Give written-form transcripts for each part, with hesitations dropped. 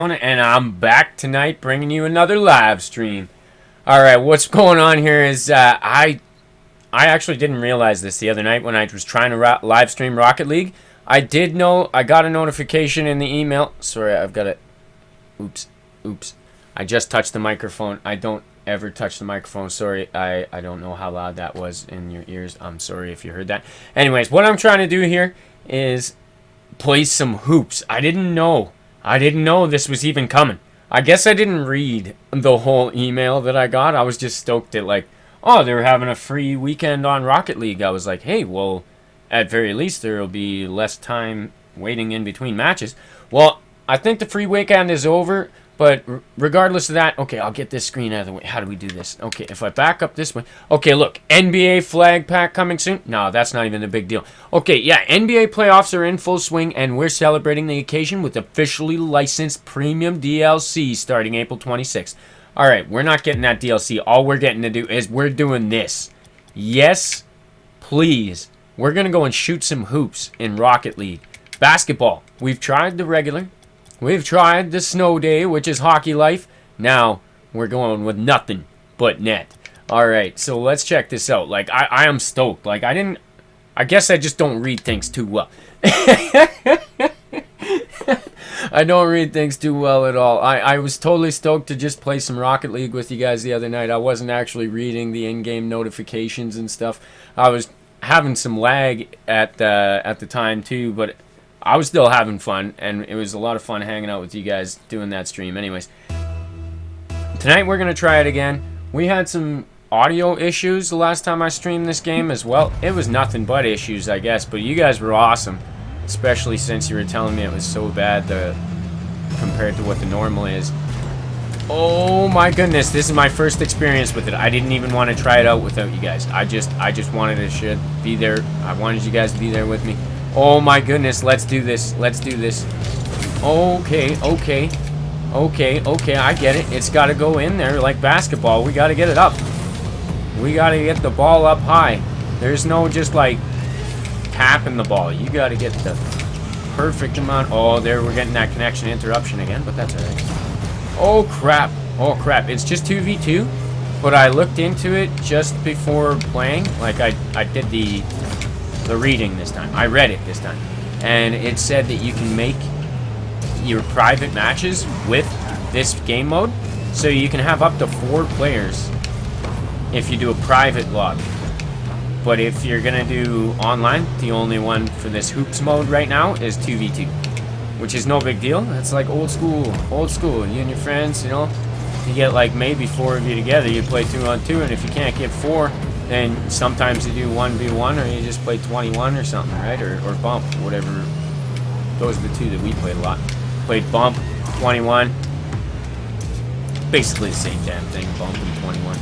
And I'm back tonight bringing you another live stream. Alright, what's going on here is I actually didn't realize this the other night when I was trying to live stream Rocket League. I got a notification in the email. Sorry, I've got it. Oops. I just touched the microphone. I don't ever touch the microphone. Sorry, I don't know how loud that was in your ears. I'm sorry if you heard that. Anyways, what I'm trying to do here is play some hoops. I didn't know this was even coming. I guess I didn't read the whole email that I got. I was just stoked at oh, they were having a free weekend on Rocket League. I was like, hey, well, at very least there will be less time waiting in between matches. Well, I think the free weekend is over, but regardless of that, okay, I'll get this screen out of the way. How do we do this? Okay, if I back up this way. Okay, look, NBA flag pack coming soon. No, that's not even a big deal. Okay, yeah, NBA playoffs are in full swing, and we're celebrating the occasion with officially licensed premium DLC starting April 26th. All right, we're not getting that DLC. All we're getting to do is we're doing this. Yes, please. We're going to go and shoot some hoops in Rocket League. Basketball. We've tried the regular. We've tried the snow day, which is hockey life. Now, we're going with nothing but net. Alright, so let's check this out. I am stoked. I guess I just don't read things too well. I don't read things too well at all. I was totally stoked to just play some Rocket League with you guys the other night. I wasn't actually reading the in-game notifications and stuff. I was having some lag at the time too, but I was still having fun, and it was a lot of fun hanging out with you guys doing that stream. Anyways, tonight we're going to try it again. We had some audio issues the last time I streamed this game as well. It was nothing but issues, I guess, but you guys were awesome, especially since you were telling me it was so bad compared to what the normal is. Oh my goodness, this is my first experience with it. I didn't even want to try it out without you guys. I just wanted to be there. I wanted you guys to be there with me. Oh my goodness, let's do this. Okay, I get it. It's got to go in there like basketball. We got to get it up. We got to get the ball up high. There's no just tapping the ball. You got to get the perfect amount. Oh, there we're getting that connection interruption again, but that's all right. Oh crap. It's just 2v2, but I looked into it just before playing. I did the reading this time. I read it this time, and it said that you can make your private matches with this game mode, so you can have up to 4 players if you do a private lobby. But if you're gonna do online, the only one for this hoops mode right now is 2v2, which is no big deal. That's like old school. You and your friends, you get maybe 4 of you together. You play 2-on-2, and if you can't get 4, then sometimes you do 1v1, or you just play 21 or something, right? Or bump, whatever. Those are the 2 that we played a lot. Played bump, 21. Basically the same damn thing, bump and 21.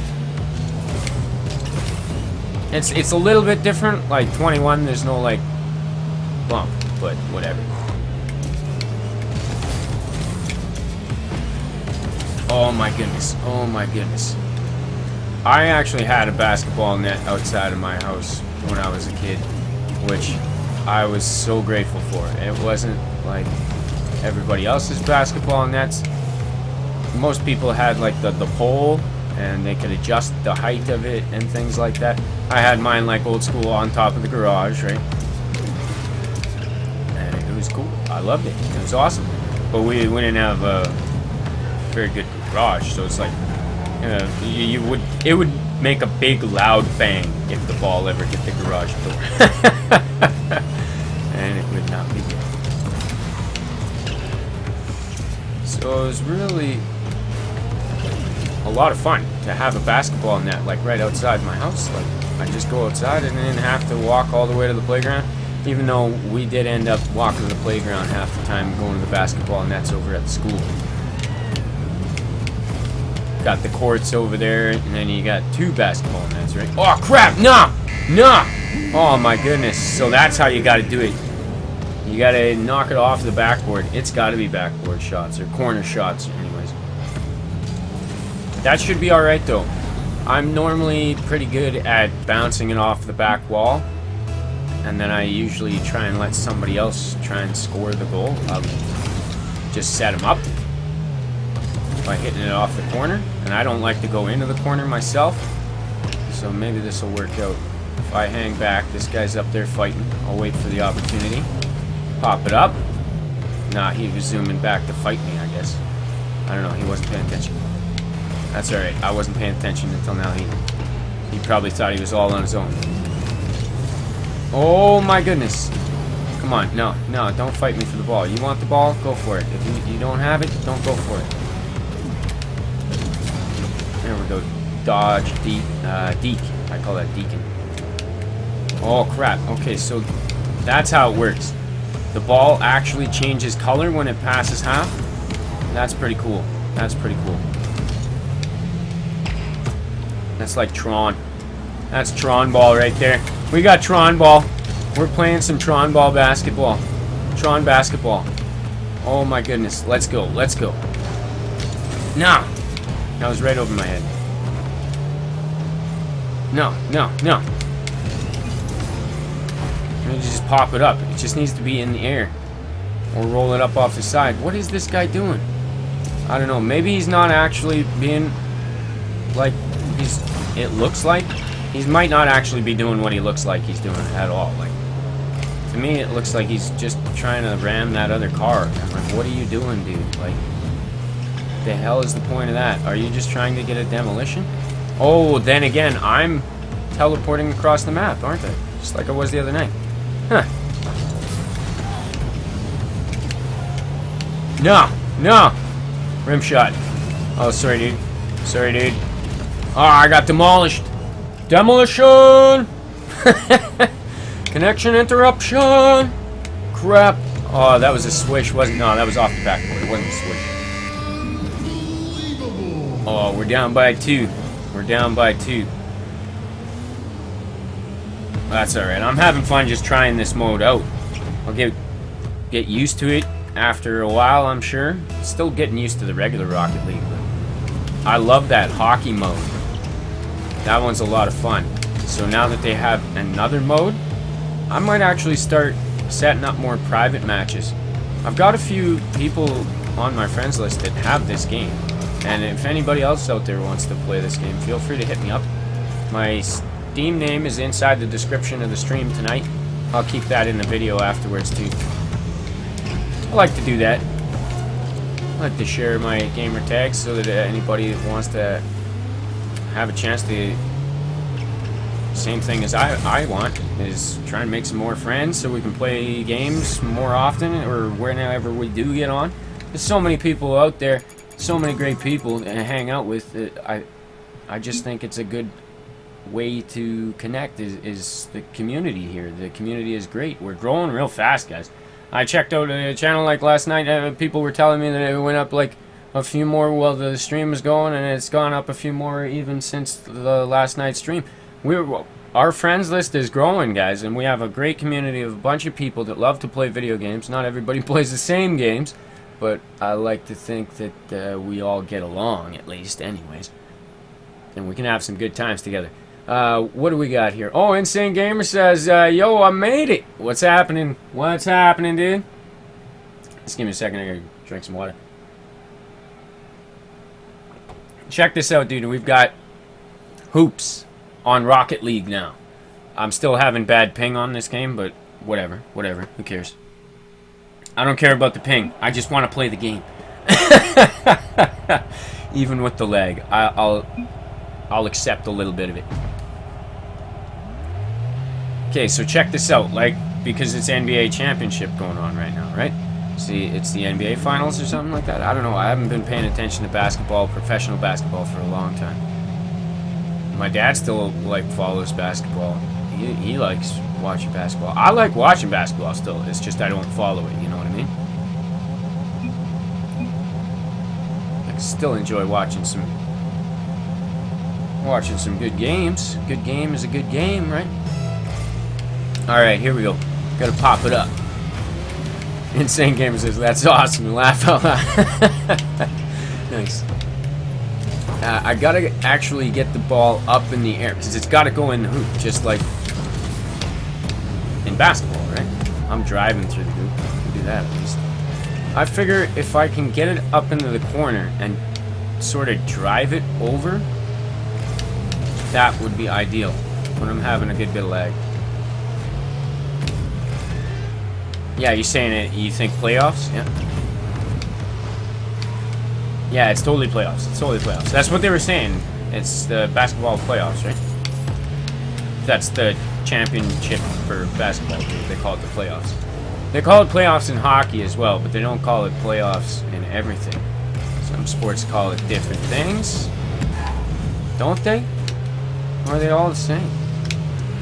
It's a little bit different. 21, there's no bump, but whatever. Oh my goodness. I actually had a basketball net outside of my house when I was a kid, which I was so grateful for. It wasn't like everybody else's basketball nets. Most people had the pole, and they could adjust the height of it and things like that. I had mine old school on top of the garage, right? And it was cool. I loved it. It was awesome. But we didn't have a very good garage, so it's it would make a big loud bang if the ball ever hit the garage door. And it would not be good. So it was really a lot of fun to have a basketball net right outside my house. I just go outside and didn't have to walk all the way to the playground, even though we did end up walking to the playground half the time, going to the basketball nets over at the school. Got the courts over there, and then you got 2 basketball nets, right? Oh crap! Nah! Oh my goodness! So that's how you got to do it. You got to knock it off the backboard. It's got to be backboard shots or corner shots, anyways. That should be all right though. I'm normally pretty good at bouncing it off the back wall, and then I usually try and let somebody else try and score the goal. I'll just set them up, by hitting it off the corner, and I don't like to go into the corner myself, so maybe this will work out. If I hang back, this guy's up there fighting. I'll wait for the opportunity. Pop it up. Nah, he was zooming back to fight me, I guess. I don't know, he wasn't paying attention. That's alright, I wasn't paying attention until now. He probably thought he was all on his own. Oh my goodness. Come on, no, don't fight me for the ball. You want the ball? Go for it. If you don't have it, don't go for it. There we go. Dodge, Deke. I call that Deacon. Oh crap. Okay, so that's how it works. The ball actually changes color when it passes half. That's pretty cool. That's pretty cool. That's like Tron. That's Tron ball right there. We got Tron ball. We're playing some Tron ball basketball. Tron basketball. Oh my goodness. Let's go. Let's go. No. That was right over my head. No. You just pop it up. It just needs to be in the air. Or roll it up off the side. What is this guy doing? I don't know. Maybe he's not actually being like it looks like. He might not actually be doing what he looks like he's doing at all. Like, to me, it looks like he's just trying to ram that other car. I'm like, what are you doing, dude? Like, the hell is the point of that? Are you just trying to get a demolition? Oh, then again, I'm teleporting across the map, aren't I? Just like I was the other night. Huh. No. Rim shot. Oh, sorry, dude. Sorry, dude. Oh, I got demolished. Demolition! Connection interruption! Crap. Oh, that was a swish, wasn't it? No, that was off the backboard. It wasn't a swish. Oh, we're down by 2. We're down by 2. That's alright. I'm having fun just trying this mode out. I'll get used to it after a while, I'm sure. Still getting used to the regular Rocket League, but I love that hockey mode. That one's a lot of fun. So now that they have another mode, I might actually start setting up more private matches. I've got a few people on my friends list that have this game. And if anybody else out there wants to play this game, feel free to hit me up. My Steam name is inside the description of the stream tonight. I'll keep that in the video afterwards too. I like to do that. I like to share my gamer tags so that anybody that wants to have a chance to, same thing as I want, is try and make some more friends so we can play games more often or whenever we do get on. There's so many people out there, so many great people to hang out with. I just think it's a good way to connect is the community here. The community is great. We're growing real fast, guys. I checked out a channel like last night. People were telling me that it went up like a few more while the stream was going, and it's gone up a few more even since the last night's stream. Our friends list is growing, guys, and we have a great community of a bunch of people that love to play video games. Not everybody plays the same games, but I like to think that we all get along, at least, anyways. And we can have some good times together. What do we got here? Oh, Insane Gamer says, yo, I made it. What's happening? What's happening, dude? Just give me a second. I gotta drink some water. Check this out, dude. We've got hoops on Rocket League now. I'm still having bad ping on this game, but whatever. Who cares? I don't care about the ping. I just want to play the game. Even with the lag. I'll accept a little bit of it. Okay, so check this out. Like, because it's NBA championship going on right now, right? See, it's the NBA finals or something like that. I don't know. I haven't been paying attention to basketball, professional basketball, for a long time. My dad still follows basketball. He likes watching basketball. I like watching basketball still. It's just I don't follow it. You know what I mean? I still enjoy watching some good games. Good game is a good game, right? All right, here we go. Gotta pop it up. Insane Gamer says, that's awesome. Laugh out loud. Nice. I gotta actually get the ball up in the air because it's gotta go in the hoop, just like in basketball, right? I'm driving through the hoop. I can do that at least. I figure if I can get it up into the corner and sort of drive it over, that would be ideal when I'm having a good bit of lag. Yeah, you're saying it, you think playoffs? Yeah. Yeah, it's totally playoffs. It's totally playoffs. That's what they were saying. It's the basketball playoffs, right? That's the championship for basketball. They call it the playoffs. They call it playoffs in hockey as well, but they don't call it playoffs in everything. Some sports call it different things. Don't they? Or are they all the same?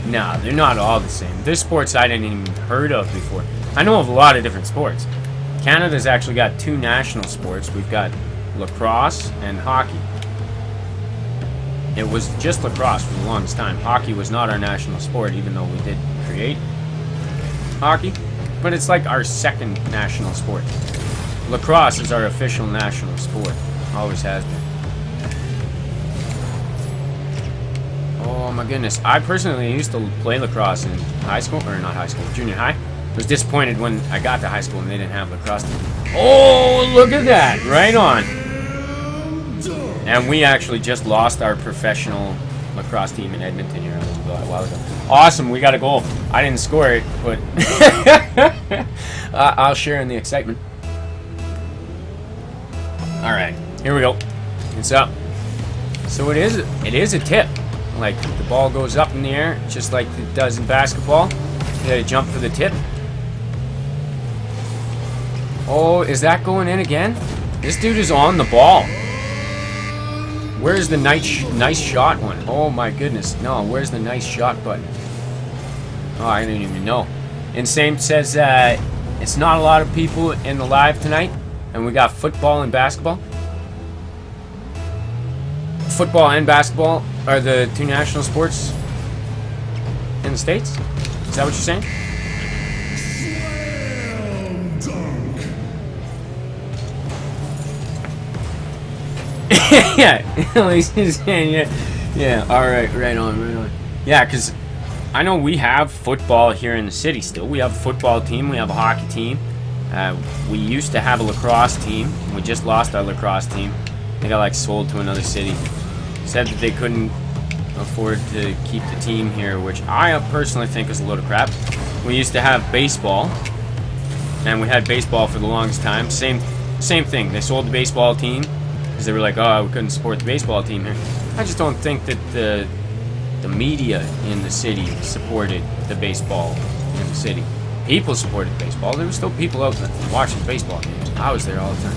Nah, they're not all the same. There's sports I didn't even heard of before. I know of a lot of different sports. Canada's actually got 2 national sports. We've got lacrosse and hockey. It was just lacrosse for the longest time. Hockey was not our national sport, even though we did create hockey. But it's like our second national sport. Lacrosse is our official national sport. Always has been. Oh my goodness. I personally used to play lacrosse in high school, or not high school, junior high. I was disappointed when I got to high school and they didn't have lacrosse team. Oh, look at that. Right on. And we actually just lost our professional lacrosse team in Edmonton here a while ago. Awesome, we got a goal. I didn't score it, but I'll share in the excitement. All right, here we go. It's up. So it is a tip. Like the ball goes up in the air, just like it does in basketball. You gotta jump for the tip. Oh, is that going in again? This dude is on the ball. Where's the nice shot one? Oh my goodness. No, where's the nice shot button? Oh, I didn't even know. Insane says it's not a lot of people in the live tonight, and we got football and basketball. Football and basketball are the 2 national sports in the States? Is that what you're saying? Yeah, at least he's saying, yeah, alright, right on. Yeah, because I know we have football here in the city still. We have a football team, we have a hockey team. We used to have a lacrosse team. We just lost our lacrosse team. They got like sold to another city. Said that they couldn't afford to keep the team here, which I personally think is a load of crap. We used to have baseball, and we had baseball for the longest time. Same thing. They sold the baseball team because they were like, oh, we couldn't support the baseball team here. I just don't think that the media in the city supported the baseball in the city. People supported baseball. There were still people out there watching baseball games. I was there all the time.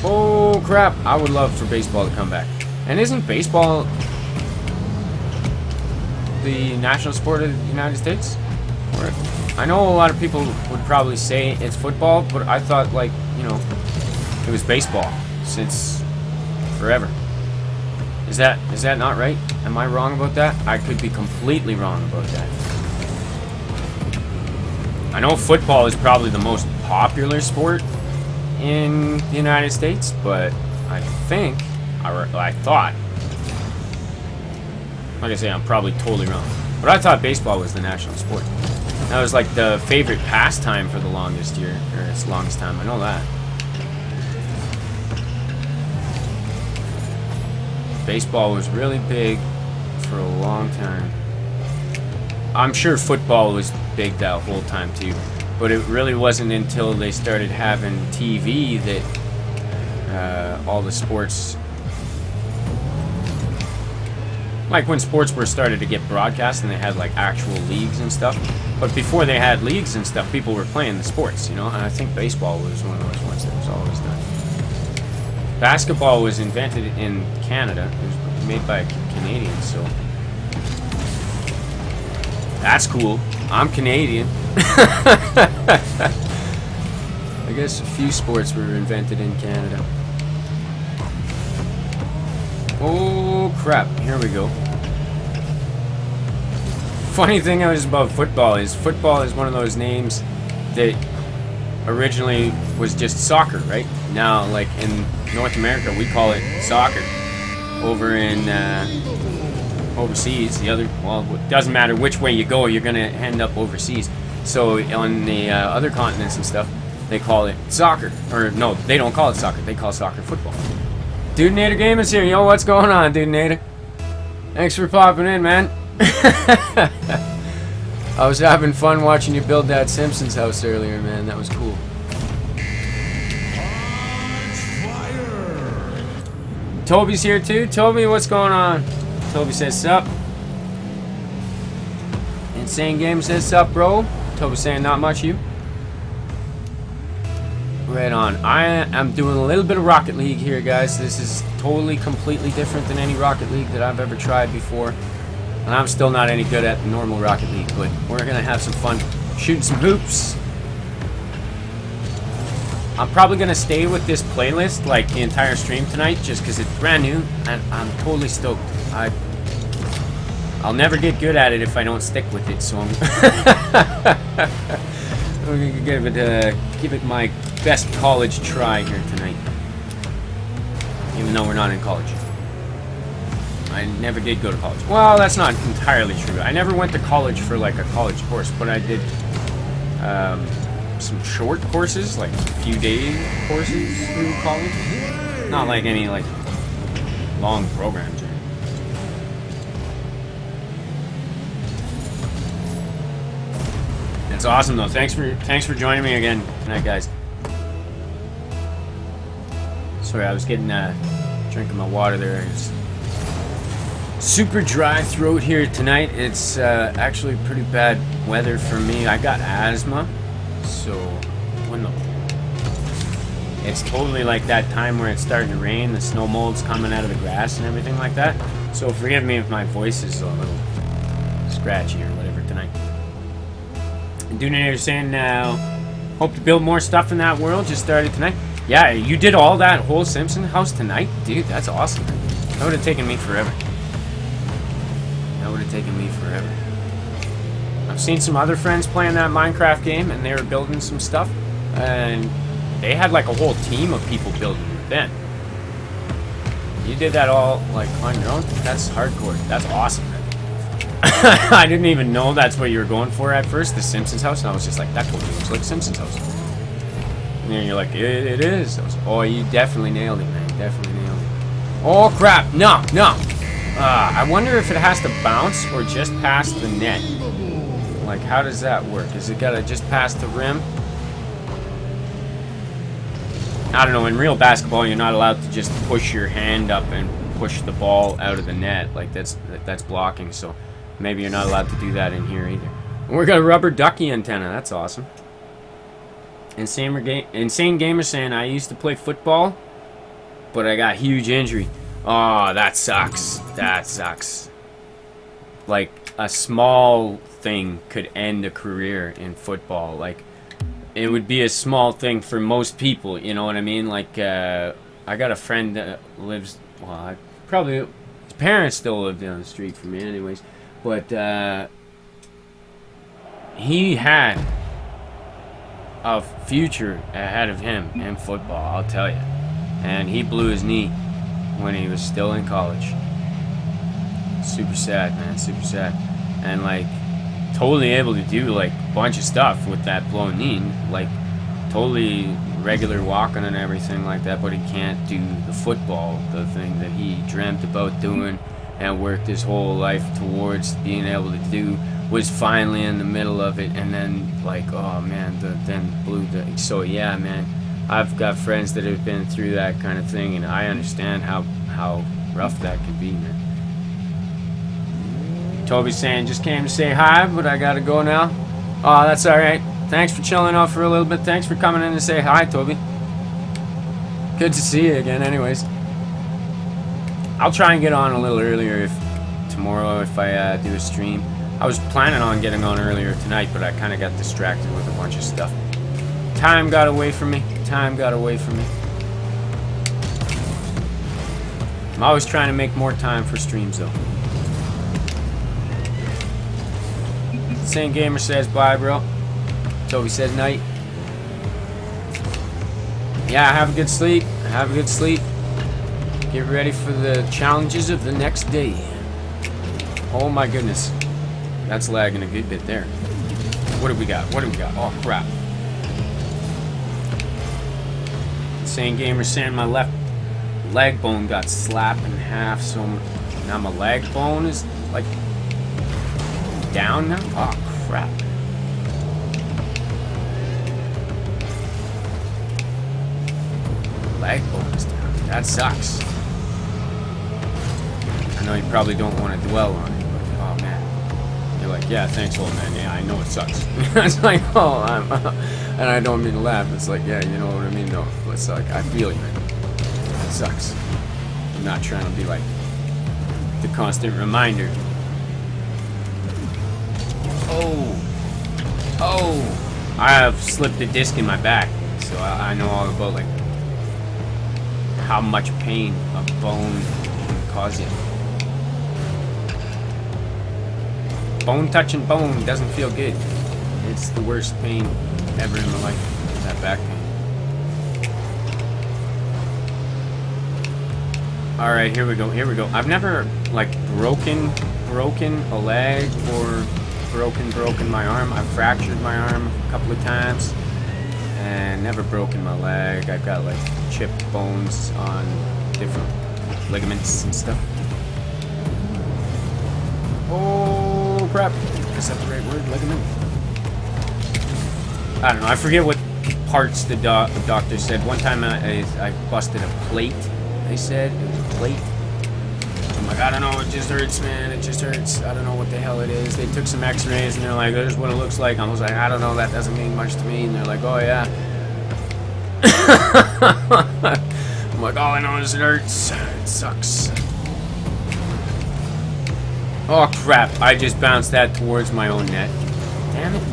Oh crap, I would love for baseball to come back. And isn't baseball the national sport of the United States? Or, I know a lot of people would probably say it's football, but I thought, like, you know, it was baseball since forever. Is that not right? Am I wrong about that? I could be completely wrong about that. I know football is probably the most popular sport in the United States, but I thought, like I say, I'm probably totally wrong, but I thought baseball was the national sport. That was like the favorite pastime for the longest time. I know that. Baseball was really big for a long time. I'm sure football was big that whole time too, but it really wasn't until they started having TV that all the sports, like when sports were started to get broadcast and they had like actual leagues and stuff. But before they had leagues and stuff, people were playing the sports, you know. And I think baseball was one of those ones that was always done. Basketball was invented in Canada. It was made by Canadians, so that's cool. I'm Canadian. I guess a few sports were invented in Canada. Oh crap, here we go. Funny thing is about football is one of those names that originally was just soccer, right? Now, like in North America, we call it soccer. Over in overseas, it doesn't matter which way you go, you're gonna end up overseas. So on the other continents and stuff, they call it soccer. Or no, they don't call it soccer. They call soccer football. Dude Nader Gamers here. Yo, what's going on, Dude Nader? Thanks for popping in, man. I was having fun watching you build that Simpsons house earlier, man. That was cool. Toby's here too. Toby, what's going on? Toby says sup. Insane Game says sup, bro. Toby saying not much, you. Right on. I am doing a little bit of Rocket League here, guys. This is totally, completely different than any Rocket League that I've ever tried before. And I'm still not any good at normal Rocket League, but we're going to have some fun shooting some hoops. I'm probably going to stay with this playlist like the entire stream tonight just because it's brand new and I'm totally stoked. I'll never get good at it if I don't stick with it, so I'm going to give it my best college try here tonight. Even though we're not in college. I never did go to college. Well, that's not entirely true. I never went to college for like a college course, but I did some short courses, like a few day courses through college. Not like any like long programs. It's awesome though. Thanks for joining me again tonight, guys. Sorry, I was getting drinking my water there. It's super dry throat here tonight. It's actually pretty bad weather for me. I got asthma, so it's totally like that time where it's starting to rain, the snow mold's coming out of the grass and everything like that. So forgive me if my voice is a little scratchy or whatever tonight. And Dunator saying hope to build more stuff in that world. Just started tonight. Yeah, you did all that whole Simpson house tonight? Dude, that's awesome. That would have taken me forever. I've seen some other friends playing that Minecraft game, and they were building some stuff, and they had like a whole team of people building it then. You did that all like on your own? That's hardcore. That's awesome, man. I didn't even know that's what you were going for at first, the Simpsons house, and I was just like, that totally looks like Simpsons house. And then you're like, it is. I was, oh, you definitely nailed it, man. Definitely nailed it. Oh, crap. No. I wonder if it has to bounce or just past the net. Like, how does that work? Is it gotta just pass the rim? I don't know. In real basketball, you're not allowed to just push your hand up and push the ball out of the net. Like, that's blocking. So maybe you're not allowed to do that in here either. And we got a rubber ducky antenna. That's awesome. Insane Gamer saying, I used to play football, but I got huge injury. Oh, that sucks. That sucks. Like, a small thing could end a career in football. Like, it would be a small thing for most people, you know what I mean? Like, I got a friend that lives, well, his parents still live down the street from me anyways, but, he had a future ahead of him in football, I'll tell you. And he blew his knee when he was still in college. Super sad, man, super sad. And like totally able to do like a bunch of stuff with that blown knee, like totally regular walking and everything like that, but he can't do the football, the thing that he dreamt about doing and worked his whole life towards being able to do, was finally in the middle of it, and then like, oh man, then blew the. So yeah, man, I've got friends that have been through that kind of thing, and I understand how rough that could be, man. Toby's saying, just came to say hi, but I gotta go now. Oh, that's alright. Thanks for chilling out for a little bit. Thanks for coming in to say hi, Toby. Good to see you again, anyways. I'll try and get on a little earlier tomorrow if I do a stream. I was planning on getting on earlier tonight, but I kind of got distracted with a bunch of stuff. Time got away from me. I'm always trying to make more time for streams, though. Insane Gamer says bye, bro. Toby says night. Yeah, have a good sleep. Get ready for the challenges of the next day. Oh my goodness. That's lagging a good bit there. What do we got? Oh crap. Insane Gamer saying my left leg bone got slapped in half, so now my leg bone is like down now. Oh crap. Leg bone is down. That sucks. I know you probably don't want to dwell on it, but oh man. You're like, yeah, thanks, old man. Yeah, I know it sucks. It's like, oh, and I don't mean to laugh. It's like, yeah, you know what I mean? No, it's like, I feel you, man. That sucks. I'm not trying to be like the constant reminder. Oh, I have slipped a disc in my back, so I know all about like how much pain a bone can cause you. Bone touching bone doesn't feel good. It's the worst pain ever in my life, that back pain. Alright, here we go. I've never, like, broken a leg or broken my arm. I've fractured my arm a couple of times and never broken my leg. I've got, like, chipped bones on different ligaments and stuff. Oh, crap. Is that the right word? Ligament? I don't know. I forget what parts the doctor said. One time I busted a plate. They said it was a plate. I'm like, I don't know. It just hurts, man. It just hurts. I don't know what the hell it is. They took some x-rays and they're like, this is what it looks like. I was like, I don't know. That doesn't mean much to me. And they're like, oh, yeah. I'm like, all I know is it hurts. It sucks. Oh, crap. I just bounced that towards my own net. Damn it.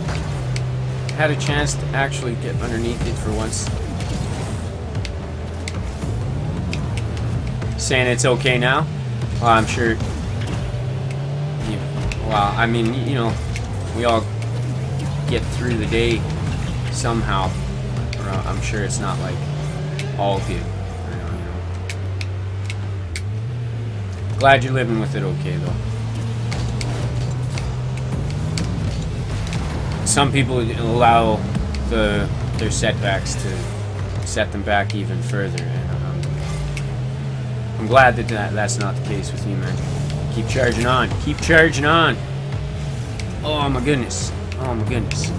Had a chance to actually get underneath it for once. Saying it's okay now? Well, I'm sure. Well, I mean, you know, we all get through the day somehow. I'm sure it's not like all good. You know. Glad you're living with it okay, though. Some people allow their setbacks to set them back even further, and I'm glad that that's not the case with you, man. Keep charging on. Keep charging on. Oh my goodness. Oh my goodness.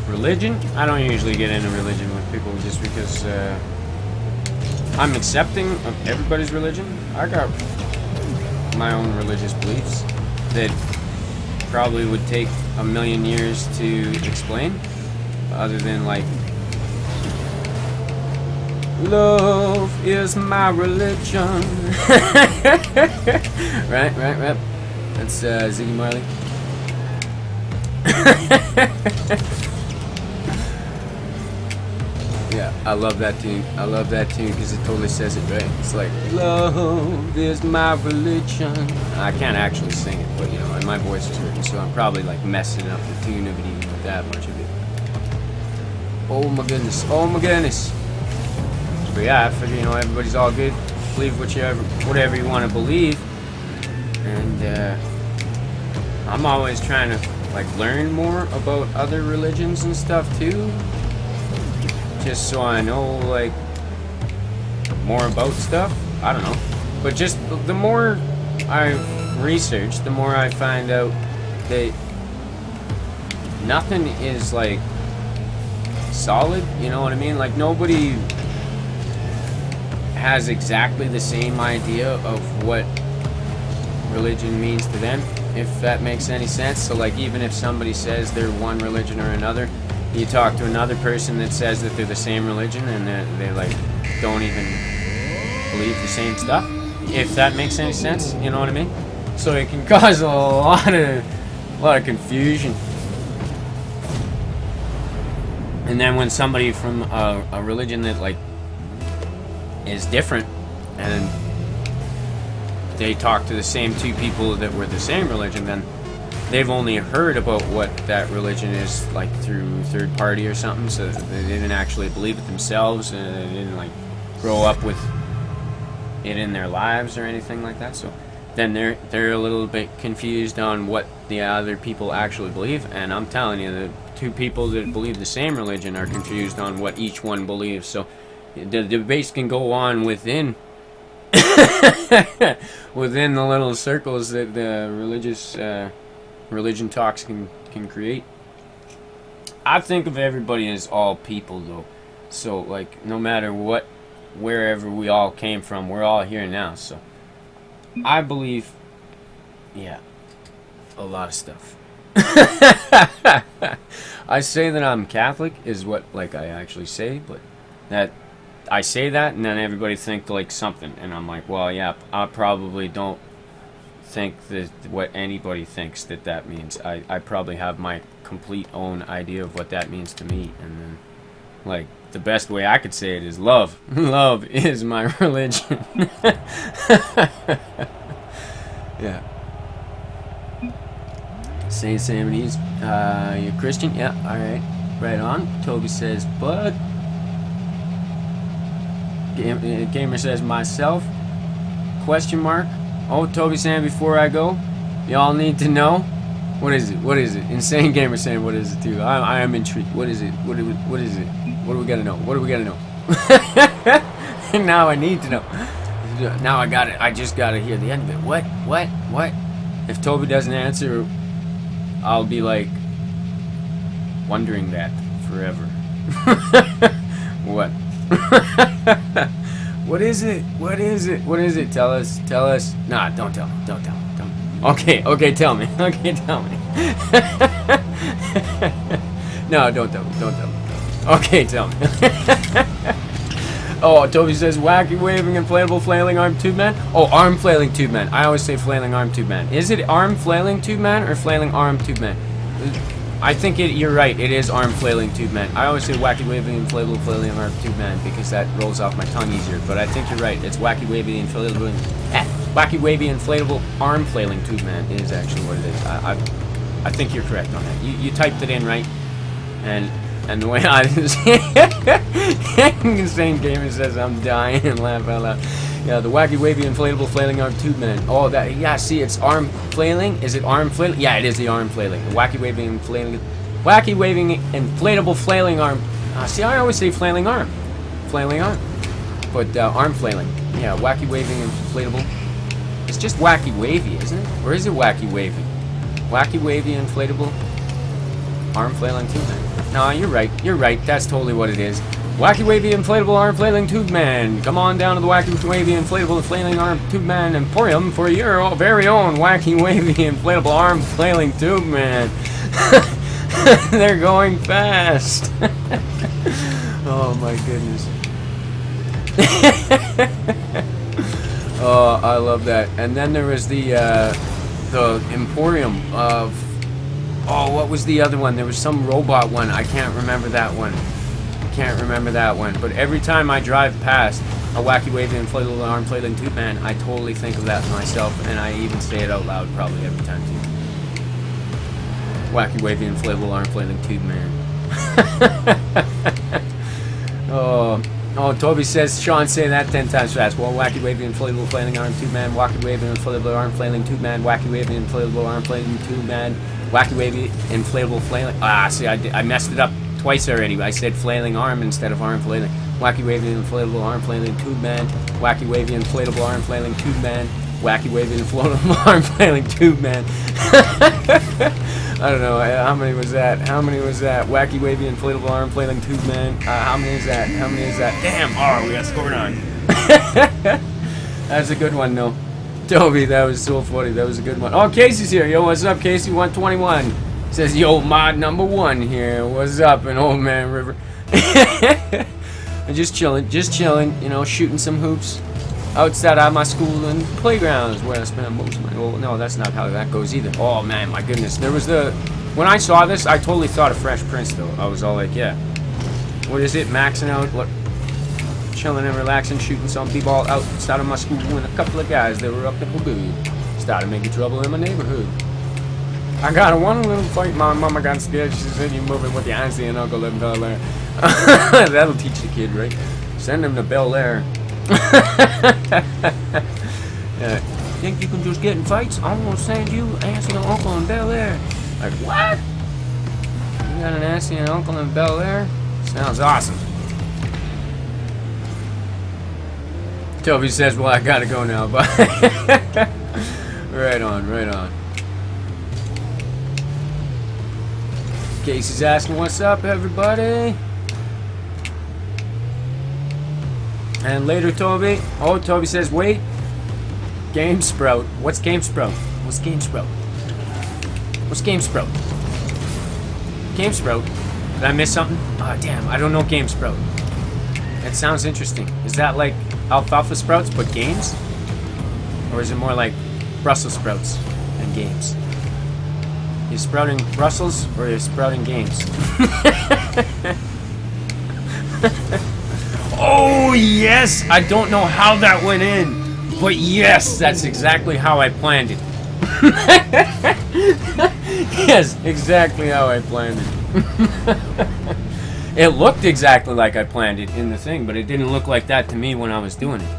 Religion? I don't usually get into religion with people just because I'm accepting of everybody's religion. I got my own religious beliefs that probably would take a million years to explain, other than like, love is my religion. right. That's Ziggy Marley. Yeah, I love that tune. I love that tune because it totally says it right. It's like, love is my religion. I can't actually sing it, but you know, and my voice is hurting, so I'm probably like messing up the tune of it even with that much of it. Oh my goodness. Oh my goodness. But yeah, I figure, you know, everybody's all good. Believe whatever you want to believe. And I'm always trying to like learn more about other religions and stuff too. Just so I know, like, more about stuff. I don't know. But just the more I research, the more I find out that nothing is, like, solid. You know what I mean? Like, nobody has exactly the same idea of what religion means to them, if that makes any sense. So, like, even if somebody says they're one religion or another, you talk to another person that says that they're the same religion and they like don't even believe the same stuff, if that makes any sense, you know what I mean? So it can cause a lot of confusion. And then when somebody from a religion that like is different and they talk to the same two people that were the same religion, then they've only heard about what that religion is like through third party or something, so they didn't actually believe it themselves, and they didn't like grow up with it in their lives or anything like that. So then they're a little bit confused on what the other people actually believe. And I'm telling you, the two people that believe the same religion are confused on what each one believes. So the debates can go on within within the little circles that the religion talks can create. I think of everybody as all people, though. So, like, no matter what, wherever we all came from, we're all here now. So I believe, yeah, a lot of stuff. I say that I'm Catholic is what, like, I actually say, but that I say that, and then everybody think like something, and I'm like, well, yeah, I probably don't think that what anybody thinks that means. I probably have my complete own idea of what that means to me, and then, like, the best way I could say it is love. Love is my religion. Yeah. Saint Samony's, you're Christian? Yeah, alright. Right on. Toby says, bud. Gamer says, myself? Question mark. Oh, Toby saying, before I go, y'all need to know. What is it? What is it? Insane Gamer saying, what is it too? I am intrigued. What is it? What is it? What do we gotta know? What do we gotta know? Now I need to know. Now I got it. I just gotta hear the end of it. What? If Toby doesn't answer, I'll be like wondering that forever. What? What is it? What is it? What is it? Tell us. Tell us. Nah, don't tell me. Don't tell me. Don't. Okay, tell me. Okay, tell me. No, don't tell me. Don't tell me. Okay, tell me. Oh, Toby says, wacky waving inflatable flailing arm tube man. Oh, arm flailing tube man. I always say flailing arm tube man. Is it arm flailing tube man or flailing arm tube man? I think you're right. It is arm flailing tube man. I always say wacky waving inflatable flailing arm tube man because that rolls off my tongue easier. But I think you're right. It's wacky wavy inflatable. Wacky wavy inflatable arm flailing tube man is actually what it is. I think you're correct on that. You typed it in right, and the way I Insane Gamer says I'm dying and laugh out loud. Yeah, the wacky wavy inflatable flailing arm tube man. Oh, that, yeah, see, it's arm flailing. Is it arm flailing? Yeah, it is the arm flailing. The wacky waving inflatable flailing arm. See, I always say flailing arm, but arm flailing. Yeah, wacky waving inflatable. It's just wacky wavy, isn't it? Or is it wacky wavy? Wacky wavy inflatable arm flailing tube man. No, you're right. You're right. That's totally what it is. Wacky wavy inflatable arm flailing tube man. Come on down to the wacky wavy inflatable flailing arm tube man emporium for your very own wacky wavy inflatable arm flailing tube man. They're going fast. Oh my goodness. Oh, I love that. And then there was the emporium of. Oh, what was the other one? There was some robot one. I can't remember that one. But every time I drive past a wacky wavy inflatable arm flailing tube man, I totally think of that myself, and I even say it out loud probably every time too. Wacky wavy inflatable arm flailing tube man. Oh, Toby says, Sean, say that 10 times fast. Well, wacky wavy inflatable flailing arm tube man, wacky wavy inflatable arm flailing tube man, wacky wavy inflatable arm flailing tube man, wacky wavy inflatable flailing. See, I messed it up twice already. I said flailing arm instead of arm flailing. Wacky wavy inflatable arm flailing tube man, wacky wavy inflatable arm flailing tube man, wacky wavy inflatable arm flailing tube man. I don't know, how many was that? Wacky wavy inflatable arm flailing tube man. How many is that? Damn, we got scored on. That's a good one, though. Toby, that was so funny. That was a good one. Oh, Casey's here. Yo, what's up, Casey? 121. Says, yo, mod number 1 here. What's up in Old Man River? I'm just chilling, you know, shooting some hoops outside of my school and playgrounds where I spend most of my... Oh, no, that's not how that goes either. Oh, man, my goodness. There was when I saw this, I totally thought of Fresh Prince, though. I was all like, yeah. What is it? Maxing out, what? Chilling and relaxing, shooting some b-ball outside of my school, and a couple of guys that were up to good started making trouble in my neighborhood. I got one little fight. My mama got scared. She said, "You moving with your auntie and uncle in Bel Air." That'll teach the kid, right? Send him to Bel Air. Yeah. Think you can just get in fights? I'm gonna send you auntie and uncle in Bel Air. Like, what? You got an auntie and uncle in Bel Air? Sounds awesome. Toby says, well, I gotta go now, but right on, right on. Casey's asking, what's up, everybody? And later, Toby. Oh, Toby says, wait. Game Sprout. What's Game Sprout? What's Game Sprout? What's Game Sprout? Game Sprout? Did I miss something? Oh, damn. I don't know Game Sprout. That sounds interesting. Is that like alfalfa sprouts but games? Or is it more like Brussels sprouts and games? You're sprouting Brussels or you're sprouting games? Oh, yes! I don't know how that went in, but yes, that's exactly how I planned it. Yes, exactly how I planned it. It looked exactly like I planned it in the thing, but it didn't look like that to me when I was doing it.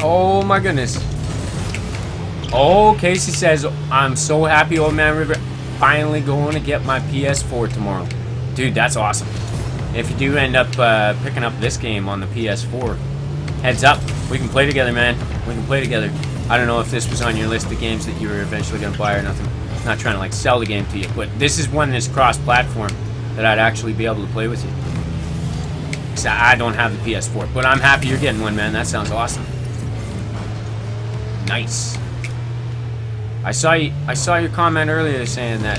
Oh my goodness. Oh, Casey says, I'm so happy, Old Man River. Finally going to get my PS4 tomorrow. Dude, that's awesome. If you do end up picking up this game on the PS4, heads up. We can play together, man. We can play together. I don't know if this was on your list of games that you were eventually going to buy or nothing. I'm not trying to like sell the game to you, but this is one that's cross-platform that I'd actually be able to play with you. So I don't have the PS4, but I'm happy you're getting one, man. That sounds awesome. Nice. I saw your comment earlier saying that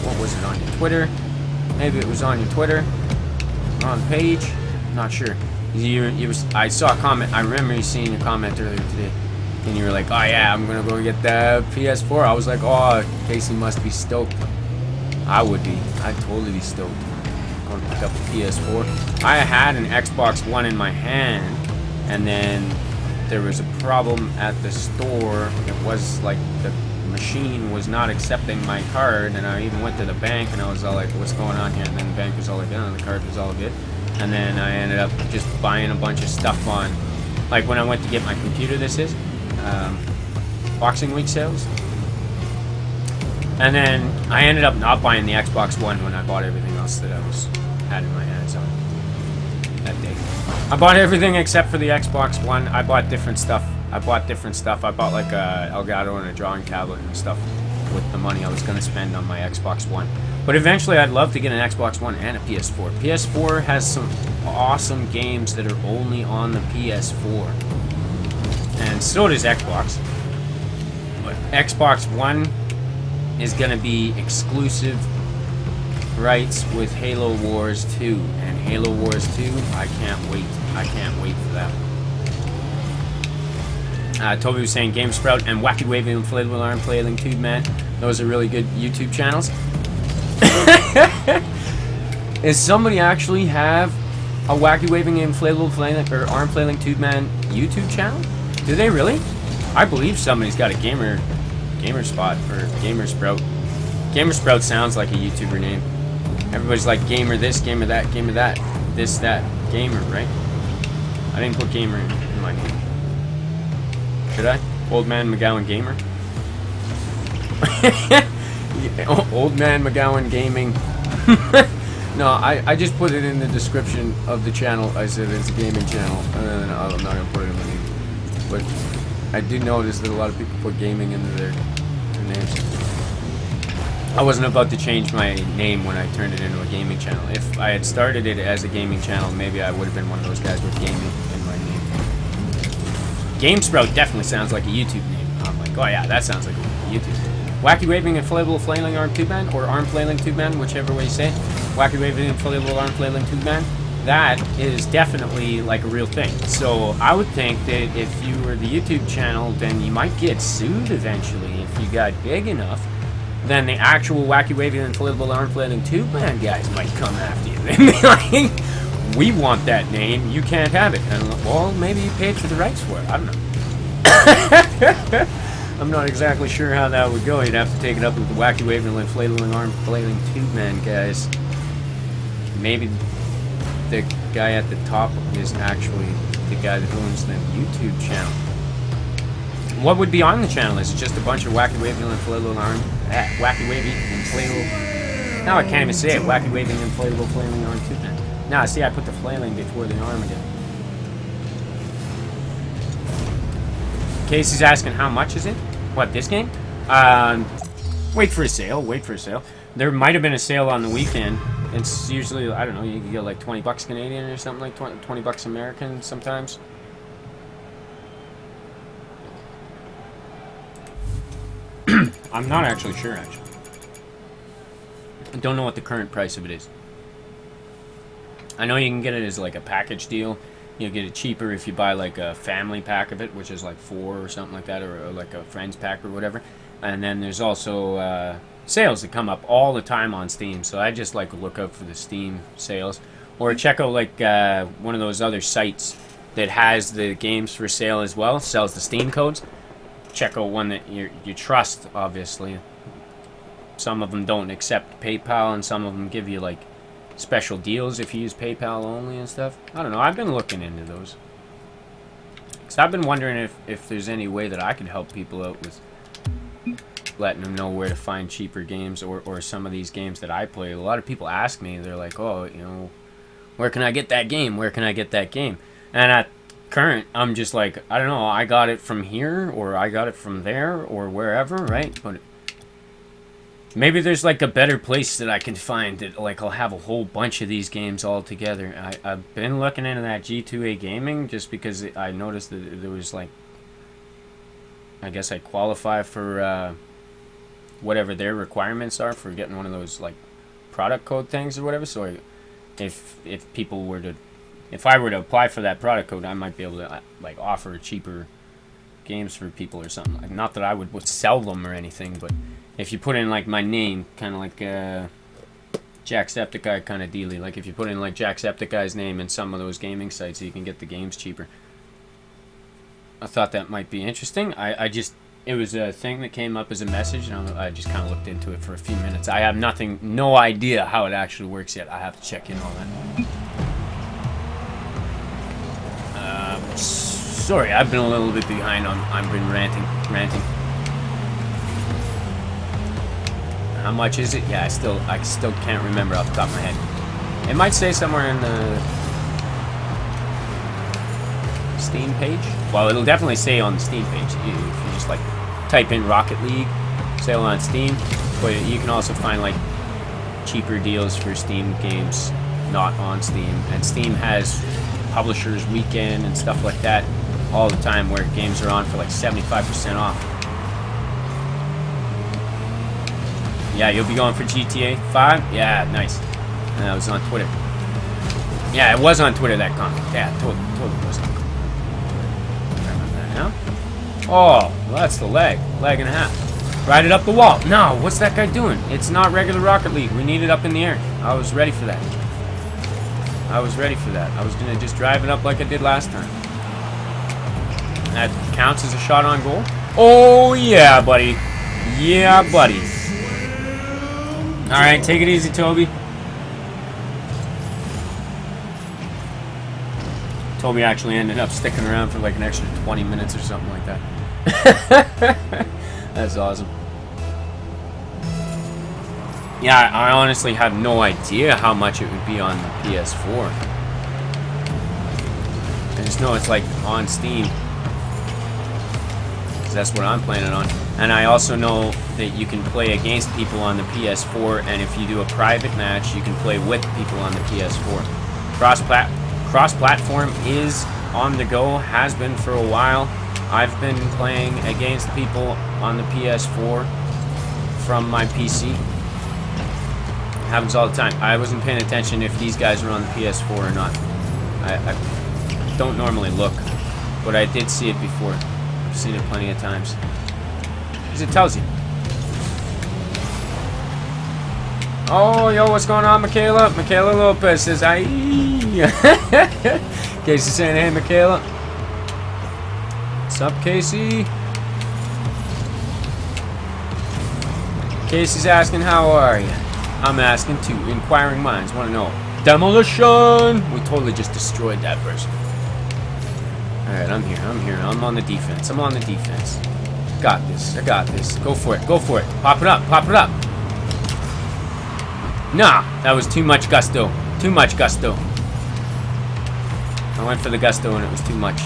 what was it on your Twitter? Maybe it was on your Twitter, or on the page. I'm not sure. I saw a comment. I remember you seeing a comment earlier today, and you were like, "Oh yeah, I'm gonna go get the PS4." I was like, "Oh, Casey must be stoked." I would be. I'd totally be stoked. Going to pick up the PS4. I had an Xbox One in my hand, and then there was a problem at the store. It was like the machine was not accepting my card, and I even went to the bank, and I was all like, "What's going on here?" And then the bank was all like, "Oh, the card was all good." And then I ended up just buying a bunch of stuff on, like when I went to get my computer. This is Boxing Week sales. And then I ended up not buying the Xbox One when I bought everything else that I had in my hands on that day. I bought everything except for the Xbox One. I bought different stuff. I bought like a Elgato and a drawing tablet and stuff with the money I was going to spend on my Xbox One. But eventually I'd love to get an Xbox One and a PS4. PS4 has some awesome games that are only on the PS4. And so does Xbox. But Xbox One is going to be exclusive rights with Halo Wars 2. And Halo Wars 2, I can't wait. I can't wait for that. Toby was saying Game Sprout and Wacky Waving Inflatable Arm Flailing Tube Man. Those are really good YouTube channels. Does somebody actually have a Wacky Waving Inflatable Flailing or Arm Flailing Tube Man YouTube channel? Do they really? I believe somebody's got a gamer spot or Gamer Sprout. Gamer Sprout sounds like a YouTuber name. Everybody's like gamer this, gamer that, gamer that, this, that, gamer, right? I didn't put gamer in my name. Should I? Old Man McGowan Gamer? Old Man McGowan Gaming. No, I just put it in the description of the channel. I said it's a gaming channel. I'm not going to put it in my name. But I did notice that a lot of people put gaming into their names. I wasn't about to change my name when I turned it into a gaming channel. If I had started it as a gaming channel, maybe I would have been one of those guys with gaming in my name. GameSprout definitely sounds like a YouTube name. I'm like, oh yeah, that sounds like a YouTube name. Wacky Waving Inflatable Flailing Arm Tube Man, or Arm Flailing Tube Man, whichever way you say it. Wacky Waving Inflatable Arm Flailing Tube Man. That is definitely like a real thing. So I would think that if you were the YouTube channel, then you might get sued eventually if you got big enough. Then the actual Wacky Waving Inflatable Arm Flailing Tube Man guys might come after you. They'd be like, we want that name, you can't have it. And well, maybe you paid for the rights for it. I don't know. I'm not exactly sure how that would go. You'd have to take it up with the Wacky Waving Inflatable Arm Flailing Tube Man guys. Maybe the guy at the top is actually the guy that owns the YouTube channel. What would be on the channel? Is it just a bunch of wacky waving inflatable arm, wacky wavy inflatable? Now I can't even say it. Wacky waving inflatable flailing arm too. Now see, I put the flailing before the arm again. Casey's asking how much is it? What, this game? Wait for a sale. Wait for a sale. There might have been a sale on the weekend. It's usually, I don't know, you can get like 20 bucks Canadian or something, like 20 bucks American sometimes. I'm not actually sure, actually. I don't know what the current price of it is. I know you can get it as like a package deal. You'll get it cheaper if you buy like a family pack of it, which is like 4 or something like that, or like a friend's pack or whatever. And then there's also sales that come up all the time on Steam. So I just like look out for the Steam sales, or check out like one of those other sites that has the games for sale as well, sells the Steam codes. Check out one that you trust, obviously. Some of them don't accept PayPal, and some of them give you like special deals if you use PayPal only and stuff. I don't know. I've been looking into those. So I've been wondering if there's any way that I could help people out with letting them know where to find cheaper games, or some of these games that I play. A lot of people ask me, they're like, oh, you know, where can I get that game? Where can I get that game? And at current, I'm just like, I don't know, I got it from here, or I got it from there, or wherever, right? But maybe there's like a better place that I can find that, like, I'll have a whole bunch of these games all together. I've been looking into that G2A Gaming just because I noticed that there was like, I guess I qualify for whatever their requirements are for getting one of those like product code things or whatever. So if people were to, if I were to apply for that product code, I might be able to like offer cheaper games for people or something. Like, not that I would sell them or anything, but if you put in like my name, kind of like Jacksepticeye kind of dealy. Like if you put in like Jacksepticeye's name in some of those gaming sites, you can get the games cheaper. I thought that might be interesting. I just, it was a thing that came up as a message, and I just kind of looked into it for a few minutes. I have no idea how it actually works yet. I have to check in on that. Sorry, I've been a little bit behind on. I've been ranting. How much is it? Yeah, I still can't remember off the top of my head. It might say somewhere in the Steam page. Well, it'll definitely say on the Steam page if you just like type in Rocket League sale on Steam. But you can also find like cheaper deals for Steam games not on Steam. And Steam has Publishers Weekend and stuff like that all the time, where games are on for like 75% off. Yeah, you'll be going for GTA 5? Yeah, nice. And that was on Twitter. Yeah, it was on Twitter, that comment. Yeah, totally was on Twitter. Remember that now? Oh, well, that's the leg. Leg and a half. Ride it up the wall. No, what's that guy doing? It's not regular Rocket League. We need it up in the air. I was ready for that. I was going to just drive it up like I did last time. That counts as a shot on goal? Oh, yeah, buddy. Yeah, buddy. Alright, take it easy, Toby. Toby actually ended up sticking around for like an extra 20 minutes or something like that. That's awesome. Yeah, I honestly have no idea how much it would be on the PS4. I just know it's like on Steam, because that's what I'm planning on. And I also know that you can play against people on the PS4, and if you do a private match, you can play with people on the PS4. Cross-platform is on the go, has been for a while. I've been playing against people on the PS4 from my PC. It happens all the time. I wasn't paying attention if these guys were on the PS4 or not. I don't normally look, but I did see it before. I've seen it plenty of times. Because it tells you. Oh, yo, what's going on, Michaela? Michaela Lopez says, aye. Casey saying, hey, Michaela. What's up, Casey? Casey's asking, how are you? I'm asking too. Inquiring minds want to know. Demolition! We totally just destroyed that person. Alright, I'm here. I'm on the defense. Got this. I got this. Go for it. Pop it up. Nah, that was too much gusto. I went for the gusto and it was too much.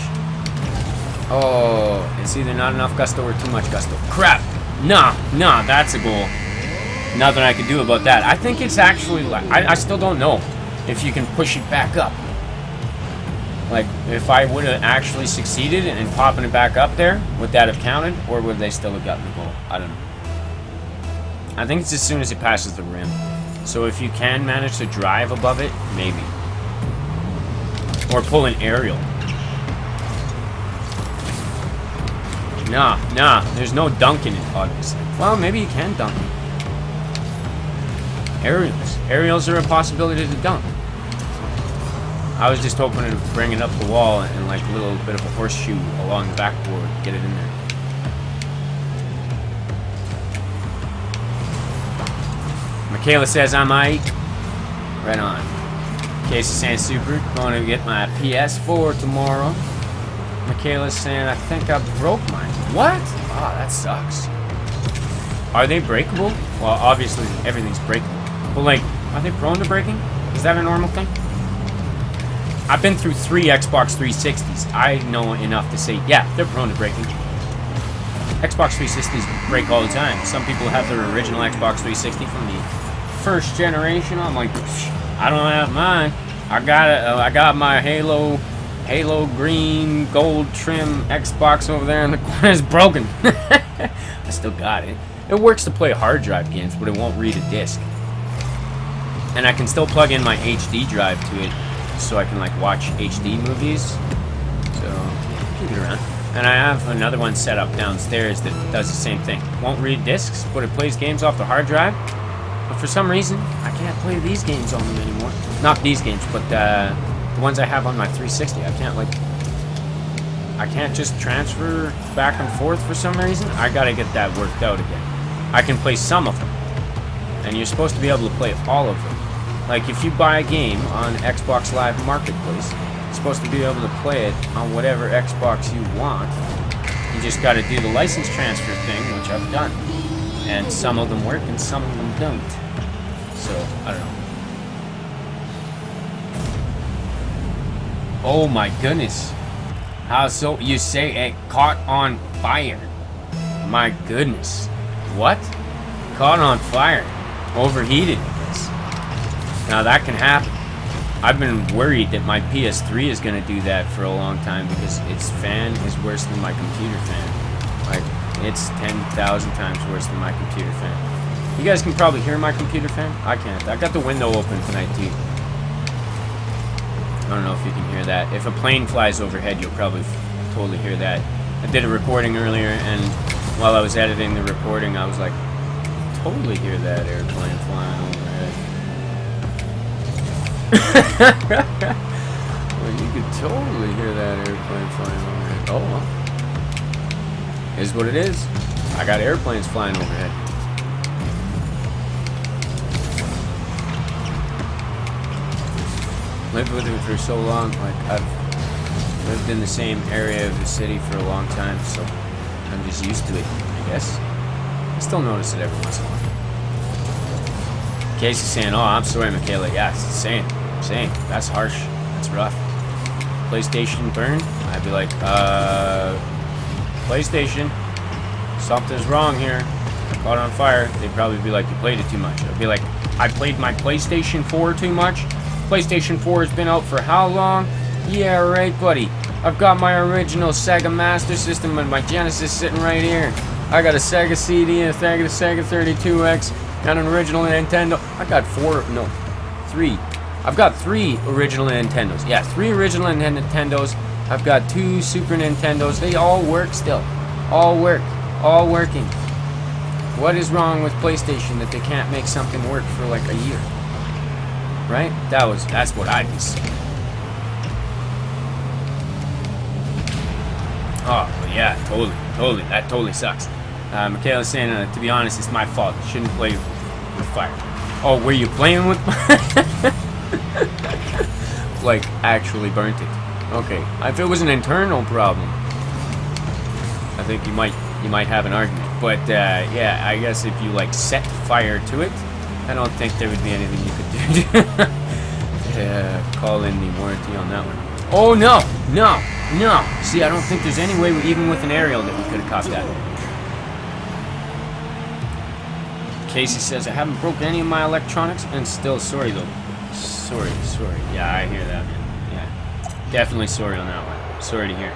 Oh, it's either not enough gusto or too much gusto. Crap. Nah, that's a goal. Nothing I can do about that. I think it's actually, like, I still don't know if you can push it back up. Like, if I would have actually succeeded in popping it back up there, would that have counted? Or would they still have gotten the goal? I don't know. I think it's as soon as it passes the rim. So if you can manage to drive above it, maybe. Or pull an aerial. Nah. There's no dunk in it, obviously. Well, maybe you can dunk it. Aerials are a possibility to dunk. I was just hoping to bring it up the wall and like a little bit of a horseshoe along the backboard, get it in there. Michaela says I'm aight. Right on. Casey saying super. Going to get my PS4 tomorrow. Michaela's saying I think I broke mine. What? Oh, that sucks. Are they breakable? Well, obviously everything's breakable. But like, are they prone to breaking? Is that a normal thing? I've been through 3 Xbox 360s. I know enough to say, yeah, they're prone to breaking. Xbox 360s break all the time. Some people have their original Xbox 360 from the first generation. I'm like, I don't have mine. I got my Halo green gold trim Xbox over there in the corner. It's broken. I still got it. It works to play hard drive games, but it won't read a disc. And I can still plug in my HD drive to it, so I can like watch HD movies. So keep it around. And I have another one set up downstairs that does the same thing. Won't read discs, but it plays games off the hard drive. But for some reason, I can't play these games on them anymore. Not these games, but the ones I have on my 360. I can't just transfer back and forth for some reason. I gotta get that worked out again. I can play some of them, and you're supposed to be able to play all of them. Like if you buy a game on Xbox Live Marketplace, you're supposed to be able to play it on whatever Xbox you want. You just got to do the license transfer thing, which I've done. And some of them work and some of them don't. So, I don't know. Oh my goodness. How so? You say it caught on fire. My goodness. What? Caught on fire. Overheated. Now that can happen. I've been worried that my PS3 is going to do that for a long time because its fan is worse than my computer fan. Like, it's 10,000 times worse than my computer fan. You guys can probably hear my computer fan. I can't. I got the window open tonight too. I don't know if you can hear that. If a plane flies overhead, you'll probably totally hear that. I did a recording earlier, and while I was editing the recording, I was like, totally hear that airplane flying overhead. Well, you could totally hear that airplane flying overhead. Oh well. Is what it is. I got airplanes flying overhead. Lived with it for so long. Like I've lived in the same area of the city for a long time, so I'm just used to it, I guess. I still notice it every once in a while. Casey's saying, oh, I'm sorry, Michaela. Yeah, it's the same. That's harsh. That's rough. PlayStation burned? I'd be like, PlayStation, something's wrong here. I caught on fire. They'd probably be like, you played it too much. I'd be like, I played my PlayStation 4 too much? PlayStation 4 has been out for how long? Yeah, right, buddy. I've got my original Sega Master System and my Genesis sitting right here. I got a Sega CD, a Sega 32X, and an original Nintendo. I got 3. I've got 3 original Nintendos. Yeah, 3 original Nintendos. I've got 2 Super Nintendos. They all work still. All work. All working. What is wrong with PlayStation that they can't make something work for like a year? Right? That's what I'd be saying. Oh, but yeah, totally. That totally sucks. Michaela's saying, to be honest, it's my fault. I shouldn't play with fire. Oh, were you playing with like, actually burnt it. Okay, if it was an internal problem, I think you might have an argument. But yeah, I guess if you like set fire to it, I don't think there would be anything you could do to call in the warranty on that one. Oh no, no, no! See, I don't think there's any way, even with an aerial, that we could have caught that. Casey says, I haven't broken any of my electronics, and still sorry though. Sorry. Yeah, I hear that, man. Yeah, definitely sorry on that one. Sorry to hear.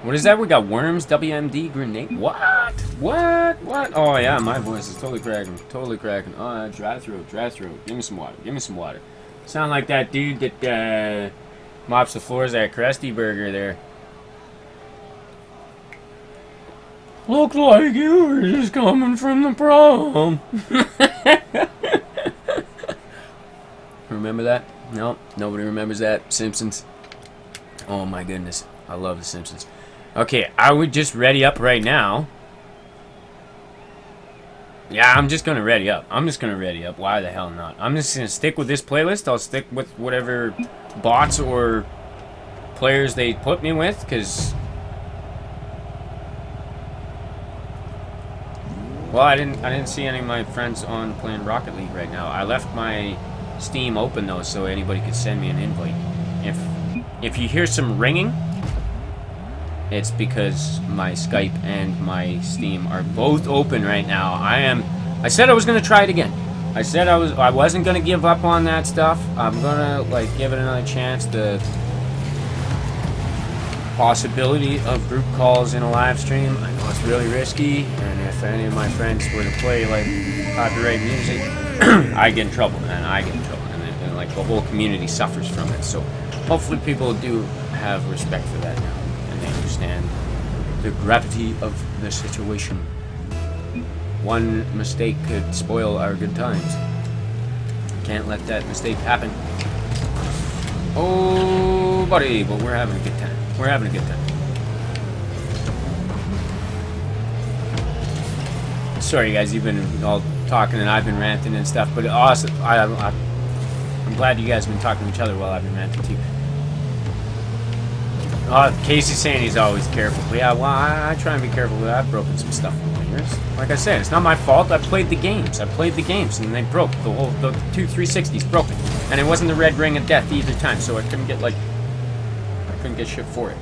What is that? We got worms, WMD, grenade. What? Oh yeah, my voice is totally cracking. Oh, dry throat. Give me some water. Sound like that dude that mops the floors at Krusty Burger there. Looks like you were just coming from the prom. Remember that? No, nobody remembers that. Simpsons. Oh my goodness, I love the Simpsons. Okay, I would just ready up right now. Yeah, I'm just gonna ready up. Why the hell not? I'm just gonna stick with this playlist. I'll stick with whatever bots or players they put me with, because well, I didn't see any of my friends on playing Rocket League right now. I left my Steam open though, so anybody could send me an invite. If you hear some ringing, it's because my Skype and my Steam are both open right now. I said I was gonna try it again. I said I wasn't gonna give up on that stuff. I'm gonna like give it another chance. The possibility of group calls in a live stream, I know it's really risky, and if any of my friends were to play like copyright music, I get in trouble, and like the whole community suffers from it. So hopefully people do have respect for that now, and they understand the gravity of the situation. One mistake could spoil our good times. Can't let that mistake happen. Oh, buddy, but we're having a good time. Sorry, guys, you've been all talking and I've been ranting and stuff, but awesome. I'm glad you guys have been talking to each other while I've been ranting too. Casey's saying he's always careful. But yeah, well, I try and be careful, but I've broken some stuff over the years. Like I said, it's not my fault. I played the games, and they broke. The two 360s broke it. And it wasn't the red ring of death either time, so I couldn't get shit for it.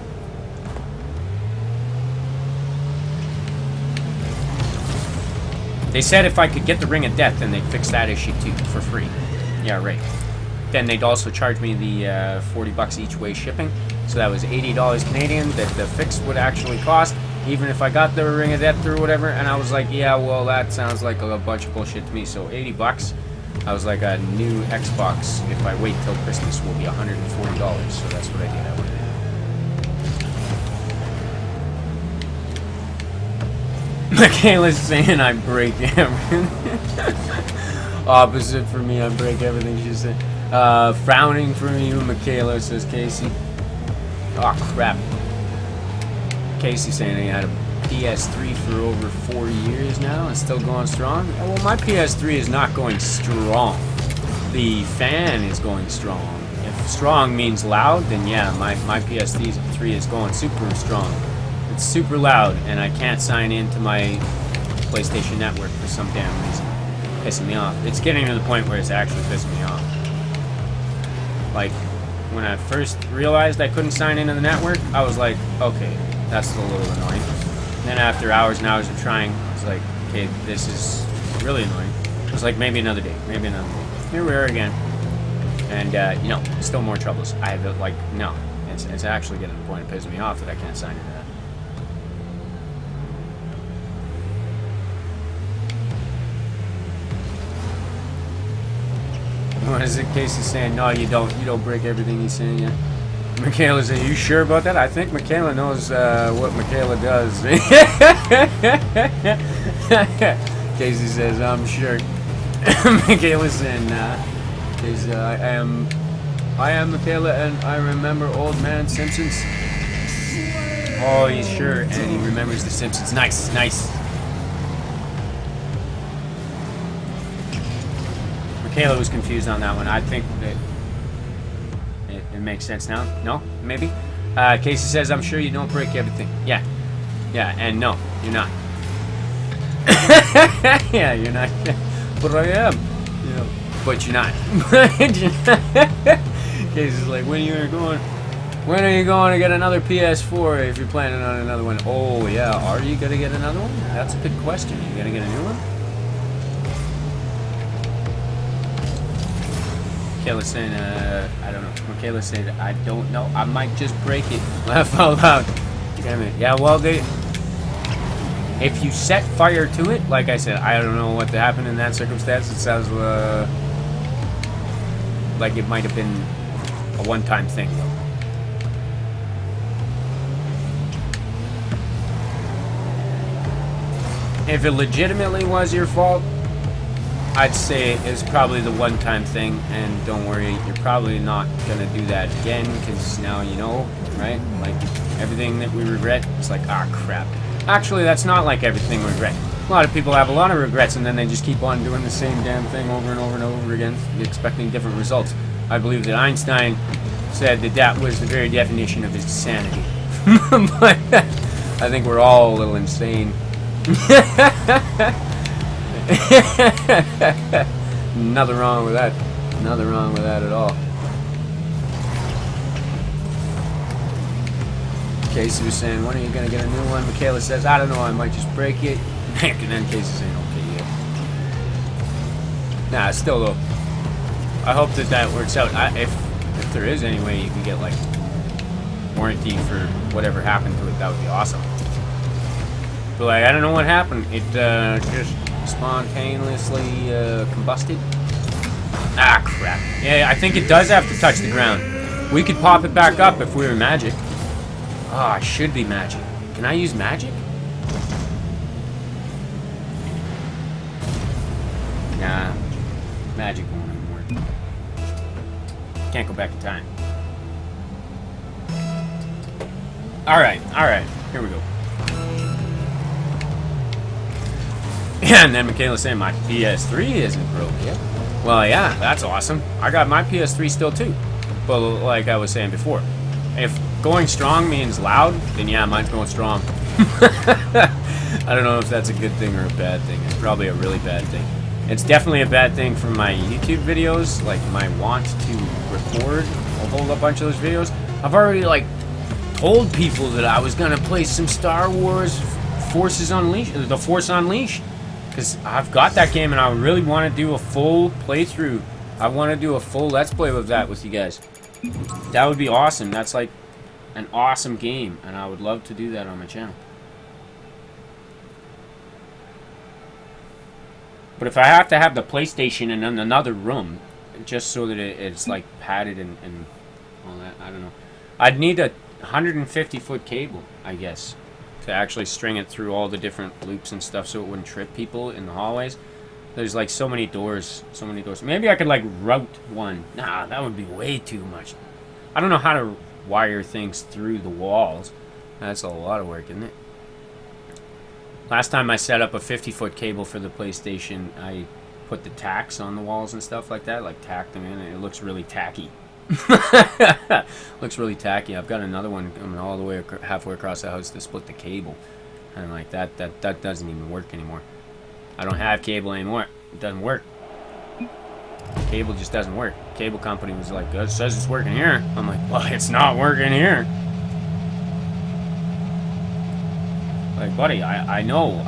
They said if I could get the ring of death, then they'd fix that issue too, for free. Yeah, right. Then they'd also charge me the $40 each way shipping. So that was $80 Canadian that the fix would actually cost, even if I got the ring of death or whatever. And I was like, yeah, well, that sounds like a bunch of bullshit to me. So $80. I was like, a new Xbox, if I wait till Christmas, will be $140. So that's what I did. I went in. Michaela's saying I break everything. Opposite for me, I break everything, she said. Frowning for you, Michaela, says Casey. Oh, crap. Casey saying he had a PS3 for over 4 years now and still going strong. Oh, well, my PS3 is not going strong. The fan is going strong. If strong means loud, then yeah, my PS3 is going super strong. It's super loud, and I can't sign into my PlayStation Network for some damn reason. Pissing me off. It's getting to the point where it's actually pissing me off. Like, when I first realized I couldn't sign into the network, I was like, okay, that's a little annoying. And then after hours and hours of trying, it's like, okay, this is really annoying. It was like, maybe another day. Here we are again. And, still more troubles. I have, no. It's actually getting to the point of pissing me off that I can't sign into that. What is it Casey's saying? No, you don't break everything he's saying, yeah. Michaela says, are you sure about that? I think Michaela knows what Michaela does. Casey says, I'm sure. Michaela's saying, I am Michaela, and I remember Old Man Simpsons. Oh, he's sure, and he remembers the Simpsons. Nice. Michaela was confused on that one. I think that it makes sense now. No? Maybe? Casey says, I'm sure you don't break everything. Yeah. Yeah, and no, you're not. Yeah, you're not. But I am. You know, but you're not. Casey's like, when are you going to get another PS4 if you're planning on another one? Oh, yeah. Are you going to get another one? That's a good question. Are you going to get a new one? Michaela's saying, I don't know. Michaela said, I don't know. I might just break it. Laugh out loud. Damn it. Yeah, well, if you set fire to it, like I said, I don't know what happened in that circumstance. It sounds like it might have been a one-time thing, though. If it legitimately was your fault, I'd say it's probably the one-time thing, and don't worry, you're probably not gonna do that again, because now you know, right? Like, everything that we regret, it's like, ah, crap. Actually, that's not like everything we regret. A lot of people have a lot of regrets, and then they just keep on doing the same damn thing over and over and over again, expecting different results. I believe that Einstein said that that was the very definition of his insanity. But I think we're all a little insane. Nothing wrong with that. Nothing wrong with that at all. Casey was saying, when are you going to get a new one? Michaela says, I don't know, I might just break it. And then Casey's saying, okay, yeah. Nah, still though, I hope that works out. If there is any way you can get, like, warranty for whatever happened to it, that would be awesome. But, like, I don't know what happened. It just spontaneously combusted. Ah, crap. Yeah, I think it does have to touch the ground. We could pop it back up if we were magic. Oh, I should be magic. Can I use magic? Nah. Magic won't even work. Can't go back in time. Alright. Here we go. Yeah, and then Michaela's saying my PS3 isn't broke yet. Well, yeah, that's awesome. I got my PS3 still too. But like I was saying before, if going strong means loud, then yeah, mine's going strong. I don't know if that's a good thing or a bad thing. It's probably a really bad thing. It's definitely a bad thing for my YouTube videos, like my want to record a whole bunch of those videos. I've already like told people that I was gonna play some Star Wars Forces Unleashed, the Force Unleashed, because I've got that game and I really want to do a full playthrough. I want to do a full Let's Play with that with you guys. That would be awesome. That's like an awesome game, and I would love to do that on my channel. But if I have to have the PlayStation in another room, just so that it's like padded and all that, I don't know. I'd need a 150-foot cable, I guess, to actually string it through all the different loops and stuff so it wouldn't trip people in the hallways. There's like so many doors. Maybe I could like route one. Nah, that would be way too much. I don't know how to wire things through the walls. That's a lot of work, isn't it? Last time I set up a 50-foot cable for the PlayStation, I put the tacks on the walls and stuff like that, like tacked them in, and it looks really tacky. Looks really tacky. I've got another one coming all the way halfway across the house to split the cable, and like that doesn't even work anymore. I don't have cable anymore. It doesn't work. Cable just doesn't work. Cable company was like, it says it's working here. I'm like, well, it's not working here. Like, buddy, I know.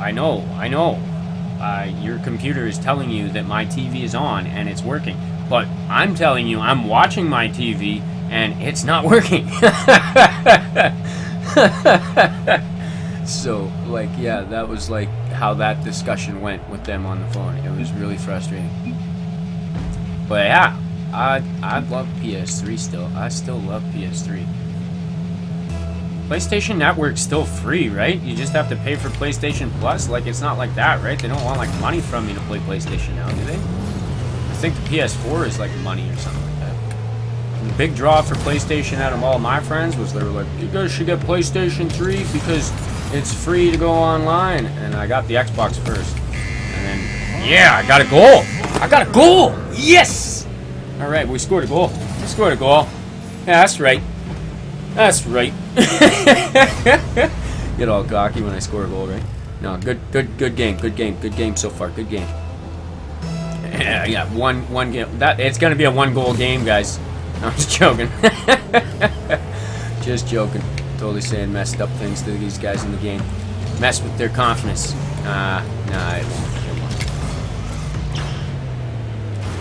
Your computer is telling you that my TV is on and it's working. But I'm telling you, I'm watching my TV and it's not working. So, like, yeah, that was like how that discussion went with them on the phone. It was really frustrating. But yeah, I love PS3 still. I still love PS3. PlayStation Network's still free, right? You just have to pay for PlayStation Plus. Like, it's not like that, right? They don't want like money from me to play PlayStation now, do they? I think the PS4 is like money or something like that. And the big draw for PlayStation out of all my friends was they were like, you guys should get PlayStation 3 because it's free to go online. And I got the Xbox first. And then, yeah, I got a goal. Yes! All right, we scored a goal. We scored a goal. Yeah, that's right. That's right. Get all cocky when I score a goal, right? No, good game so far. Good game. Yeah, one game. It's gonna be a 1-goal game, guys. I'm just joking. Just joking. Totally saying messed up things to these guys in the game. Mess with their confidence. Nah, it won't.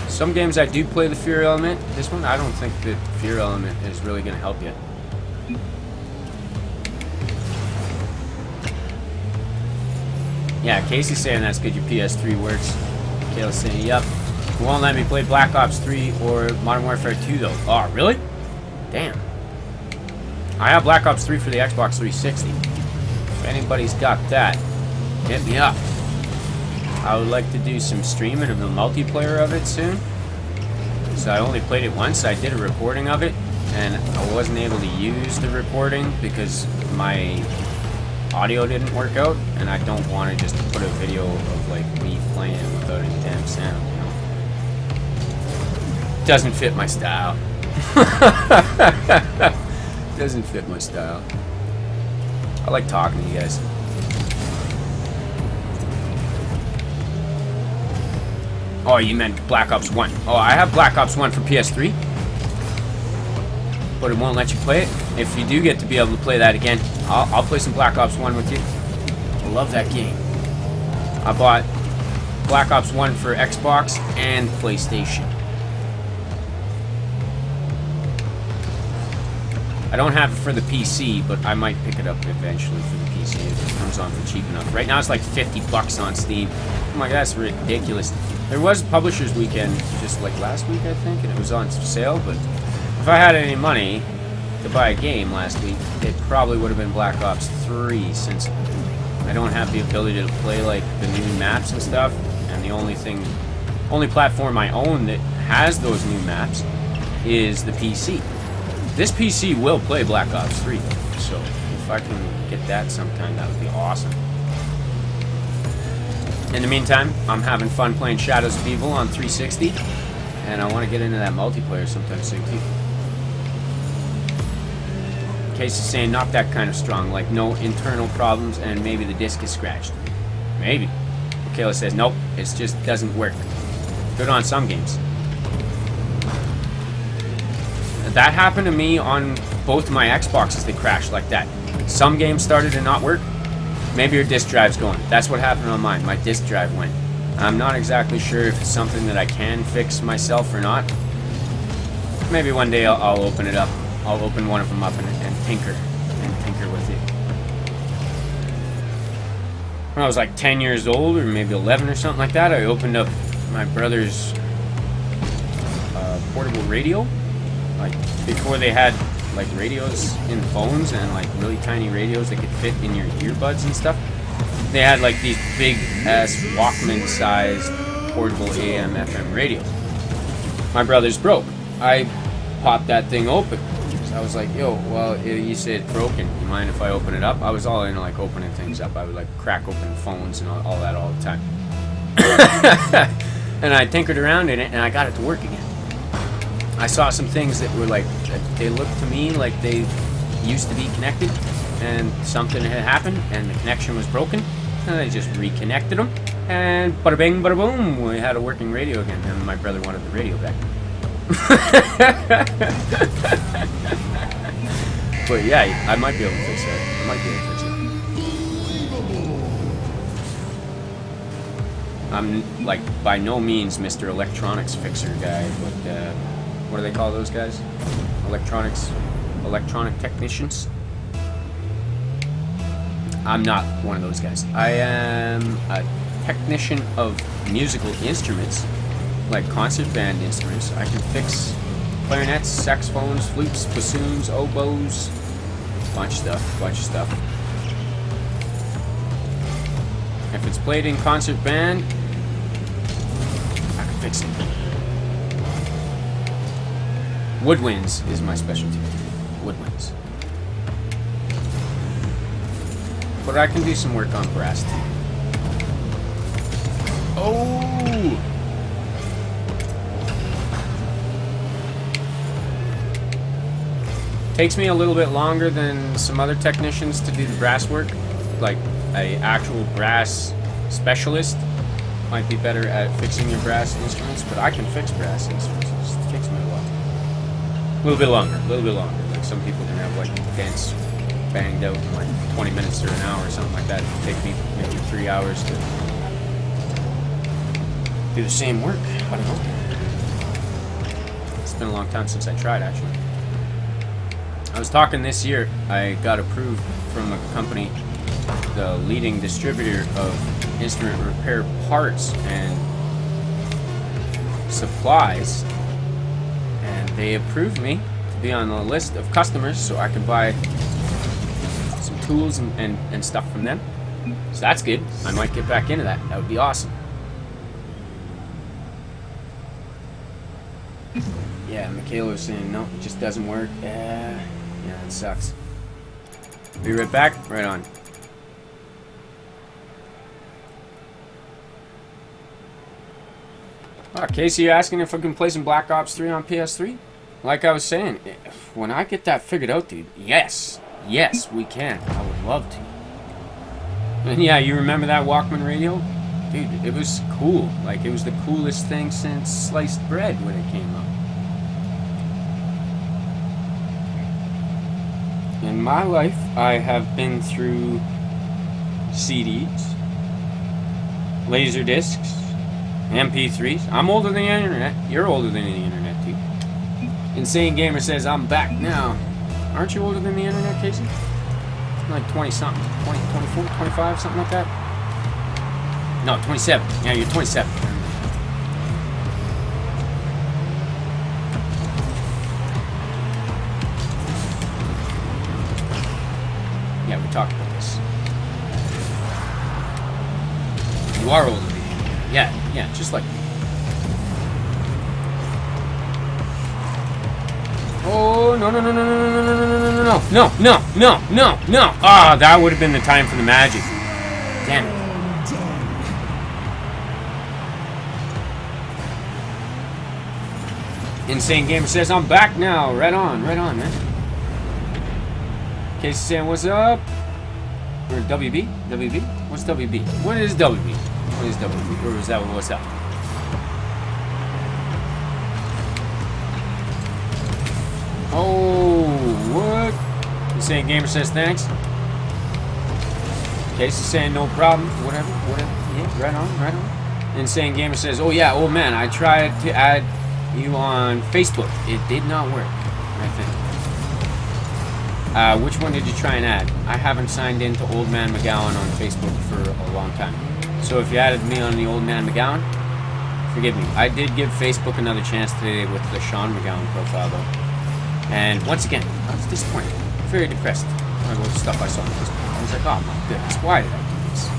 Some games I do play the fear element. This one, I don't think the fear element is really gonna help you. Yeah, Casey's saying that's good. Your PS3 works. Kayla's saying, yep. Won't let me play Black Ops 3 or Modern Warfare 2 though. Oh, really? Damn. I have Black Ops 3 for the Xbox 360. If anybody's got that, hit me up. I would like to do some streaming of the multiplayer of it soon. So I only played it once. I did a recording of it, and I wasn't able to use the recording because my audio didn't work out, and I don't want to just put a video of like me playing without any damn sound, you know. Doesn't fit my style. Doesn't fit my style. I like talking to you guys. Oh, you meant Black Ops 1. Oh, I have Black Ops 1 for PS3, but it won't let you play it. If you do get to be able to play that again, I'll play some Black Ops 1 with you. I love that game. I bought Black Ops 1 for Xbox and PlayStation. I don't have it for the PC, but I might pick it up eventually for the PC if it comes on for cheap enough. Right now it's like $50 on Steam. Oh my god, that's ridiculous. There was Publishers Weekend just like last week, I think, and it was on sale, but if I had any money to buy a game last week, it probably would have been Black Ops 3, since I don't have the ability to play like the new maps and stuff, and the only platform I own that has those new maps is the PC. This PC will play Black Ops 3, so if I can get that sometime, that would be awesome. In the meantime, I'm having fun playing Shadows of Evil on 360, and I want to get into that multiplayer sometime soon too. Case is saying not that kind of strong, like no internal problems, and maybe the disc is scratched. Maybe. Kayla says nope, it just doesn't work. Good on some games. That happened to me on both my Xboxes. They crashed like that. Some games started to not work. Maybe your disk drive's going. That's what happened on mine. My disk drive went. I'm not exactly sure if it's something that I can fix myself or not. Maybe one day I'll open it up. I'll open one of them up and tinker with it. When I was like 10 years old, or maybe 11 or something like that, I opened up my brother's portable radio. Like before they had like radios in phones and like really tiny radios that could fit in your earbuds and stuff. They had like these big ass Walkman sized portable AM FM radios. My brother's broke. I popped that thing open. So I was like, yo, well, you said it's broken. You mind if I open it up? I was all into like opening things up. I would like crack open phones and all that all the time. And I tinkered around in it and I got it to work again. I saw some things that were like, they looked to me like they used to be connected, and something had happened and the connection was broken, and I just reconnected them, and bada bing, bada boom, we had a working radio again, and my brother wanted the radio back. But yeah, I might be able to fix that. I might be able to fix it. I'm like by no means Mr. Electronics Fixer guy, but what do they call those guys? Electronic technicians? I'm not one of those guys. I am a technician of musical instruments, like concert band instruments. I can fix clarinets, saxophones, flutes, bassoons, oboes, bunch of stuff. If it's played in concert band, I can fix it. Woodwinds is my specialty. Woodwinds. But I can do some work on brass too. Oh! Takes me a little bit longer than some other technicians to do the brass work. Like a actual brass specialist might be better at fixing your brass instruments, but I can fix brass instruments. It just takes me a while. A little bit longer. Like some people can have like dents banged out in like 20 minutes or an hour or something like that. It would take me maybe 3 hours to do the same work. I don't know. It's been a long time since I tried, actually. I was talking this year, I got approved from a company, the leading distributor of instrument repair parts and supplies, and they approved me to be on the list of customers so I can buy some tools and stuff from them. So that's good. I might get back into that. That would be awesome. Yeah, Michaela was saying, no, it just doesn't work. Yeah, it sucks. Be right back. Right on. Casey, you asking if I can play some Black Ops 3 on PS3? Like I was saying, when I get that figured out, dude, yes, we can. I would love to. And yeah, you remember that Walkman radio? Dude, it was cool. Like, it was the coolest thing since sliced bread when it came out. In my life, I have been through CDs, laser discs, MP3s. I'm older than the internet. You're older than the internet, too. Insane Gamer says, I'm back now. Aren't you older than the internet, Casey? Like 20-something. 20, 24, 25, something like that? No, 27. Yeah, you're 27. Yeah, we talked about this. You are older than me. Yeah, just like me. Oh, no. Ah, that would have been the time for the magic. Damn it. Insane Gamer says, I'm back now. Right on, man. Casey saying, what's up? Or WB? WB? What's WB? What is WB? What is WB? Or is that what's up? Oh, what? Insane Gamer says, thanks. Casey saying, no problem. Whatever. Yeah, right on. Insane Gamer says, oh yeah, old man, I tried to add you on Facebook. It did not work, I think. Which one did you try and add? I haven't signed in to Old Man McGowan on Facebook for a long time. So if you added me on the Old Man McGowan, forgive me. I did give Facebook another chance today with the Sean McGowan profile, though. And once again, I was disappointed. Very depressed about the stuff I saw on Facebook. I was like, oh my goodness, why did I do this?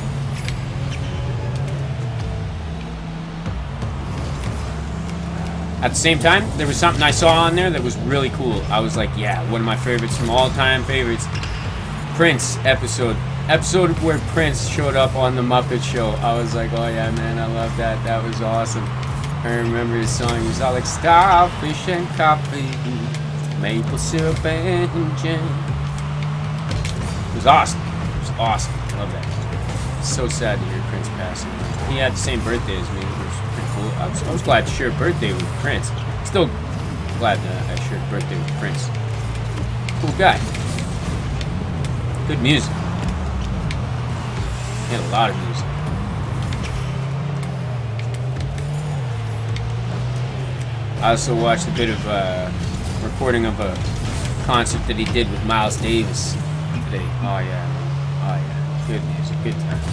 At the same time, there was something I saw on there that was really cool. I was like, yeah, one of my favorites from all-time favorites. Prince episode where Prince showed up on the Muppet Show. I was like, oh yeah, man, I love that. That was awesome. I remember his song. He was all like, starfish and coffee, maple syrup and jam. It was awesome. I love that. So sad to hear Prince passing. He had the same birthday as me. It was pretty cool. I was glad to share a birthday with Prince. Still glad that I shared a birthday with Prince. Cool guy. Good music. He had a lot of music. I also watched a bit of recording of a concert that he did with Miles Davis today. Oh yeah. Good music, good times.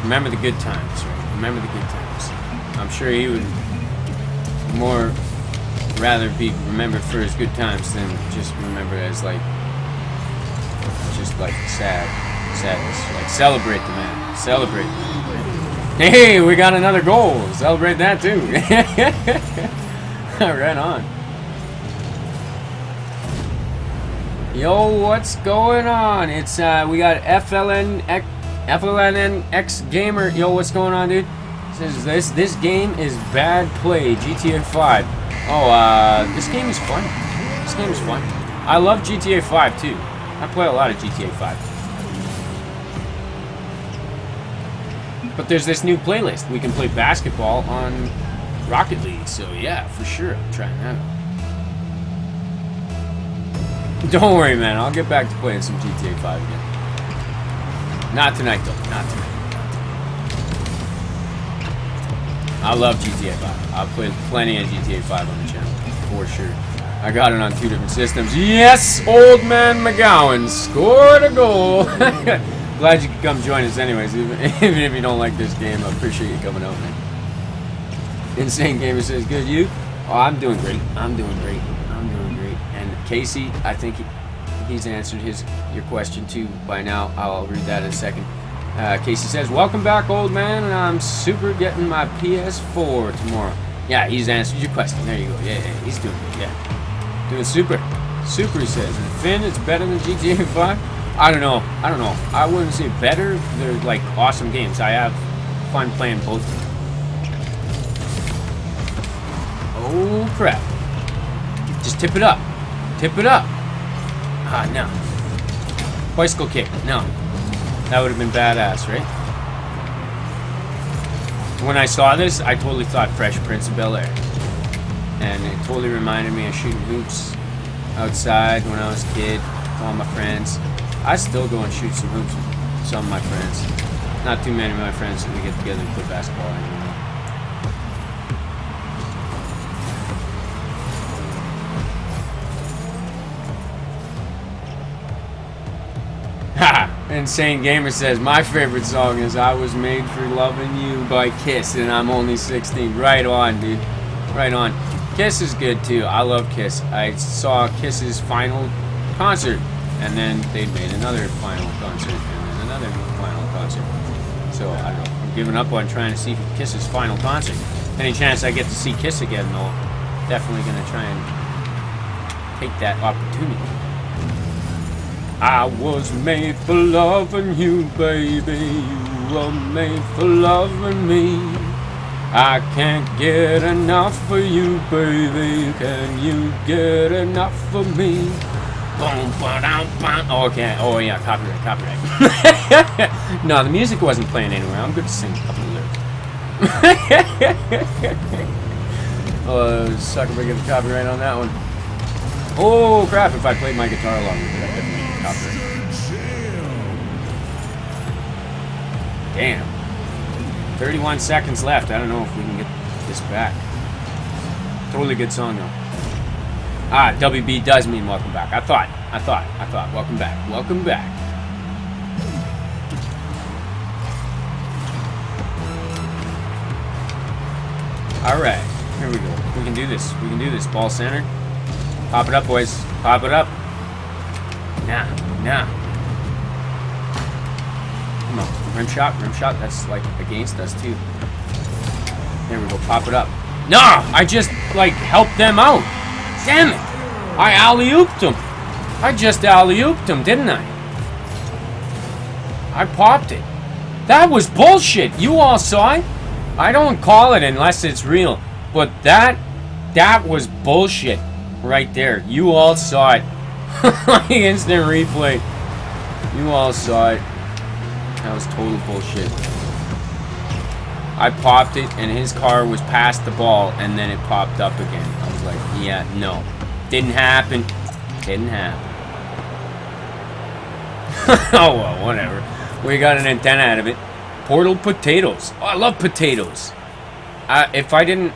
Remember the good times, right? Remember the good times. I'm sure he would more rather be remembered for his good times than just remembered as like sadness. Like celebrate the man. Celebrate the man. Hey, we got another goal. Celebrate that too. Right on. Yo, what's going on? It's we got FLNX Gamer. Yo, what's going on, dude? Says this game is bad play. GTA 5. Oh, this game is fun. This game is fun. I love GTA 5 too. I play a lot of GTA 5. But there's this new playlist. We can play basketball on Rocket League. So yeah, for sure. I'm trying that out. Don't worry, man. I'll get back to playing some GTA 5 again. Not tonight, though. Not tonight. I love GTA 5. I've played plenty of GTA 5 on the channel, for sure. I got it on 2 different systems. Yes, old man McGowan scored a goal. Glad you could come join us anyways, even if you don't like this game. I appreciate you coming out, man. Insane Gamer says, good, you? Oh, I'm doing great. I'm doing great. I'm doing great. And Casey, I think he's answered your question too by now. I'll read that in a second. Casey says, welcome back, old man, and I'm super getting my PS4 tomorrow. Yeah, he's answered your question. There you go. Yeah, he's doing it. Yeah. Doing super. Super, he says. And Finn, it's better than GTA 5? I don't know. I wouldn't say better. They're like awesome games. I have fun playing both of them. Oh, crap. Just tip it up. Tip it up. Ah, no. Bicycle kick. No. That would have been badass, right? When I saw this, I totally thought Fresh Prince of Bel-Air. And it totally reminded me of shooting hoops outside when I was a kid with all my friends. I still go and shoot some hoops with some of my friends. Not too many of my friends that we get together and play basketball anymore. Insane Gamer says, my favorite song is I Was Made for Loving You by Kiss, and I'm only 16. Right on, dude. Right on. Kiss is good, too. I love Kiss. I saw Kiss's final concert, and then they made another final concert, and then another final concert. So, I don't know. I'm giving up on trying to see Kiss's final concert. Any chance I get to see Kiss again, though, definitely going to try and take that opportunity. I was made for loving you, baby. You were made for loving me. I can't get enough for you, baby. Can you get enough for me? Boom, ba-dum, bum. Oh, okay. Oh, yeah, copyright. No, the music wasn't playing anywhere. I'm good to sing a couple of lyrics. Oh, suck if I get the copyright on that one. Oh, crap. If I played my guitar along with it, I definitely get copyright. Damn. 31 seconds left. I don't know if we can get this back. Totally good song, though. Ah, WB does mean welcome back. I thought. Welcome back. Welcome back. Alright. Here we go. We can do this. We can do this. Ball center. Pop it up, boys. Pop it up. Nah. Come on. Rim shot. That's like against us, too. There we go. Pop it up. No! I just, like, helped them out. Damn it! I alley-ooped them. I just alley-ooped them, didn't I? I popped it. That was bullshit. You all saw it? I don't call it unless it's real. But that was bullshit right there. You all saw it. Instant replay. You all saw it. That was total bullshit. I popped it, and his car was past the ball, and then it popped up again. I was like, yeah, no. Didn't happen. Didn't happen. Oh, well, whatever. We got an antenna out of it. Portal potatoes. Oh, I love potatoes. If I didn't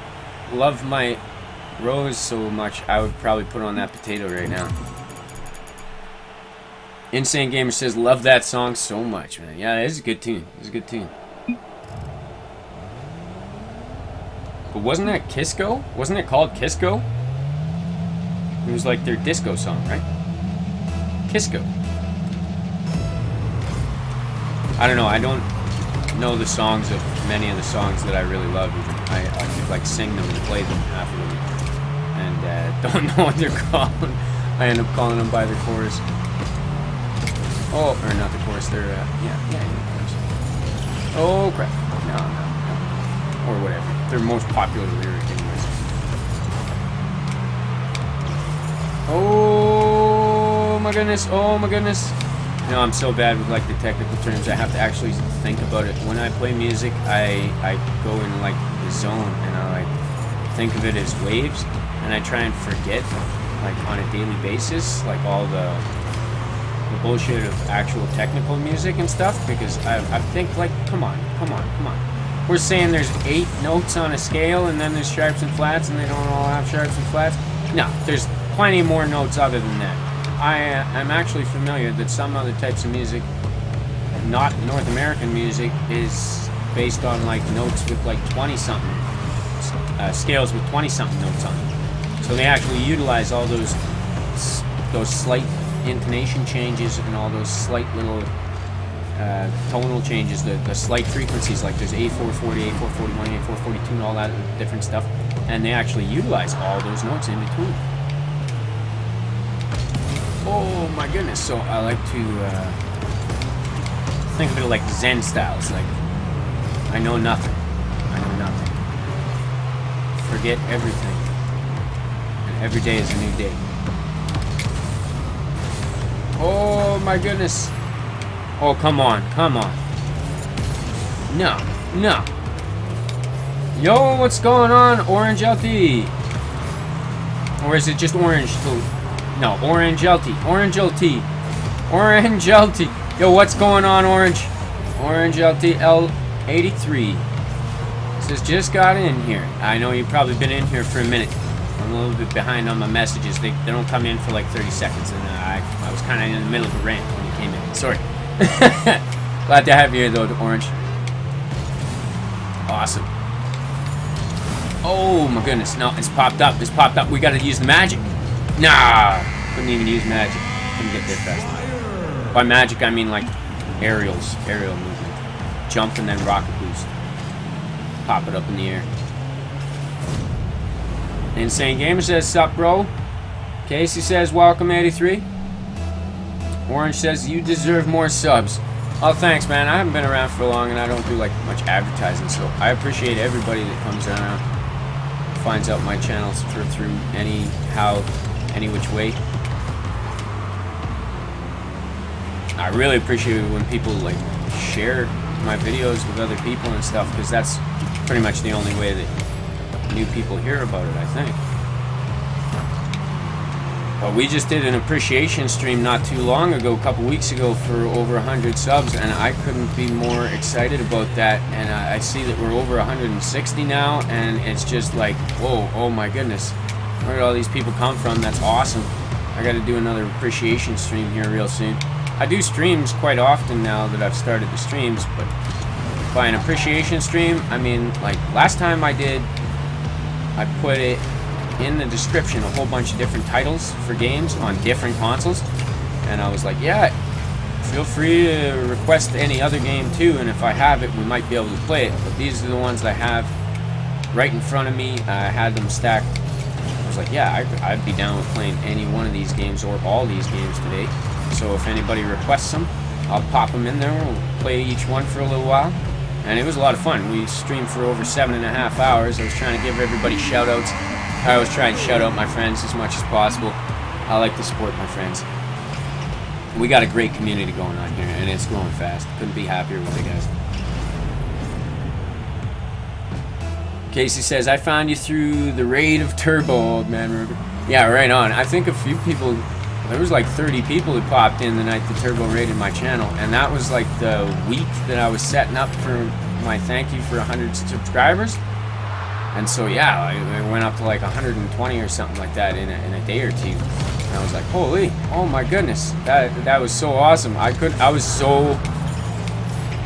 love my rose so much, I would probably put on that potato right now. Insane Gamer says, love that song so much, man. Yeah, it's a good tune. It's a good tune. But wasn't that Kisco? Wasn't it called Kisco? It was like their disco song, right? Kisco. I don't know. I don't know the songs of many of the songs that I really love. I could like sing them and play them half of them. And don't know what they're called. I end up calling them by their chorus. Oh, or not the chorus. They're, yeah, the chorus. Oh, crap. No. Or whatever. Their most popular lyric anyways. Oh my goodness, oh my goodness. You know, I'm so bad with like the technical terms. I have to actually think about it. When I play music, I go in like the zone and I like think of it as waves, and I try and forget like on a daily basis like all the bullshit of actual technical music and stuff, because I think like come on. We're saying there's 8 notes on a scale, and then there's sharps and flats, and they don't all have sharps and flats. No, there's plenty more notes other than that. I'm actually familiar that some other types of music, not North American music, is based on like notes with like 20-something scales with 20-something notes on them. So they actually utilize all those slight intonation changes and all those slight little tonal changes, the slight frequencies, like there's A440, A441, A442, and all that different stuff, and they actually utilize all those notes in between. Oh my goodness! So I like to think of it like Zen styles. Like I know nothing. Forget everything, and every day is a new day. Oh my goodness! Oh, come on. No. Yo, what's going on, Orange LT? Or is it just Orange? No, Orange LT. Orange LT. Yo, what's going on, Orange? Orange LT L83. Says, just got in here. I know you've probably been in here for a minute. I'm a little bit behind on my messages. They don't come in for like 30 seconds, and I was kind of in the middle of a rant when you came in. Sorry. Glad to have you here, though, Orange. Awesome. Oh my goodness! No, it's popped up. We gotta use the magic. Nah, couldn't even use magic. Couldn't get there fast. By magic, I mean like aerial movement, jump and then rocket boost. Pop it up in the air. Insane Gamer says, sup, bro. Casey says, welcome, 83. Orange says, you deserve more subs. Oh, thanks, man. I haven't been around for long, and I don't do like much advertising, so I appreciate everybody that comes around, finds out my channels through any which way. I really appreciate it when people like share my videos with other people and stuff, because that's pretty much the only way that new people hear about it, I think. But we just did an appreciation stream not too long ago, a couple weeks ago, for over 100 subs, and I couldn't be more excited about that. And I see that we're over 160 now, and it's just like, whoa, oh my goodness, where did all these people come from? That's awesome. I got to do another appreciation stream here real soon. I do streams quite often now that I've started the streams, but by an appreciation stream, I mean, like last time I did, I put it in the description a whole bunch of different titles for games on different consoles, and I was like, yeah, feel free to request any other game too, and if I have it, we might be able to play it. But these are the ones I have right in front of me. I had them stacked. I was like, yeah, I'd be down with playing any one of these games or all these games today. So if anybody requests them, I'll pop them in there. We'll play each one for a little while. And it was a lot of fun. We streamed for over 7.5 hours. I was trying to give everybody shout outs. I was trying to shout out my friends as much as possible. I like to support my friends. We got a great community going on here, and it's growing fast. Couldn't be happier with it, guys. Casey says, I found you through the raid of Turbo, old man Ruger. Yeah, right on. I think a few people, there was like 30 people who popped in the night the Turbo raided my channel, and that was like the week that I was setting up for my thank you for 100 subscribers. And so yeah, I went up to like 120 or something like that in a day or two. And I was like, holy, oh my goodness, that was so awesome. I was so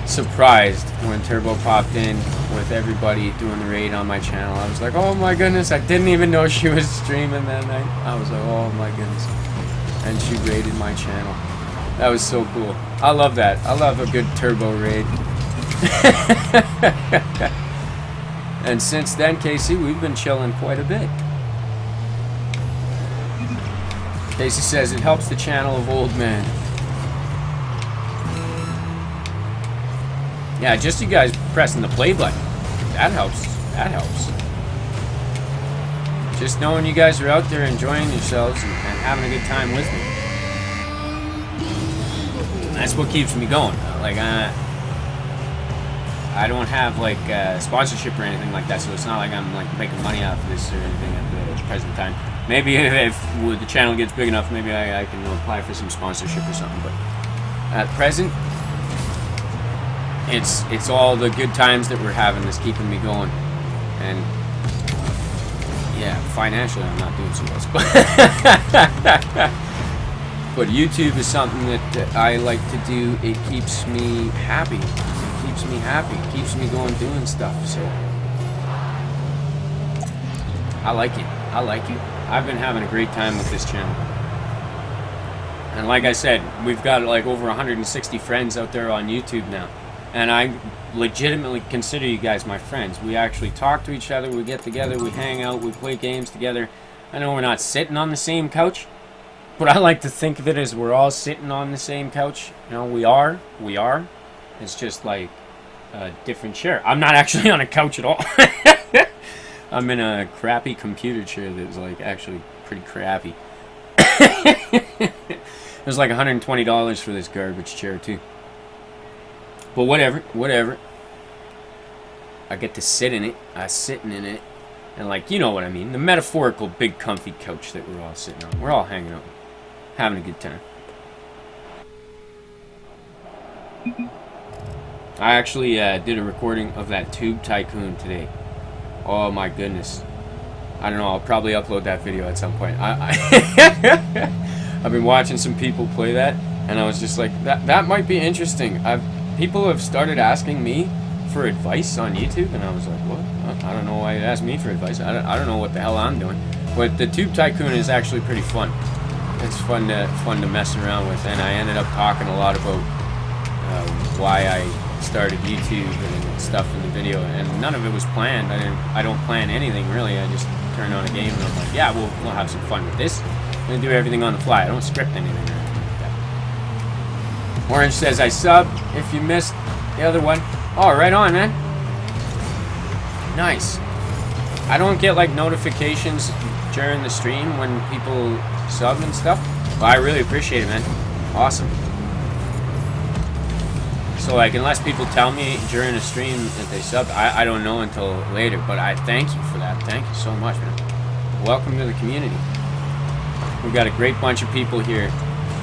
surprised when Turbo popped in with everybody doing the raid on my channel. I was like, oh my goodness, I didn't even know she was streaming that night. I was like, oh my goodness. And she raided my channel. That was so cool. I love that. I love a good Turbo raid. And since then, Casey, we've been chilling quite a bit. Casey says it helps the channel of old man. Yeah, just you guys pressing the play button. That helps. That helps. just knowing you guys are out there enjoying yourselves and having a good time with me. That's what keeps me going. Like, I don't have like sponsorship or anything like that, so it's not like I'm like making money off of this or anything at the present time. Maybe if the channel gets big enough, maybe I can apply for some sponsorship or something. But at present, it's all the good times that we're having that's keeping me going. And yeah, financially I'm not doing so well. But YouTube is something that I like to do. It keeps me happy. It keeps me happy. It keeps me going doing stuff. So I like it. I like it. I've been having a great time with this channel. And like I said, we've got like over 160 friends out there on YouTube now. And I legitimately consider you guys my friends. We actually talk to each other. We get together. We hang out. We play games together. I know we're not sitting on the same couch, but I like to think of it as we're all sitting on the same couch. You know, we are. It's just like a different chair. I'm not actually on a couch at all. I'm in a crappy computer chair that's like actually pretty crappy. It was like $120 for this garbage chair too. But whatever. I get to sit in it. I'm sitting in it. And like, you know what I mean. The metaphorical big comfy couch that we're all sitting on. We're all hanging out. Having a good time. I actually did a recording of that Tube Tycoon today. Oh my goodness. I don't know, I'll probably upload that video at some point. I've been watching some people play that, and I was just like, that might be interesting. People have started asking me for advice on YouTube, and I was like, what? I don't know why you asked me for advice. I don't know what the hell I'm doing. But the Tube Tycoon is actually pretty fun. It's fun to mess around with, and I ended up talking a lot about why I started YouTube and stuff in the video, and none of it was planned. I don't plan anything really. I just turn on a game and I'm like, yeah, we'll have some fun with this. I'm gonna do everything on the fly. I don't script anything or anything like that. Orange says I sub if you missed the other one. Oh, right on, man. Nice. I don't get like notifications during the stream when people sub and stuff, but I really appreciate it, man. Awesome. So like, unless people tell me during a stream that they sub, I don't know until later, but I thank you for that. Thank you so much, man. Welcome to the community. We've got a great bunch of people here.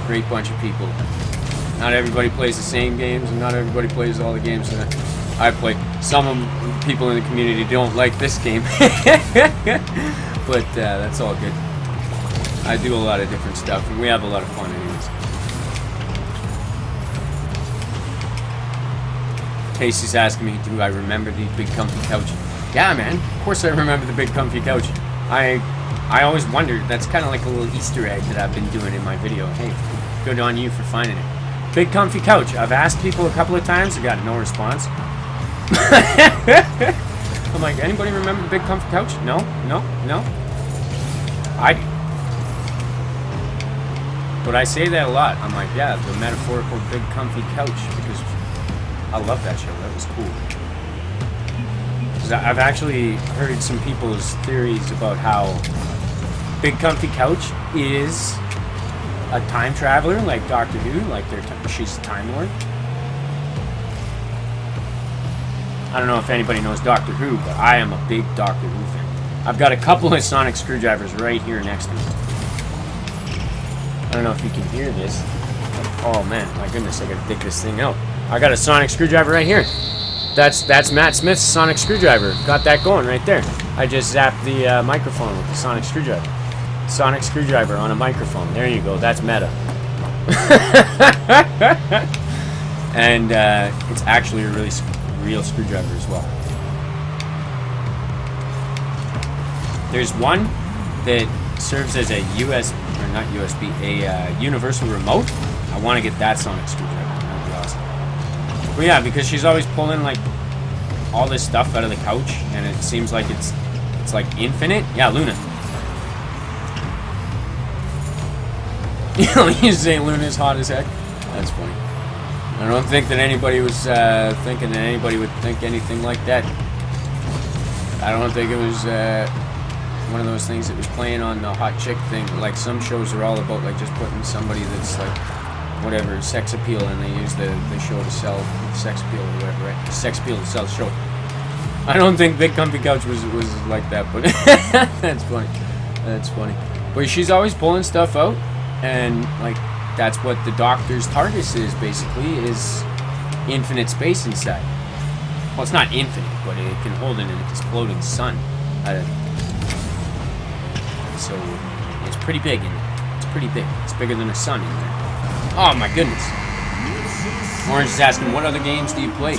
Great bunch of people. Not everybody plays the same games, and not everybody plays all the games that I play. Some of the people in the community don't like this game. But that's all good. I do a lot of different stuff, and we have a lot of fun anyways. Casey's asking me, do I remember the big comfy couch? Yeah, man. Of course I remember the big comfy couch. I always wondered. That's kind of like a little Easter egg that I've been doing in my video. Hey, good on you for finding it. Big comfy couch. I've asked people a couple of times. I got no response. I'm like, anybody remember the big comfy couch? No. I do. But I say that a lot. I'm like, yeah, the metaphorical big comfy couch, because I love that show. That was cool. I've actually heard some people's theories about how Big Comfy Couch is a time traveler, like Doctor Who, like she's a Time Lord. I don't know if anybody knows Doctor Who, but I am a big Doctor Who fan. I've got a couple of sonic screwdrivers right here next to me. I don't know if you can hear this. Oh man, my goodness, I gotta dig this thing out. I got a sonic screwdriver right here. That's Matt Smith's sonic screwdriver. Got that going right there. I just zapped the microphone with the sonic screwdriver. Sonic screwdriver on a microphone. There you go. That's meta. And it's actually a really real screwdriver as well. There's one that serves as a universal remote. I want to get that sonic screwdriver. That'd be awesome. But yeah, because she's always pulling like all this stuff out of the couch, and it seems like it's like infinite. Yeah, Luna. You say Luna's hot as heck. That's funny. I don't think that anybody was thinking that anybody would think anything like that. I don't think it was one of those things that was playing on the hot chick thing. Like some shows are all about like just putting somebody that's like whatever sex appeal, and they use the show to sell sex appeal or whatever, right? Sex appeal to sell the show. I don't think Big Comfy Couch was like that, but that's funny. That's funny. But she's always pulling stuff out, and like that's what the doctor's TARDIS is basically, is infinite space inside. Well, it's not infinite, but it can hold an exploding sun. So it's pretty big in there. It's pretty big. It's bigger than a sun in there. Oh my goodness. Orange is asking, what other games do you play?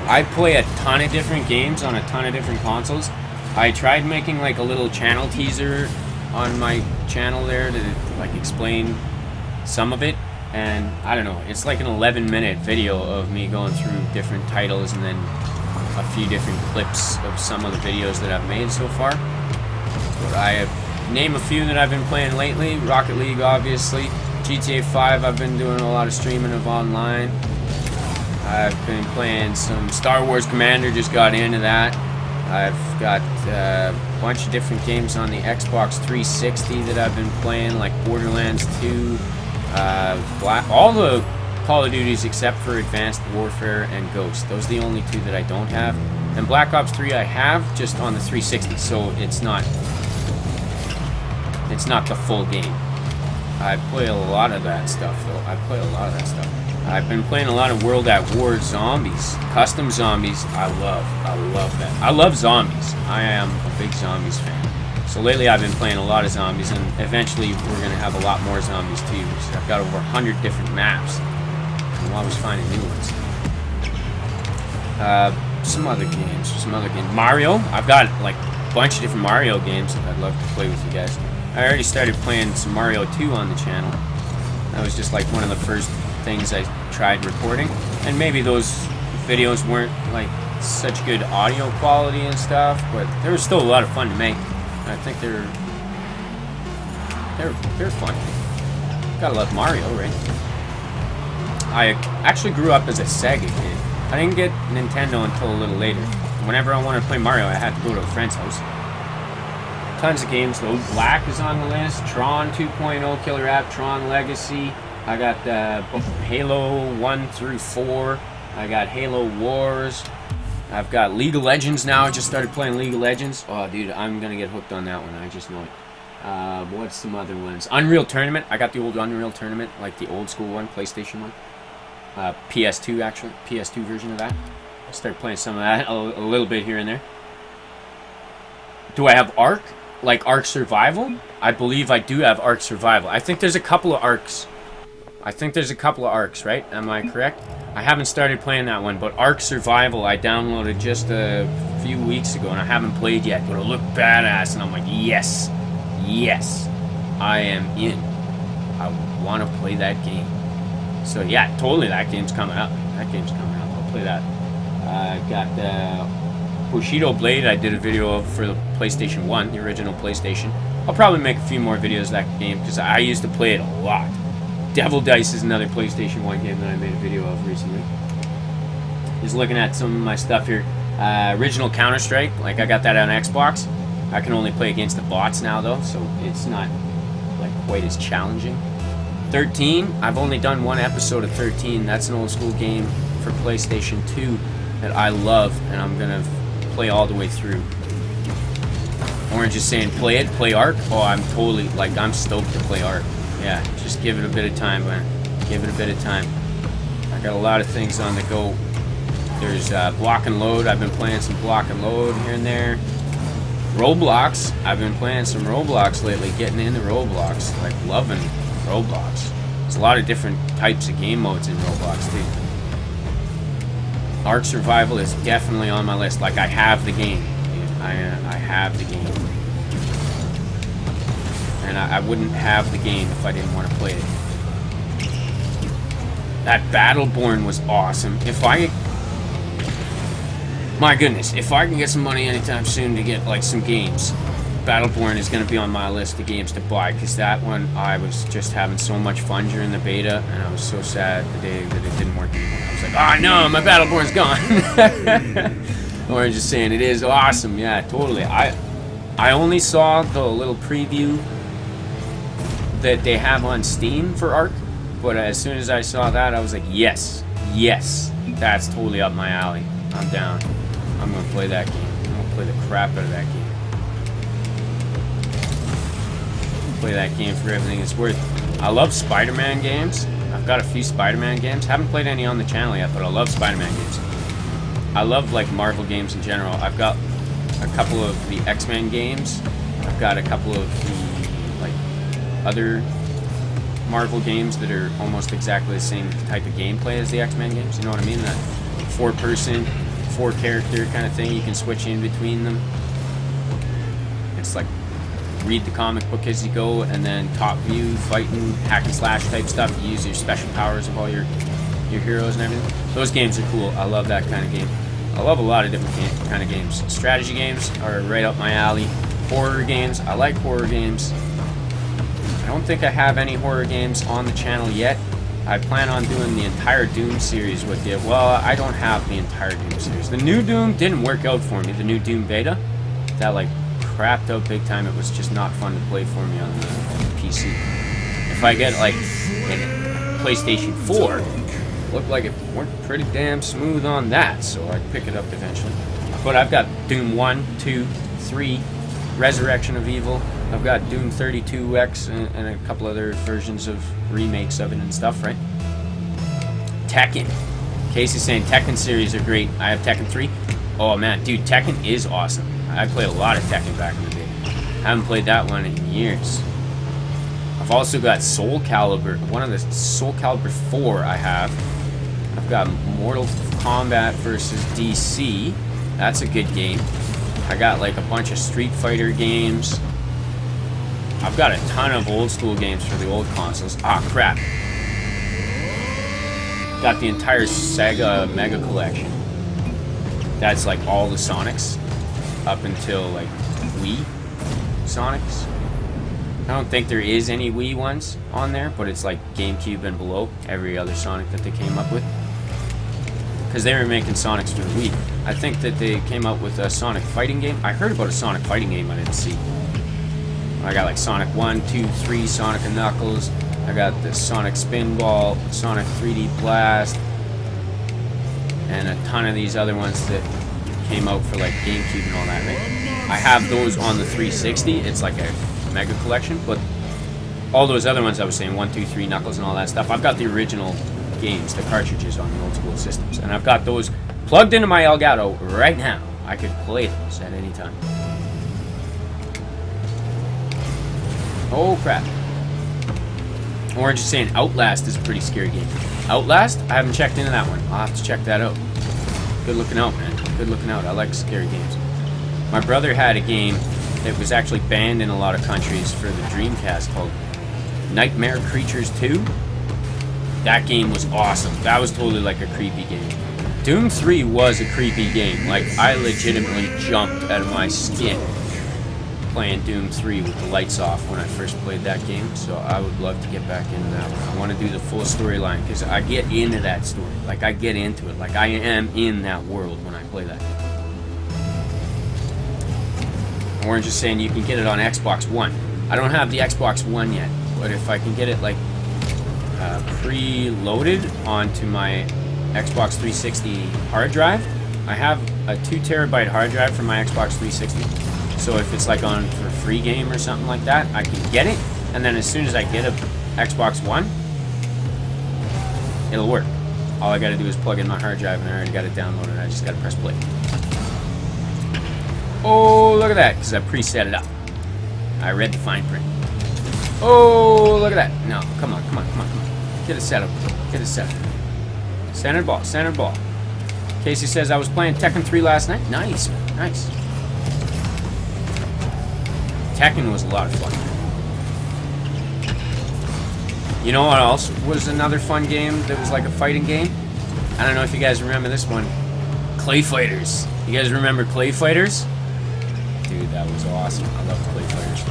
I play a ton of different games on a ton of different consoles. I tried making like a little channel teaser on my channel there to like explain some of it, and I don't know, it's like an 11-minute video of me going through different titles and then a few different clips of some of the videos that I've made so far. But I name a few that I've been playing lately. Rocket League, obviously. GTA 5, I've been doing a lot of streaming of online. I've been playing some Star Wars Commander, just got into that. I've got a bunch of different games on the Xbox 360 that I've been playing, like Borderlands 2, all the Call of Duties except for Advanced Warfare and Ghost. Those are the only two that I don't have. And Black Ops 3 I have, just on the 360, so it's not the full game. I play a lot of that stuff, though. I've been playing a lot of World at War Zombies. Custom zombies, I love that. I love zombies. I am a big zombies fan. So lately I've been playing a lot of zombies, and eventually we're going to have a lot more zombies too. So I've got over 100 different maps. I'm always finding new ones. Some other games. Mario, I've got like a bunch of different Mario games that I'd love to play with you guys. I already started playing some Mario 2 on the channel. That was just like one of the first things I tried recording, and maybe those videos weren't like such good audio quality and stuff, but they were still a lot of fun to make. I think they're fun. Gotta love Mario, right? I actually grew up as a Sega kid. I didn't get Nintendo until a little later. Whenever I wanted to play Mario, I had to go to a friend's house. Tons of games though. Black is on the list. Tron 2.0 Killer App. Tron Legacy. I got Halo 1 through 4. I got Halo Wars. I've got League of Legends now. I just started playing League of Legends. Oh, dude, I'm going to get hooked on that one. I just know it. What's some other ones? Unreal Tournament. I got the old Unreal Tournament, like the old school one, PlayStation one. PS2, actually. PS2 version of that. I started playing some of that a little bit here and there. Do I have Ark? Like Ark Survival? I believe I do have Ark Survival. I think there's a couple of Arks. Right? Am I correct? I haven't started playing that one, but Ark Survival I downloaded just a few weeks ago, and I haven't played yet, but it looked badass, and I'm like, yes, I am in. I want to play that game. So yeah, totally, that game's coming up. I'll play that. I got Bushido Blade, I did a video of for the PlayStation 1, the original PlayStation. I'll probably make a few more videos of that game, because I used to play it a lot. Devil Dice is another PlayStation 1 game that I made a video of recently. Just looking at some of my stuff here. Original Counter-Strike, like I got that on Xbox. I can only play against the bots now though, so it's not like quite as challenging. 13, I've only done one episode of 13. That's an old school game for PlayStation 2 that I love, and I'm gonna play all the way through. Orange is saying play Ark. Oh, I'm totally, like, I'm stoked to play Ark. Yeah, just give it a bit of time, man. Give it a bit of time. I got a lot of things on the go. There's Block and Load. I've been playing some Block and Load here and there. Roblox. I've been playing some Roblox lately, getting into Roblox. Like, loving Roblox. There's a lot of different types of game modes in Roblox, too. Ark Survival is definitely on my list. Like, I have the game. I have the game. And I wouldn't have the game if I didn't want to play it. That Battleborn was awesome. My goodness, if I can get some money anytime soon to get like some games, Battleborn is going to be on my list of games to buy, because that one I was just having so much fun during the beta, and I was so sad the day that it didn't work anymore. I was like, oh no, my Battleborn's gone. Orange is saying it is awesome. Yeah, totally. I only saw the little preview that they have on Steam for Ark, but as soon as I saw that, I was like, yes, that's totally up my alley. I'm down. I'm gonna play that game. I'm gonna play the crap out of that game. Play that game for everything it's worth. I love Spider-Man games. I've got a few Spider-Man games. Haven't played any on the channel yet, but I love Spider-Man games. I love like Marvel games in general. I've got a couple of the X-Men games. I've got a couple of the like other Marvel games that are almost exactly the same type of gameplay as the X-Men games. You know what I mean? That 4-person, 4-character kind of thing. You can switch in between them. It's like read the comic book as you go, and then top view, fighting, hack and slash type stuff. You use your special powers of all your heroes and everything. Those games are cool. I love that kind of game. I love a lot of different kind of games. Strategy games are right up my alley. Horror games, I like horror games. I don't think I have any horror games on the channel yet. I plan on doing the entire Doom series with you. Well, I don't have the entire Doom series. The new Doom didn't work out for me. The new Doom beta, that like crapped out big time. It was just not fun to play for me on the PC. If I get like a PlayStation 4, looked like it worked pretty damn smooth on that, so I'd pick it up eventually. But I've got Doom 1, 2, 3, Resurrection of Evil. I've got Doom 32X and a couple other versions of remakes of it and stuff, right? Tekken. Casey's saying Tekken series are great. I have Tekken 3. Oh man, dude, Tekken is awesome. I played a lot of Tekken back in the day. Haven't played that one in years. I've also got Soul Calibur. One of the Soul Calibur 4 I have. I've got Mortal Kombat versus DC. That's a good game. I got like a bunch of Street Fighter games. I've got a ton of old school games for the old consoles. Ah, crap. Got the entire Sega Mega Collection. That's like all the Sonics up until like Wii Sonics. I don't think there is any Wii ones on there, but it's like GameCube and below every other Sonic that they came up with. Because they were making Sonics for the Wii. I think that they came out with a Sonic fighting game. I heard about a Sonic fighting game I didn't see. I got like Sonic 1, 2, 3, Sonic and Knuckles. I got the Sonic Spinball, Sonic 3D Blast, and a ton of these other ones that came out for like GameCube and all that, right? I have those on the 360. It's like a mega collection, but all those other ones I was saying, 1, 2, 3, Knuckles and all that stuff, I've got the original games, the cartridges on the old school systems, and I've got those plugged into my Elgato right now. I could play those at any time. Oh crap. Orange is saying Outlast is a pretty scary game. Outlast? I haven't checked into that one. I'll have to check that out. Good looking out, man. Good looking out. I like scary games. My brother had a game that was actually banned in a lot of countries for the Dreamcast called Nightmare Creatures 2. That game was awesome. That was totally like a creepy game. Doom 3 was a creepy game. Like, I legitimately jumped out of my skin playing Doom 3 with the lights off when I first played that game, so I would love to get back into that one. I want to do the full storyline, because I get into that story. Like, I get into it. Like, I am in that world when I play that. Orange is saying you can get it on Xbox One. I don't have the Xbox One yet, but if I can get it, like, pre-loaded onto my Xbox 360 hard drive, I have a 2 terabyte hard drive for my Xbox 360. So if it's like on for a free game or something like that, I can get it, and then as soon as I get a Xbox One, it'll work. All I gotta do is plug in my hard drive, and I already got it downloaded. I just gotta press play. Oh, look at that, because I preset it up. I read the fine print. Oh, look at that. No, come on. Get it set up. Get it set up. Center ball. Casey says, I was playing Tekken 3 last night. Nice, man. Nice. Tekken was a lot of fun. You know what else was another fun game that was like a fighting game? I don't know if you guys remember this one. Clay Fighters. You guys remember Clay Fighters? Dude, that was awesome. I love Clay Fighters.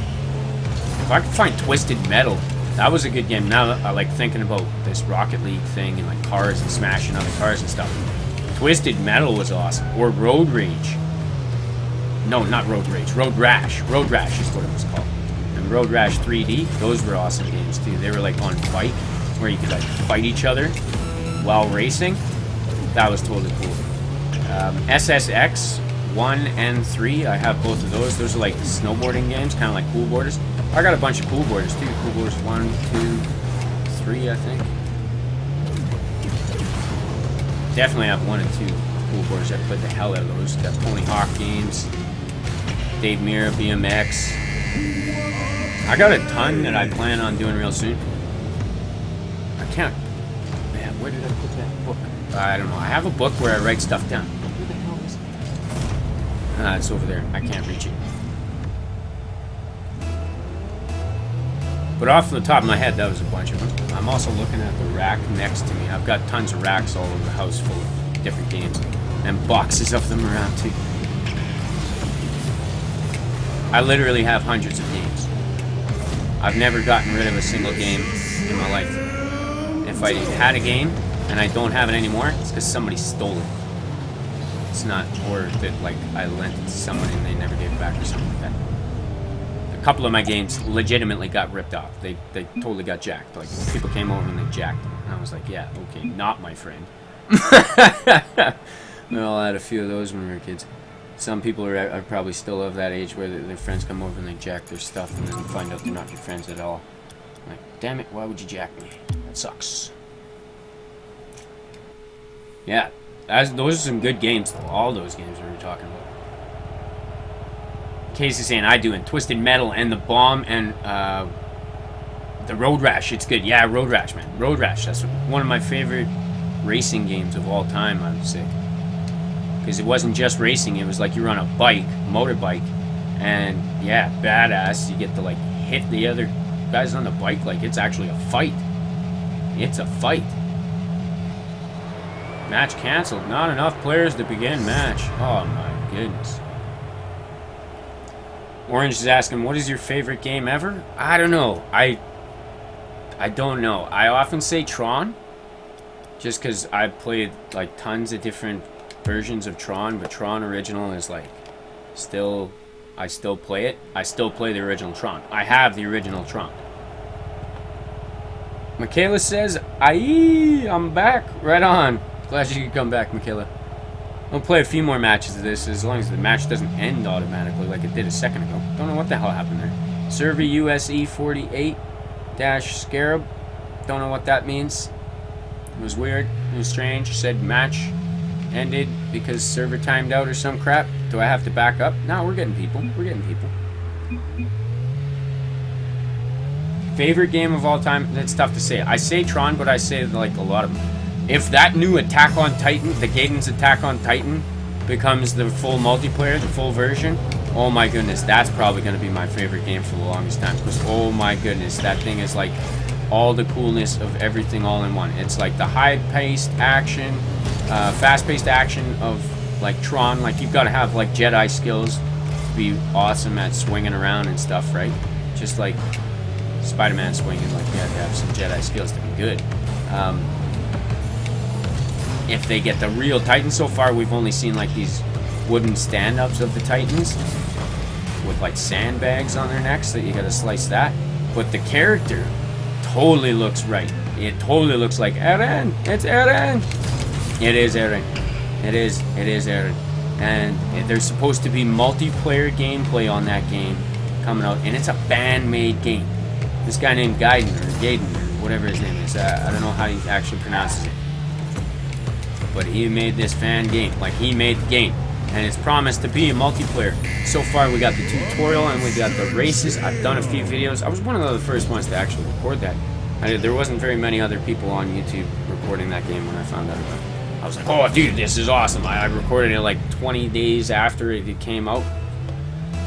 If I could find Twisted Metal, that was a good game. Now I like thinking about this Rocket League thing and like cars and smashing other cars and stuff. Twisted Metal was awesome. Or Road Rage. No, not Road Rage. Road Rash. Road Rash is what it was called. And Road Rash 3D, those were awesome games too. They were like on bike, where you could like fight each other while racing. That was totally cool. SSX 1 and 3, I have both of those. Those are like snowboarding games, kind of like Cool Boarders. I got a bunch of Cool Boarders too. Cool Boarders 1, 2, 3, I think. Definitely have 1 and 2 Cool Boarders. I played the hell out of those. Got Tony Hawk games, Dave Mirra, BMX. I got a ton that I plan on doing real soon. I can't. Man, where did I put that book? I don't know. I have a book where I write stuff down. Where the hell is it? It's over there. I can't reach it. But off the top of my head, that was a bunch of them. I'm also looking at the rack next to me. I've got tons of racks all over the house full of different games. And boxes of them around too. I literally have hundreds of games. I've never gotten rid of a single game in my life. If I had a game and I don't have it anymore, it's because somebody stole it. It's not, or that like I lent it to somebody and they never gave it back or something like that. A couple of my games legitimately got ripped off. They totally got jacked. Like people came over and they jacked them. And I was like, yeah, okay, not my friend. We all had a few of those when we were kids. Some people are probably still of that age where their friends come over and they jack their stuff and then find out they're not your friends at all. Like, damn it, why would you jack me? That sucks. Yeah, those are some good games. All those games we were talking about. Casey's saying I do, and Twisted Metal and the Bomb and the Road Rash. It's good. Yeah, Road Rash, man. Road Rash. That's one of my favorite racing games of all time, I would say. Because it wasn't just racing. It was like you're on a bike, motorbike, and yeah, badass. You get to like hit the other guys on the bike like it's actually a fight. It's a fight. Match canceled. Not enough players to begin match. Oh my goodness. Orange is asking, what is your favorite game ever? I don't know. I don't know. I often say Tron, just because I've played like tons of different versions of Tron, but Tron original is like I still play it. I still play the original Tron. I have the original Tron. Michaela says, I'm back. Right on. Glad you could come back, Michaela. I'll play a few more matches of this as long as the match doesn't end automatically like it did a second ago. Don't know what the hell happened there. Server USE 48-Scarab. Don't know what that means. It was weird. It was strange. Said match ended because server timed out or some crap. Do I have to back up? No, we're getting people. We're getting people. Favorite game of all time? That's tough to say. I say Tron, but I say like a lot of them. If that new Attack on Titan, the Gaiden's Attack on Titan, becomes the full multiplayer, the full version, oh my goodness, that's probably going to be my favorite game for the longest time. Because oh my goodness, that thing is like all the coolness of everything all in one. It's like the high-paced action, fast-paced action of like Tron. Like you've got to have like Jedi skills to be awesome at swinging around and stuff, right? Just like Spider-Man swinging, like you have to have some Jedi skills to be good. If they get the real Titans, so far we've only seen like these wooden stand-ups of the Titans with like sandbags on their necks that you gotta slice that. But the character totally looks right. It totally looks like Eren. It's Eren. It is Eren. It is Eren. And there's supposed to be multiplayer gameplay on that game coming out, and it's a fan-made game. This guy named Gaiden or whatever his name is. I don't know how he actually pronounces it. But he made this fan game. Like, he made the game. And it's promised to be a multiplayer. So far, we got the tutorial and we got the races. I've done a few videos. I was one of the first ones to actually record that. There wasn't very many other people on YouTube recording that game when I found out about it. I was like, oh, dude, this is awesome. I recorded it like 20 days after it came out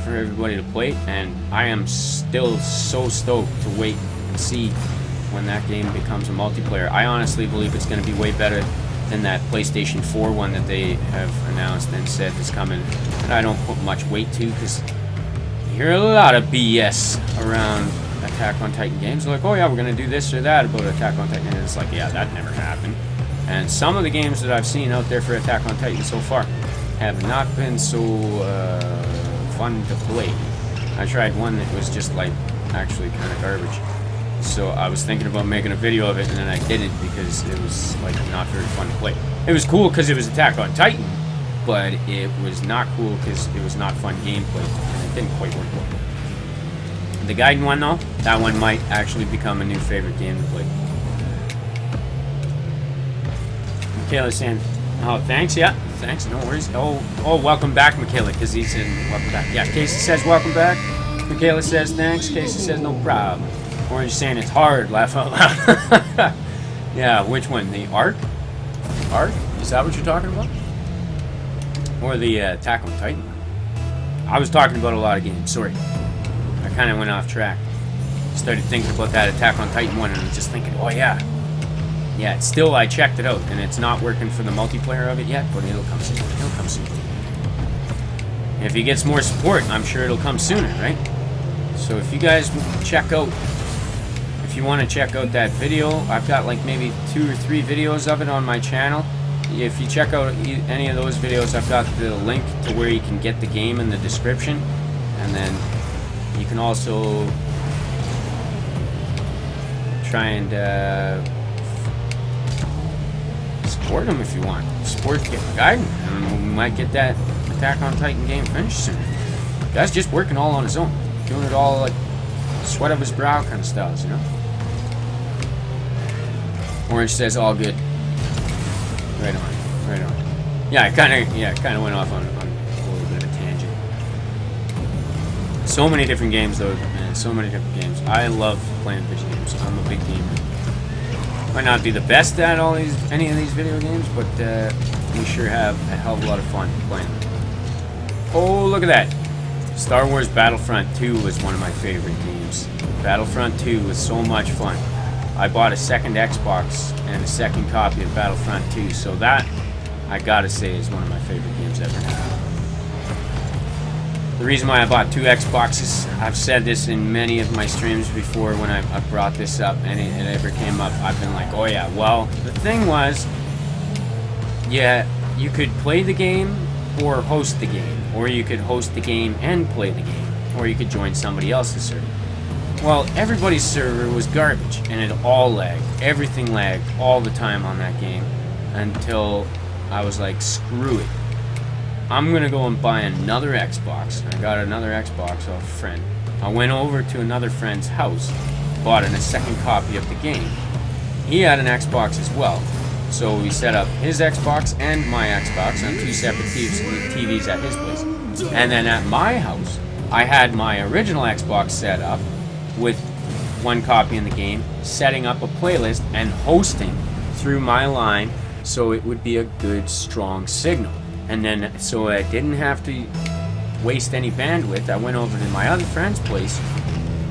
for everybody to play. And I am still so stoked to wait and see when that game becomes a multiplayer. I honestly believe it's going to be way better than that PlayStation 4 one that they have announced and said is coming. And I don't put much weight to, because you hear a lot of BS around Attack on Titan games. They're like, oh yeah, we're going to do this or that about Attack on Titan. And it's like, yeah, that never happened. And some of the games that I've seen out there for Attack on Titan so far have not been so fun to play. I tried one that was just like actually kind of garbage. So I was thinking about making a video of it, and then I didn't because it was like not very fun to play. It was cool because it was Attack on Titan, but it was not cool because it was not fun gameplay, and it didn't quite work well. The Gaiden one though, that one might actually become a new favorite game to play. Michaela saying, oh, thanks, yeah, thanks, no worries. Oh, welcome back, Michaela, because he said welcome back. Yeah, Casey says welcome back. Michaela says thanks. Casey says no problem. Orange saying it's hard, laugh out loud. Yeah, which one? The Ark? Ark? Is that what you're talking about? Or the Attack on Titan? I was talking about a lot of games, sorry. I kind of went off track. Started thinking about that Attack on Titan one, and I was just thinking, oh yeah. Yeah, it's still, I checked it out, and it's not working for the multiplayer of it yet, but it'll come soon. It'll come soon. If he gets more support, I'm sure it'll come sooner, right? So if you guys check out, if you want to check out that video, I've got like maybe 2 or 3 videos of it on my channel. If you check out any of those videos, I've got the link to where you can get the game in the description, and then you can also try and support them if you want. Support Gaiden, and we might get that Attack on Titan game finished soon. The guy's just working all on his own, doing it all like sweat of his brow kind of styles, you know. Orange says all good. Right on, right on. Yeah, I kind of went off on a little bit of a tangent. So many different games though, man. So many different games. I love playing video games. I'm a big gamer. Might not be the best at any of these video games, but we sure have a hell of a lot of fun playing them. Oh, look at that! Star Wars Battlefront 2 was one of my favorite games. Battlefront 2 was so much fun. I bought a second Xbox and a second copy of Battlefront 2, so that, I gotta say, is one of my favorite games ever. The reason why I bought 2 Xboxes, I've said this in many of my streams before when I brought this up, and it ever came up, I've been like, oh yeah, well, the thing was, yeah, you could play the game or host the game, or you could host the game and play the game, or you could join somebody else's server. Well, everybody's server was garbage, and it all lagged. Everything lagged all the time on that game, until I was like, screw it. I'm gonna go and buy another Xbox. I got another Xbox off a friend. I went over to another friend's house, bought a second copy of the game. He had an Xbox as well, so we set up his Xbox and my Xbox on 2 separate TVs at his place. And then at my house, I had my original Xbox set up with 1 copy in the game, setting up a playlist and hosting through my line so it would be a good, strong signal. And then, so I didn't have to waste any bandwidth, I went over to my other friend's place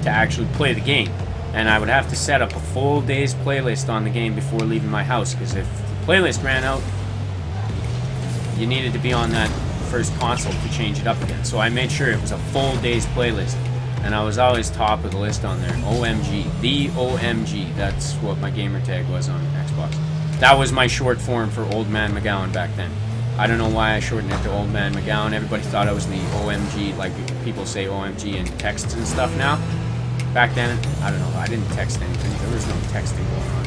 to actually play the game. And I would have to set up a full day's playlist on the game before leaving my house, because if the playlist ran out, you needed to be on that first console to change it up again. So I made sure it was a full day's playlist. And I was always top of the list on there. OMG. The OMG. That's what my gamer tag was on Xbox. That was my short form for Old Man McGowan back then. I don't know why I shortened it to Old Man McGowan. Everybody thought I was the OMG, like people say OMG in texts and stuff now. Back then, I don't know. I didn't text anything. There was no texting going on.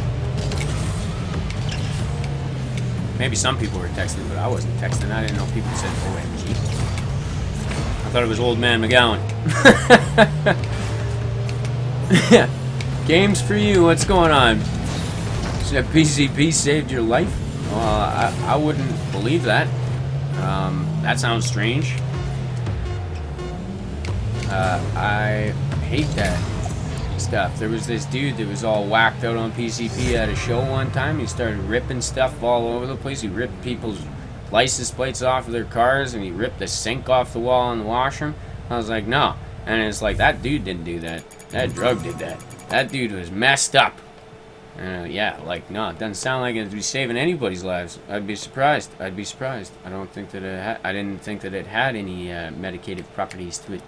Maybe some people were texting, but I wasn't texting. I didn't know people said OMG. I thought it was Old Man McGowan. Yeah. Games for you. What's going on? So PCP saved your life? I wouldn't believe that. That sounds strange. I hate that stuff. There was this dude that was all whacked out on PCP at a show one time. He started ripping stuff all over the place. He ripped people's license plates off of their cars, and he ripped the sink off the wall in the washroom. I was like, no. And it's like, that dude didn't do that. That drug did that. That dude was messed up. Yeah, like, no, it doesn't sound like it'd be saving anybody's lives. I'd be surprised. I'd be surprised. I don't think that I didn't think that it had any medicative properties to it.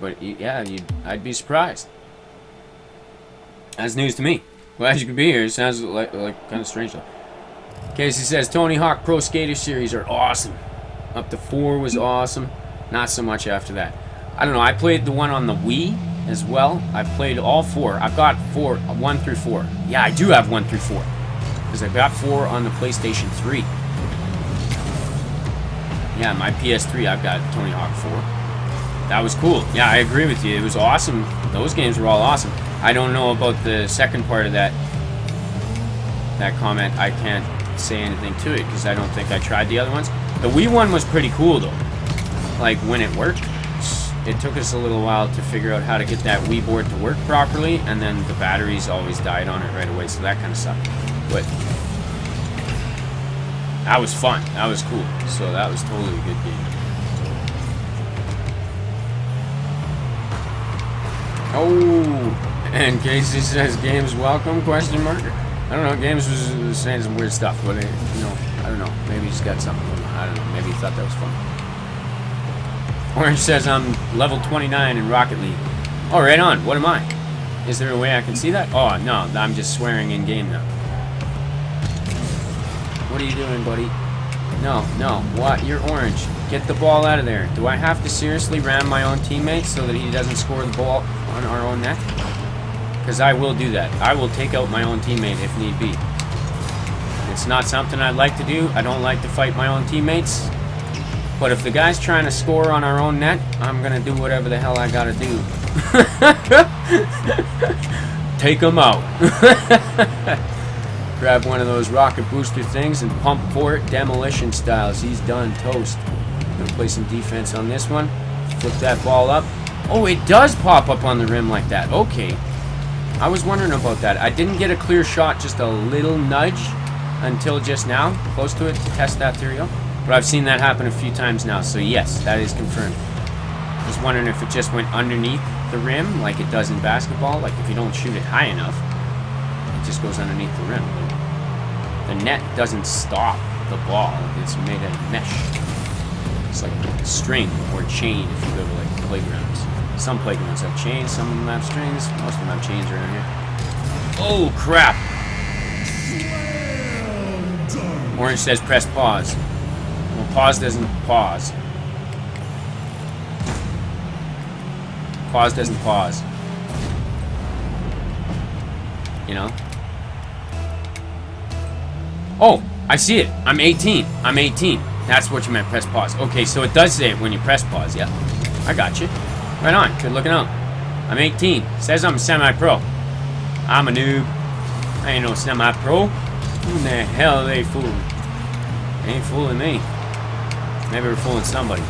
But yeah, I'd be surprised. That's news to me. Glad you could be here. It sounds like kind of strange though. Casey says Tony Hawk Pro Skater Series are awesome. Up to 4 was awesome. Not so much after that. I don't know. I played the one on the Wii as well. I played all 4. I've got 1 through 4. Yeah, I do have 1 through 4. Because I've got 4 on the PlayStation 3. Yeah, my PS3, I've got Tony Hawk 4. That was cool. Yeah, I agree with you. It was awesome. Those games were all awesome. I don't know about the second part of that comment. I can't say anything to it because I don't think I tried the other ones. The Wii one was pretty cool though. Like when it worked, it took us a little while to figure out how to get that Wii board to work properly, and then the batteries always died on it right away, so that kind of sucked. But that was fun. That was cool. So that was totally a good game. Oh, and Casey says games welcome, question mark. I don't know, Games was saying some weird stuff, but I don't know. Maybe he's got something going on. I don't know. Maybe he thought that was fun. Orange says I'm level 29 in Rocket League. Oh, right on. What am I? Is there a way I can see that? Oh, no. I'm just swearing in game now. What are you doing, buddy? No. What? You're orange. Get the ball out of there. Do I have to seriously ram my own teammate so that he doesn't score the ball on our own net? Because I will do that. I will take out my own teammate if need be. It's not something I'd like to do. I don't like to fight my own teammates. But if the guy's trying to score on our own net, I'm going to do whatever the hell I got to do. Take him out. Grab one of those rocket booster things and pump for it, demolition styles. He's done. Toast. Going to play some defense on this one. Flip that ball up. Oh, it does pop up on the rim like that. Okay. I was wondering about that. I didn't get a clear shot, just a little nudge until just now, close to it, to test that theory out. But I've seen that happen a few times now, so yes, that is confirmed. Just wondering if it just went underneath the rim, like it does in basketball. Like if you don't shoot it high enough, it just goes underneath the rim. The net doesn't stop the ball. It's made of mesh. It's like a string or chain if you go to like playgrounds. Some playgrounds have chains, some of them have strings. Most of them have chains around here. Oh, crap. Orange says press pause. Well, pause doesn't pause. Pause doesn't pause. You know? Oh, I see it. I'm 18. I'm 18. That's what you meant, press pause. Okay, so it does say it when you press pause, yeah. I got you. Right on. Good looking out. I'm 18. Says I'm semi-pro. I'm a noob. I ain't no semi-pro. Who in the hell are they fooling? They ain't fooling me. Maybe we're fooling somebody.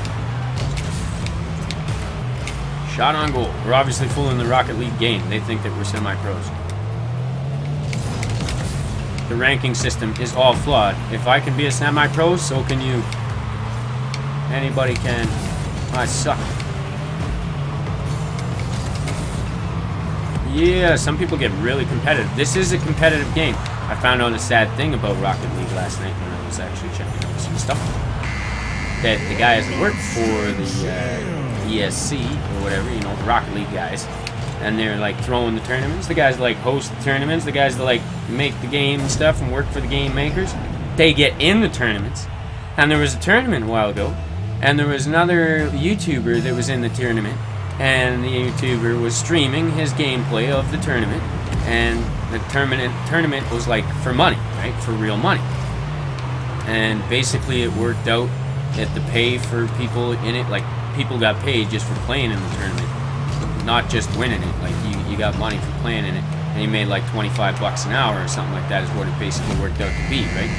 Shot on goal. We're obviously fooling the Rocket League game. They think that we're semi-pros. The ranking system is all flawed. If I can be a semi-pro, so can you. Anybody can. I suck. Yeah, some people get really competitive. This is a competitive game. I found out a sad thing about Rocket League last night when I was actually checking out some stuff. That the guys that work for the ESC or whatever, you know, the Rocket League guys, and they're like throwing the tournaments. The guys that like host the tournaments, the guys that like make the game and stuff and work for the game makers, they get in the tournaments. And there was a tournament a while ago, and there was another YouTuber that was in the tournament, and the YouTuber was streaming his gameplay of the tournament, and the tournament was like for money, right? For real money. And basically it worked out that the pay for people in it, like people got paid just for playing in the tournament, not just winning it. Like you got money for playing in it, and you made like $25 an hour or something like that is what it basically worked out to be, right?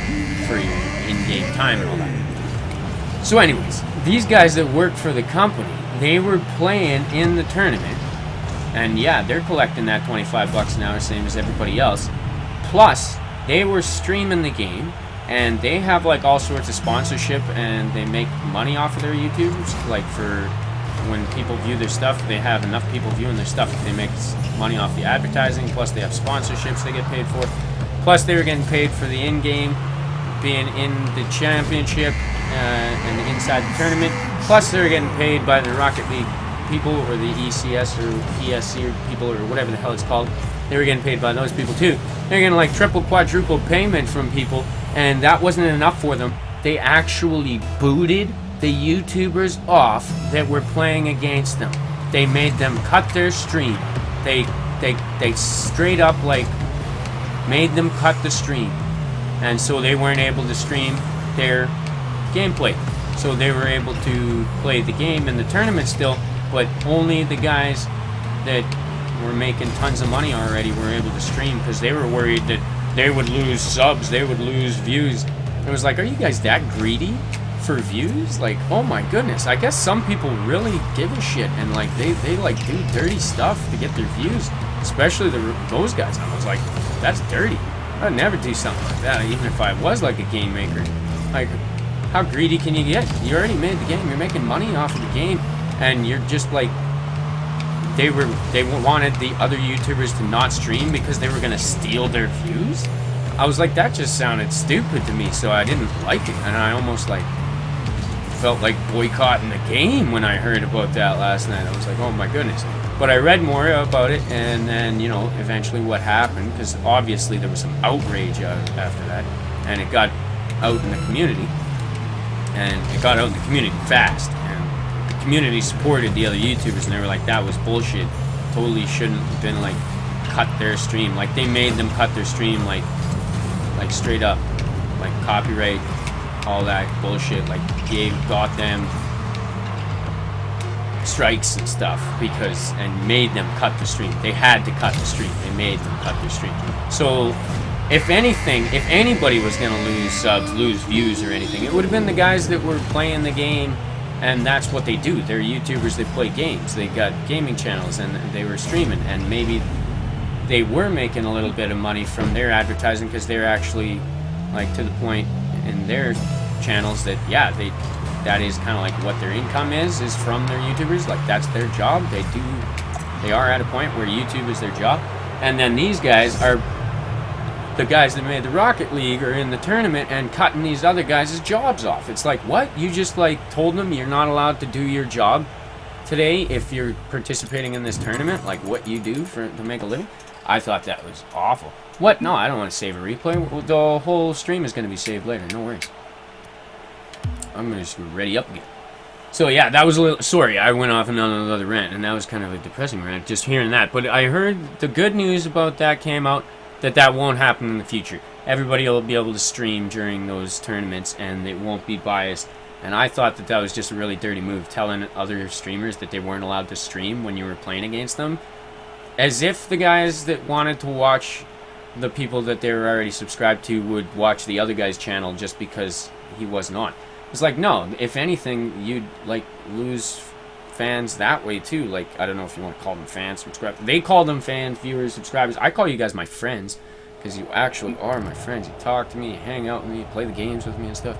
For your in-game time and all that. So anyways, these guys that work for the company, they were playing in the tournament, and yeah, they're collecting that $25 an hour, same as everybody else. Plus, they were streaming the game, and they have like all sorts of sponsorship, and they make money off of their YouTubers. Like for when people view their stuff, they have enough people viewing their stuff. They make money off the advertising. Plus, they have sponsorships they get paid for. Plus, they were getting paid for the in-game, being in the championship and inside the tournament. Plus, they were getting paid by the Rocket League people or the ECS or ESC or people or whatever the hell it's called. They were getting paid by those people too. They were getting like triple, quadruple payment from people, and that wasn't enough for them. They actually booted the YouTubers off that were playing against them. They made them cut their stream. They straight up like made them cut the stream, and so they weren't able to stream their gameplay. So they were able to play the game in the tournament still, but only the guys that were making tons of money already were able to stream, because they were worried that they would lose subs, they would lose views. It was like, are you guys that greedy for views? Like, oh my goodness. I guess some people really give a shit, and like they like do dirty stuff to get their views, especially those guys. I was like, that's dirty. I'd never do something like that, even if I was like a game maker. Like, how greedy can you get? You already made the game, you're making money off of the game, and you're just like, they wanted the other YouTubers to not stream because they were gonna steal their views. I was like, that just sounded stupid to me, so I didn't like it, and I almost like felt like boycotting the game when I heard about that last night. I was like, oh my goodness. But I read more about it, and then, you know, eventually what happened, because obviously there was some outrage after that, and it got out in the community, and it got out in the community fast, and the community supported the other YouTubers, and they were like, that was bullshit, totally shouldn't have been like cut their stream. Like, they made them cut their stream like straight up, like copyright, all that bullshit, like got them strikes and stuff and made them cut the stream. They had to cut the stream. They made them cut their stream. So if anything, if anybody was gonna lose subs, lose views or anything, it would have been the guys that were playing the game, and that's what they do. They're YouTubers, they play games, they got gaming channels, and they were streaming, and maybe they were making a little bit of money from their advertising, because they're actually like to the point in their channels that, yeah, that is kind of like what their income is from their YouTubers. Like, that's their job. They are at a point where YouTube is their job. And then these guys are the guys that made the Rocket League, are in the tournament and cutting these other guys' jobs off. It's like, what? You just like told them you're not allowed to do your job today if you're participating in this tournament, like what you do to make a living? I thought that was awful. What? No, I don't want to save a replay. The whole stream is going to be saved later. No worries. I'm going to just ready up again. So yeah, that was a little... Sorry, I went off on another rant, and that was kind of a depressing rant, just hearing that. But I heard the good news about that came out, that won't happen in the future. Everybody will be able to stream during those tournaments, and it won't be biased. And I thought that was just a really dirty move, telling other streamers that they weren't allowed to stream when you were playing against them. As if the guys that wanted to watch the people that they were already subscribed to would watch the other guy's channel just because he wasn't on. It's like, no, if anything, you'd like lose fans that way too. Like, I don't know if you want to call them fans, subscribers. They call them fans, viewers, subscribers. I call you guys my friends, because you actually are my friends. You talk to me, you hang out with me, you play the games with me and stuff.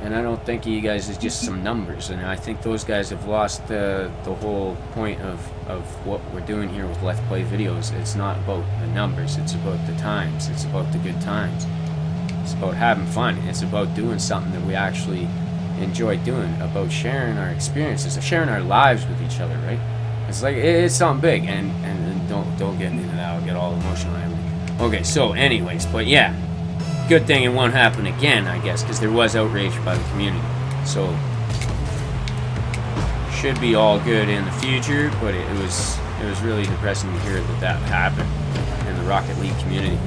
And I don't think of you guys as just some numbers. And I think those guys have lost the whole point of what we're doing here with Let's Play videos. It's not about the numbers. It's about the times. It's about the good times. It's about having fun. It's about doing something that we actually enjoy doing. About sharing our experiences, sharing our lives with each other, right? It's like, it's something big. And don't get into that. I'll get all emotional and everything. Okay, so anyways, but yeah. Good thing it won't happen again, I guess, because there was outrage by the community. So should be all good in the future, but it was really depressing to hear that happened in the Rocket League community.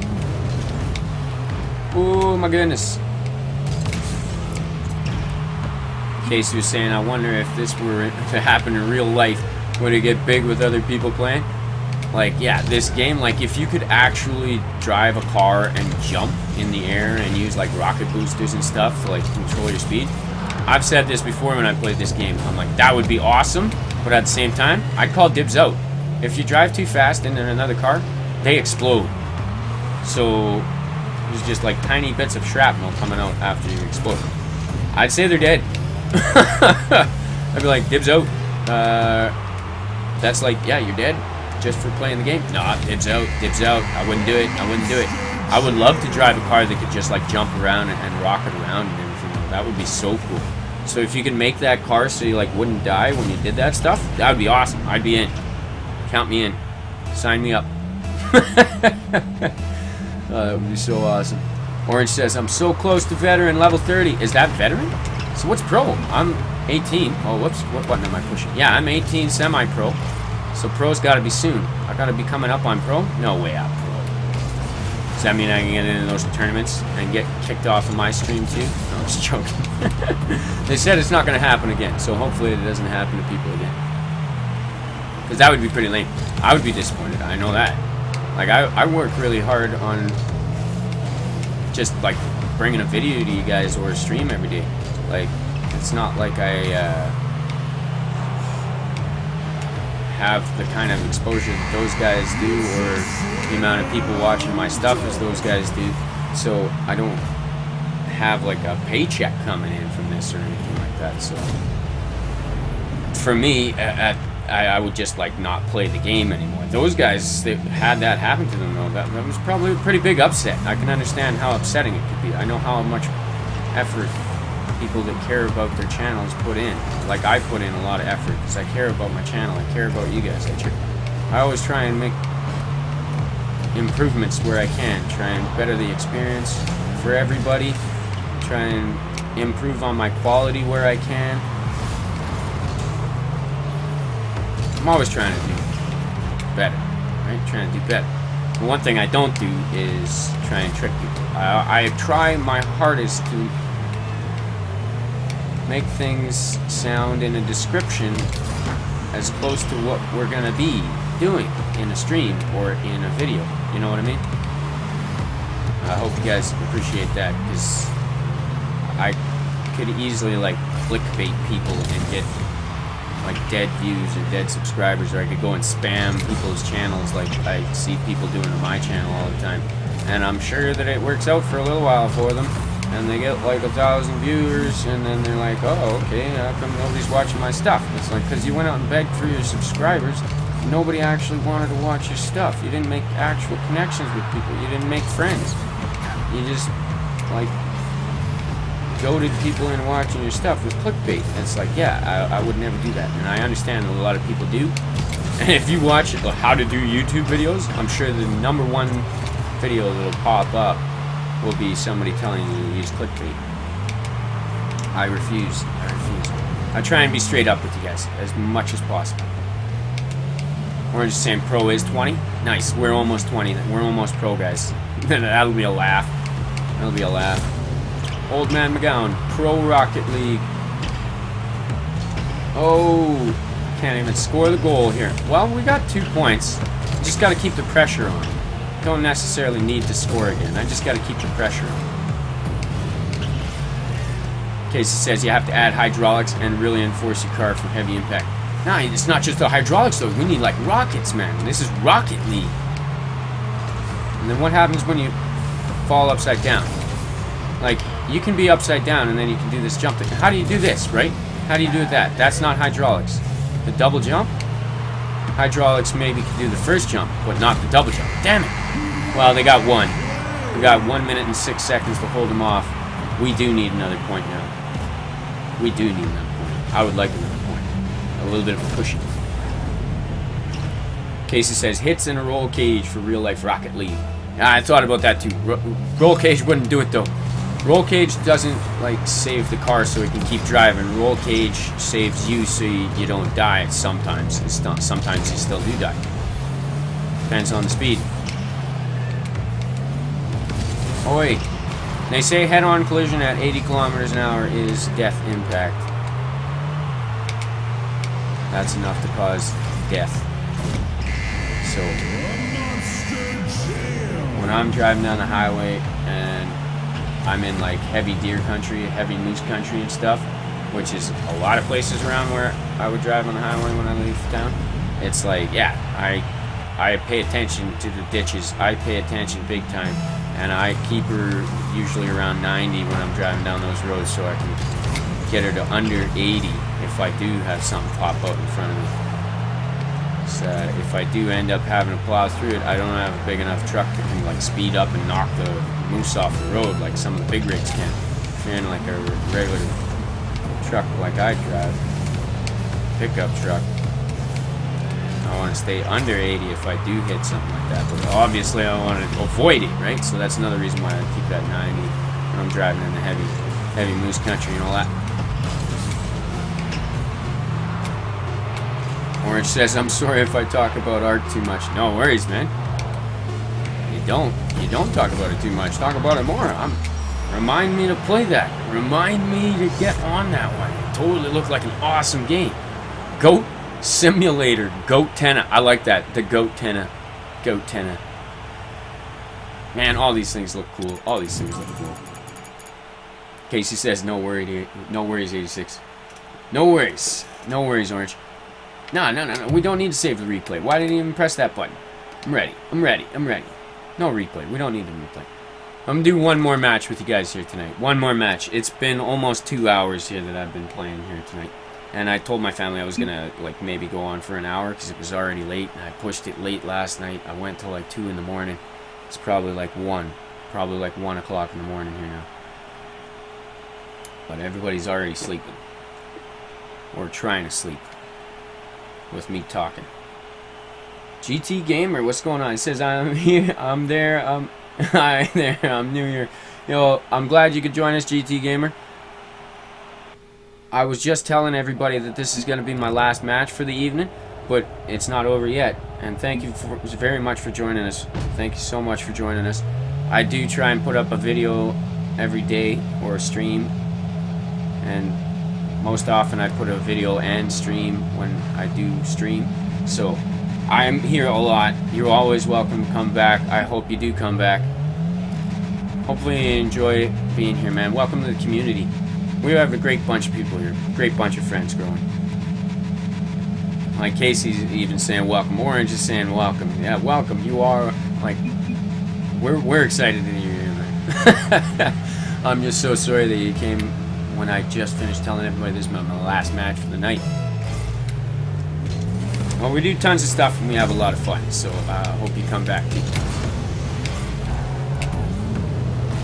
Oh my goodness. Casey was saying, I wonder if this were to happen in real life, would it get big with other people playing? Like, yeah, this game, like, if you could actually drive a car and jump in the air and use, like, rocket boosters and stuff to, like, control your speed. I've said this before when I played this game. I'm like, that would be awesome, but at the same time, I'd call dibs out. If you drive too fast into another car, they explode. So, there's just, like, tiny bits of shrapnel coming out after you explode. I'd say they're dead. I'd be like, dibs out. That's like, yeah, you're dead. Just for playing the game? Nah, dibs out, dibs out. I wouldn't do it. I wouldn't do it. I would love to drive a car that could just like jump around and rocket around and everything. That would be so cool. So if you could make that car so you like wouldn't die when you did that stuff, that would be awesome. I'd be in. Count me in. Sign me up. That would be so awesome. Orange says, I'm so close to veteran level 30. Is that veteran? So what's pro? I'm 18. Oh, whoops. What button am I pushing? Yeah, I'm 18 semi-pro. So pro's got to be soon. I got to be coming up on pro? No way I'm pro. Does that mean I can get into those tournaments and get kicked off of my stream too? No, I'm just joking. They said it's not going to happen again, so hopefully it doesn't happen to people again. Because that would be pretty lame. I would be disappointed. I know that. Like, I work really hard on just, like, bringing a video to you guys or a stream every day. Like, it's not like I have the kind of exposure that those guys do or the amount of people watching my stuff as those guys do. So I don't have, like, a paycheck coming in from this or anything like that. So for me, I would just, like, not play the game anymore. Those guys, they had that happen to them, though. That was probably a pretty big upset. I can understand how upsetting it could be. I know how much effort people that care about their channels put in. Like, I put in a lot of effort because I care about my channel. I care about you guys. I always try and make improvements where I can. Try and better the experience for everybody. Try and improve on my quality where I can. I'm always trying to do better, right? Trying to do better. The one thing I don't do is try and trick people. I try my hardest to make things sound in a description as close to what we're going to be doing in a stream or in a video. You know what I mean? I hope you guys appreciate that, because I could easily, like, clickbait people and get, like, dead views or dead subscribers, or I could go and spam people's channels like I see people doing on my channel all the time. And I'm sure that it works out for a little while for them, and they get like 1,000 viewers, and then they're like, oh, okay, how come nobody's watching my stuff? It's like, because you went out and begged for your subscribers. Nobody actually wanted to watch your stuff. You didn't make actual connections with people. You didn't make friends. You just, like, goaded people into watching your stuff with clickbait. And it's like, yeah, I would never do that. And I understand that a lot of people do. And if you watch how to do YouTube videos, I'm sure the #1 video that'll pop up will be somebody telling you to use clickbait. I refuse. I try and be straight up with you guys as much as possible. Orange is saying pro is 20. Nice. We're almost 20. We're almost pro, guys. That'll be a laugh. That'll be a laugh. Old Man McGowan, Pro Rocket League. Oh, can't even score the goal here. Well, we got 2 points. Just got to keep the pressure on. Don't necessarily need to score again. I just got to keep the pressure on. Casey says you have to add hydraulics and really enforce your car for heavy impact. Nah, it's not just the hydraulics though. We need, like, rockets, man. This is Rocket League. And then what happens when you fall upside down? Like, you can be upside down and then you can do this jump thing. How do you do this, right? How do you do that? That's not hydraulics. The double jump? Hydraulics maybe can do the first jump, but not the double jump. Damn it! Well, they got one. We got 1 minute and 6 seconds to hold them off. We do need another point now. We do need another point. I would like another point. A little bit of a pushing. Casey says, hits in a roll cage for real life Rocket League. I thought about that too. Roll cage wouldn't do it though. Roll cage doesn't, like, save the car so it can keep driving. Roll cage saves you so you don't die sometimes. Sometimes you still do die. Depends on the speed. Oi. They say head-on collision at 80 kilometers an hour is death impact. That's enough to cause death. So, when I'm driving down the highway and I'm in, like, heavy deer country, heavy moose country and stuff, which is a lot of places around where I would drive on the highway when I leave town, it's like, yeah, I pay attention to the ditches. I pay attention big time, and I keep her usually around 90 when I'm driving down those roads so I can get her to under 80 if I do have something pop out in front of me. So if I do end up having to plow through it, I don't have a big enough truck that can, like, speed up and knock the moose off the road like some of the big rigs can. If you're in, like, a regular truck like I drive, pickup truck, I want to stay under 80 if I do hit something like that. But obviously I want to avoid it, right? So that's another reason why I keep that 90 when I'm driving in the heavy moose country and all that. Orange says, I'm sorry if I talk about art too much. No worries, man. You don't talk about it too much. Talk about it more. Remind me to play that. Remind me to get on that one. It totally looked like an awesome game. Goat Simulator. Goat Tenna. I like that. The Goat Tenna. Goat Tenna. Man, all these things look cool. All these things look cool. Casey says, no worries, 86. No worries. No worries, Orange. No. We don't need to save the replay. Why didn't you even press that button? I'm ready. No replay. We don't need to replay. I'm going to do one more match with you guys here tonight. One more match. It's been almost 2 hours here that I've been playing here tonight. And I told my family I was going to, like, maybe go on for an hour because it was already late. And I pushed it late last night. I went till, like, 2 in the morning. It's probably, like, 1. Probably, like, 1 o'clock in the morning here now. But everybody's already sleeping. Or trying to sleep. With me talking. GT Gamer, what's going on? It says, I'm here, I'm there, hi there, I'm new here. Yo, I'm glad you could join us, GT Gamer. I was just telling everybody that this is going to be my last match for the evening, but it's not over yet. And thank you very much for joining us. Thank you so much for joining us. I do try and put up a video every day, or a stream. And most often I put a video and stream when I do stream. So I'm here a lot. You're always welcome to come back. I hope you do come back. Hopefully you enjoy being here, man. Welcome to the community. We have a great bunch of people here. Great bunch of friends growing. Like Casey's even saying welcome. Orange is saying welcome. Yeah, welcome. You are, like, we're excited that you're here, man. I'm just so sorry that you came when I just finished telling everybody this is my last match for the night. Well, we do tons of stuff and we have a lot of fun, so I hope you come back too.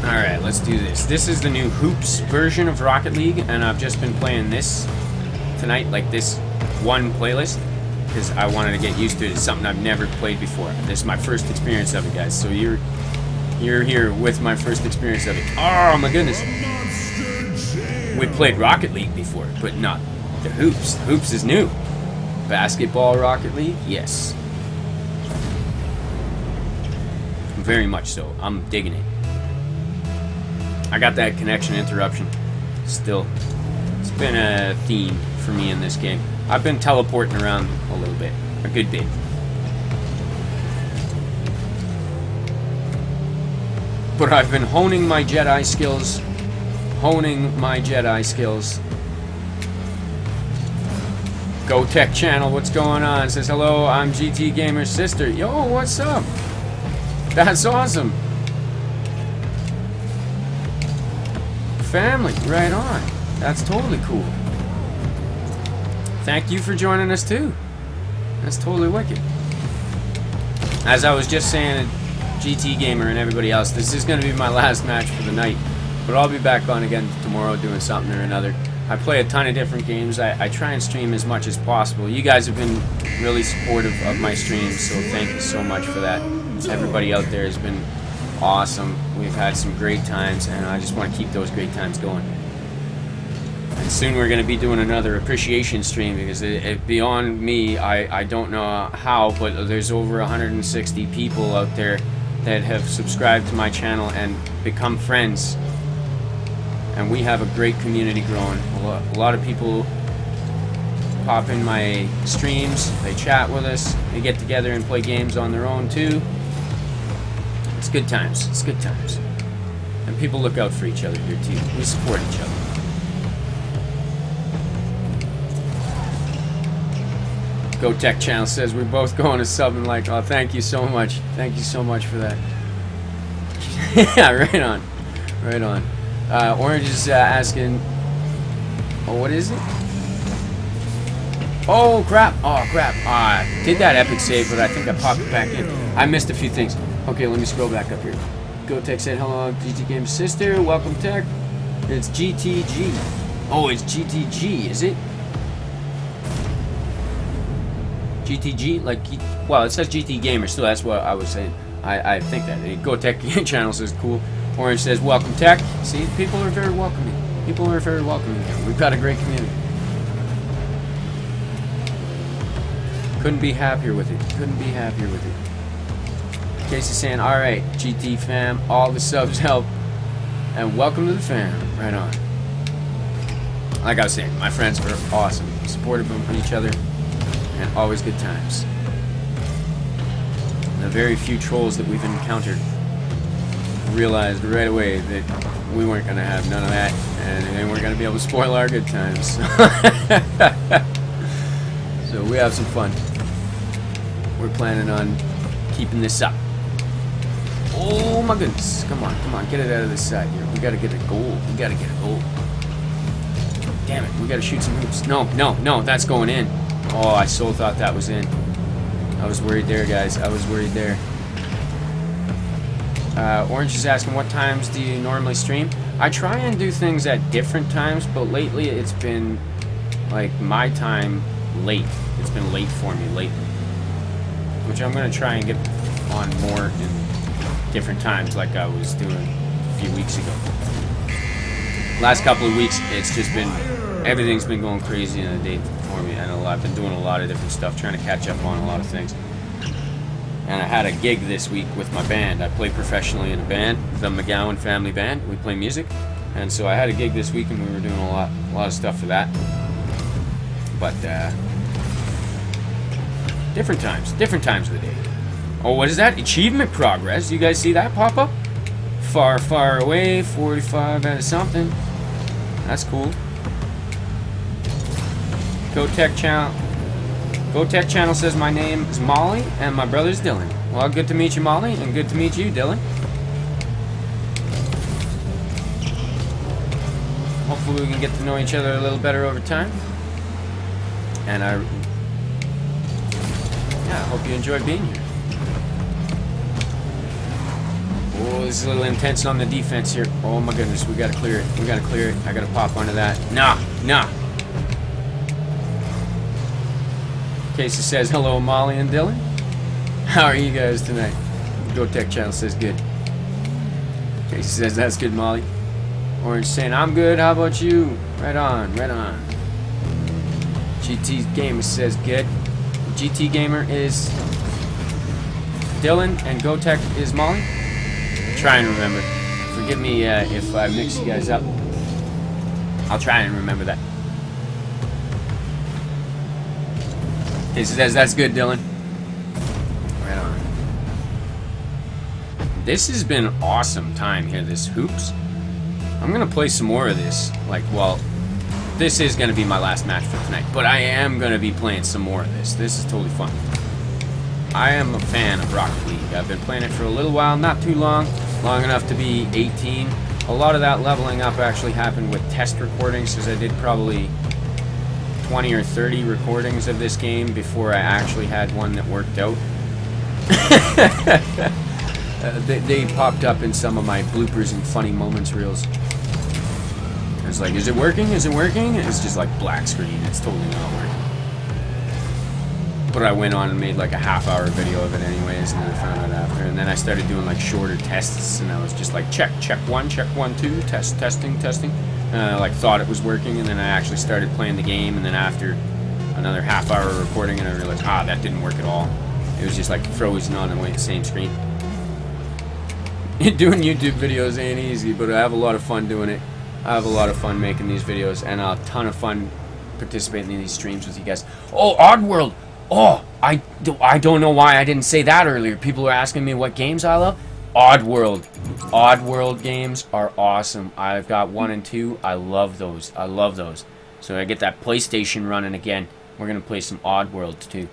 Alright, let's do this. This is the new Hoops version of Rocket League, and I've just been playing this tonight, like this one playlist, because I wanted to get used to it. It's something I've never played before. This is my first experience of it, guys, so you're here with my first experience of it. Oh my goodness. We played Rocket League before, but not the Hoops. The Hoops is new. Basketball Rocket League? Yes. Very much so. I'm digging it. I got that connection interruption. Still, it's been a theme for me in this game. I've been teleporting around a little bit. A good bit. But I've been honing my Jedi skills. Go Tech Channel, what's going on? Says, hello, I'm GT Gamer's sister. Yo, what's up? That's awesome. Family, right on. That's totally cool. Thank you for joining us too. That's totally wicked. As I was just saying, GT Gamer and everybody else, this is going to be my last match for the night. But I'll be back on again tomorrow doing something or another. I play a ton of different games. I try and stream as much as possible. You guys have been really supportive of my streams, so thank you so much for that. Everybody out there has been awesome. We've had some great times, and I just want to keep those great times going. And soon we're going to be doing another appreciation stream, because beyond me, I don't know how, but there's over 160 people out there that have subscribed to my channel and become friends. And we have a great community growing. A lot of people pop in my streams, they chat with us, they get together and play games on their own too. It's good times. It's good times. And people look out for each other here too. We support each other. Go Tech Channel says we're both going to sub and like. Oh, thank you so much. Thank you so much for that. Yeah, right on. Right on. Orange is asking, oh, what is it? Oh, crap. Oh, crap. I did that epic save, but I think I popped it back in. I missed a few things. Okay, let me scroll back up here. Go Tech said, hello, GT Game's sister. Welcome, Tech. It's GTG. Oh, it's GTG, is it? GTG? Like, well, it says GT Gamer, so that's what I was saying. I think that. Go Tech Channel says, cool. Orange says, welcome, Tech. See, people are very welcoming. People are very welcoming here. We've got a great community. Couldn't be happier with it. Couldn't be happier with it. Casey's saying, all right, GT fam, all the subs help. And welcome to the fam. Right on. Like I was saying, my friends are awesome. Supportive of each other. And always good times. The very few trolls that we've encountered realized right away that we weren't going to have none of that. And they weren't going to be able to spoil our good times. So we have some fun. We're planning on keeping this up. Oh my goodness. Come on, get it out of this side here. We gotta get a goal. Damn it, we gotta shoot some hoops. No, that's going in. Oh, I so thought that was in. I was worried there, guys. I was worried there. Orange is asking, what times do you normally stream? I try and do things at different times, but lately it's been, like, my time late. It's been late for me lately. Which I'm going to try and get on more in different times like I was doing a few weeks ago. Last couple of weeks, it's just been, everything's been going crazy in the day for me. And I've been doing a lot of different stuff, trying to catch up on a lot of things. And I had a gig this week with my band. I play professionally in a band, the McGowan Family Band. We play music. And so I had a gig this week and we were doing a lot of stuff for that. But, different times of the day. Oh, what is that? Achievement progress. You guys see that pop up? Far, far away. 45 out of something. That's cool. Go Tech Channel says my name is Molly and my brother's Dylan. Well, good to meet you, Molly, and good to meet you, Dylan. Hopefully we can get to know each other a little better over time. And I hope you enjoyed being here. Oh, this is a little intense on the defense here. Oh my goodness, we gotta clear it. I gotta pop onto that. Nah. Casey says, hello, Molly and Dylan. How are you guys tonight? Go Tech Channel says good. Casey says, that's good, Molly. Orange saying, I'm good, how about you? Right on. GT Gamer says good. GT Gamer is Dylan and GoTech is Molly. Try and remember. Forgive me if I mix you guys up. I'll try and remember that. He says that's good, Dylan. Right on. This has been an awesome time here, this hoops. I'm gonna play some more of this. This is gonna be my last match for tonight, but I am gonna be playing some more of this. This is totally fun. I am a fan of Rocket League. I've been playing it for a little while, not too long enough to be 18. A lot of that leveling up actually happened with test recordings, because I did probably 20 or 30 recordings of this game before I actually had one that worked out. They popped up in some of my bloopers and funny moments reels. It's like, is it working? It's just like black screen. It's totally not working. But I went on and made like a half-hour video of it anyways, and then I found out after. And then I started doing like shorter tests, and I was just like, check 1, 2, testing. And I like thought it was working, and then I actually started playing the game, and then after another half-hour recording, and I realized, that didn't work at all. It was just like frozen on the same screen. Doing YouTube videos ain't easy, but I have a lot of fun doing it. I have a lot of fun making these videos, and a ton of fun participating in these streams with you guys. Oh, Oddworld! Oh, I don't know why I didn't say that earlier. People are asking me what games I love. Oddworld. Oddworld games are awesome. I've got 1 and 2. I love those. So I get that PlayStation running again. We're going to play some Oddworld too.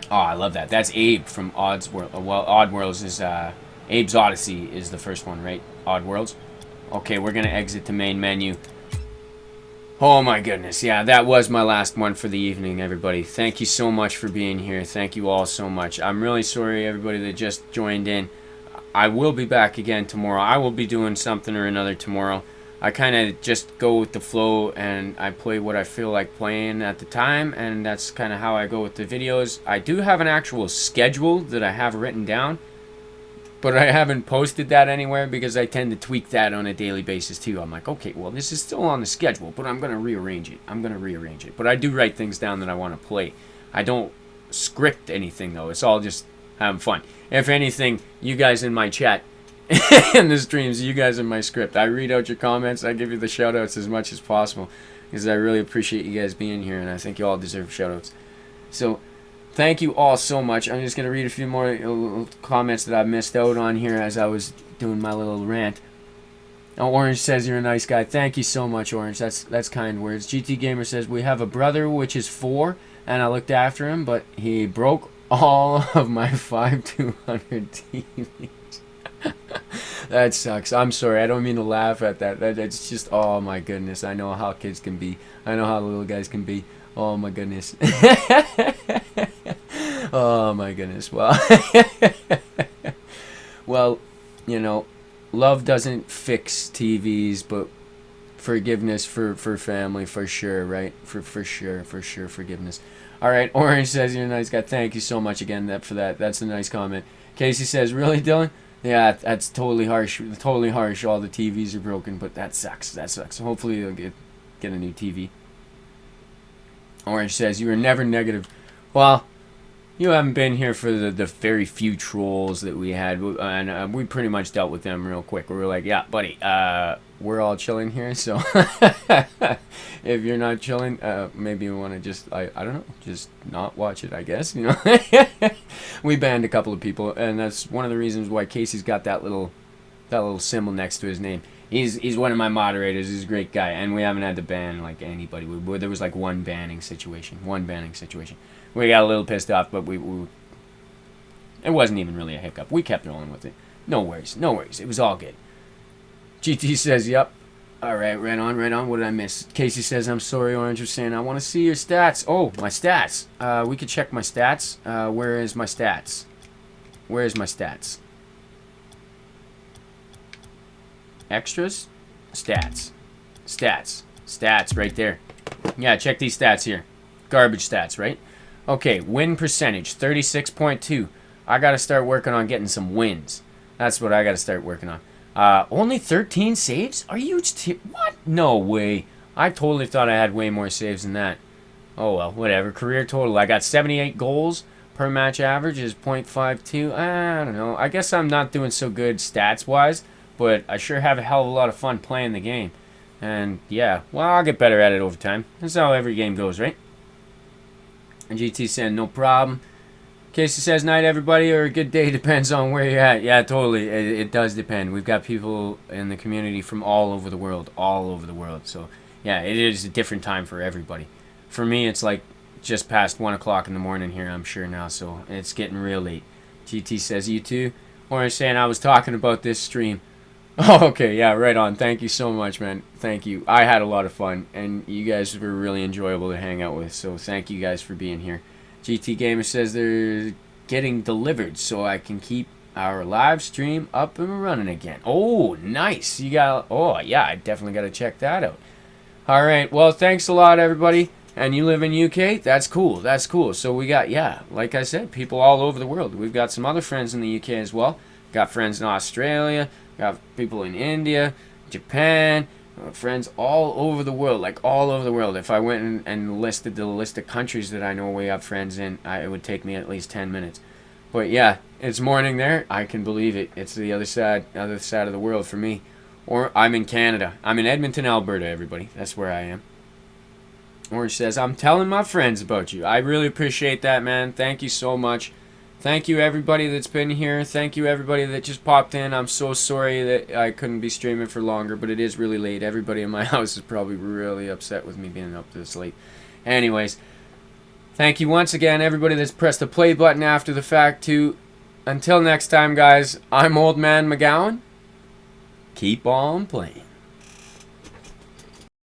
Oh, I love that. That's Abe from Oddworld. Well, Oddworlds is, Abe's Odyssey is the first one, right? Oddworlds. Okay, we're going to exit the main menu. Oh my goodness, yeah, that was my last one for the evening, everybody. Thank you so much for being here. Thank you all so much. I'm really sorry, everybody that just joined in. I will be back again tomorrow. I will be doing something or another tomorrow. I kind of just go with the flow, and I play what I feel like playing at the time, and that's kind of how I go with the videos. I do have an actual schedule that I have written down, but I haven't posted that anywhere because I tend to tweak that on a daily basis too. I'm like, okay, well, this is still on the schedule, but I'm going to rearrange it. But I do write things down that I want to play. I don't script anything, though. It's all just having fun. If anything, you guys in my chat in the streams, you guys in my script. I read out your comments. I give you the shout outs as much as possible because I really appreciate you guys being here, and I think you all deserve shout outs. So thank you all so much. I'm just going to read a few more comments that I missed out on here as I was doing my little rant. Oh, Orange says you're a nice guy. Thank you so much, Orange. That's kind words. GT Gamer says we have a brother which is 4, and I looked after him, but he broke all of my 5200 TVs. That sucks. I'm sorry. I don't mean to laugh at that. It's just, oh my goodness. I know how kids can be. I know how little guys can be. Oh my goodness. Oh my goodness. Well, well, you know, love doesn't fix TVs, but forgiveness for family, for sure, right? For sure, forgiveness. All right, Orange says you're a nice guy. Thank you so much again for that. That's a nice comment. Casey says, really, Dylan? Yeah, that's totally harsh. Totally harsh. All the TVs are broken, but that sucks. That sucks. Hopefully you'll get a new TV. Orange says, you were never negative. Well, you haven't been here for the very few trolls that we had, and we pretty much dealt with them real quick. We were like, yeah, buddy, we're all chilling here, so if you're not chilling, maybe you want to just, I don't know, just not watch it, I guess, you know. We banned a couple of people, and that's one of the reasons why Casey's got that little symbol next to his name. He's one of my moderators. He's a great guy, and we haven't had to ban like anybody. There was like one banning situation. We got a little pissed off, but it wasn't even really a hiccup. We kept rolling with it. No worries. It was all good. GT says, yep. All right, right on. What did I miss? Casey says, I'm sorry, Orange was saying, I want to see your stats. Oh, my stats. We could check my stats. Where is my stats? Extras? Stats right there. Yeah, check these stats here. Garbage stats, right? Okay, win percentage, 36.2. I got to start working on getting some wins. That's what I got to start working on. Only 13 saves? Are you... what? No way. I totally thought I had way more saves than that. Oh, well, whatever. Career total. I got 78 goals. Per match average is .52. I don't know. I guess I'm not doing so good stats-wise, but I sure have a hell of a lot of fun playing the game. And, yeah, well, I'll get better at it over time. That's how every game goes, right? And GT saying, no problem. Casey says, night, everybody, or a good day, depends on where you're at. Yeah, totally. It does depend. We've got people in the community from all over the world. So, yeah, it is a different time for everybody. For me, it's like just past 1 o'clock in the morning here, I'm sure now, so it's getting real late. GT says, you too? Orange saying, I was talking about this stream. Oh, okay, yeah, right on. Thank you so much, man. Thank you. I had a lot of fun, and you guys were really enjoyable to hang out with, so thank you guys for being here. GT Gamer says they're getting delivered, so I can keep our live stream up and running again. Oh, nice. You got... oh, yeah, I definitely got to check that out. All right, well, thanks a lot, everybody. And you live in UK? That's cool. So we got, yeah, like I said, people all over the world. We've got some other friends in the UK as well. Got friends in Australia. Got people in India, Japan, friends all over the world, like all over the world. If I went and listed the list of countries that I know we have friends in, it would take me at least 10 minutes. But yeah, it's morning there. I can believe it. It's the other side of the world for me. Or I'm in Canada. I'm in Edmonton, Alberta, everybody. That's where I am. Orange says, I'm telling my friends about you. I really appreciate that, man. Thank you so much. Thank you, everybody that's been here. Thank you, everybody that just popped in. I'm so sorry that I couldn't be streaming for longer, but it is really late. Everybody in my house is probably really upset with me being up this late. Anyways, thank you once again, everybody that's pressed the play button after the fact, too. Until next time, guys, I'm Old Man McGowan. Keep on playing.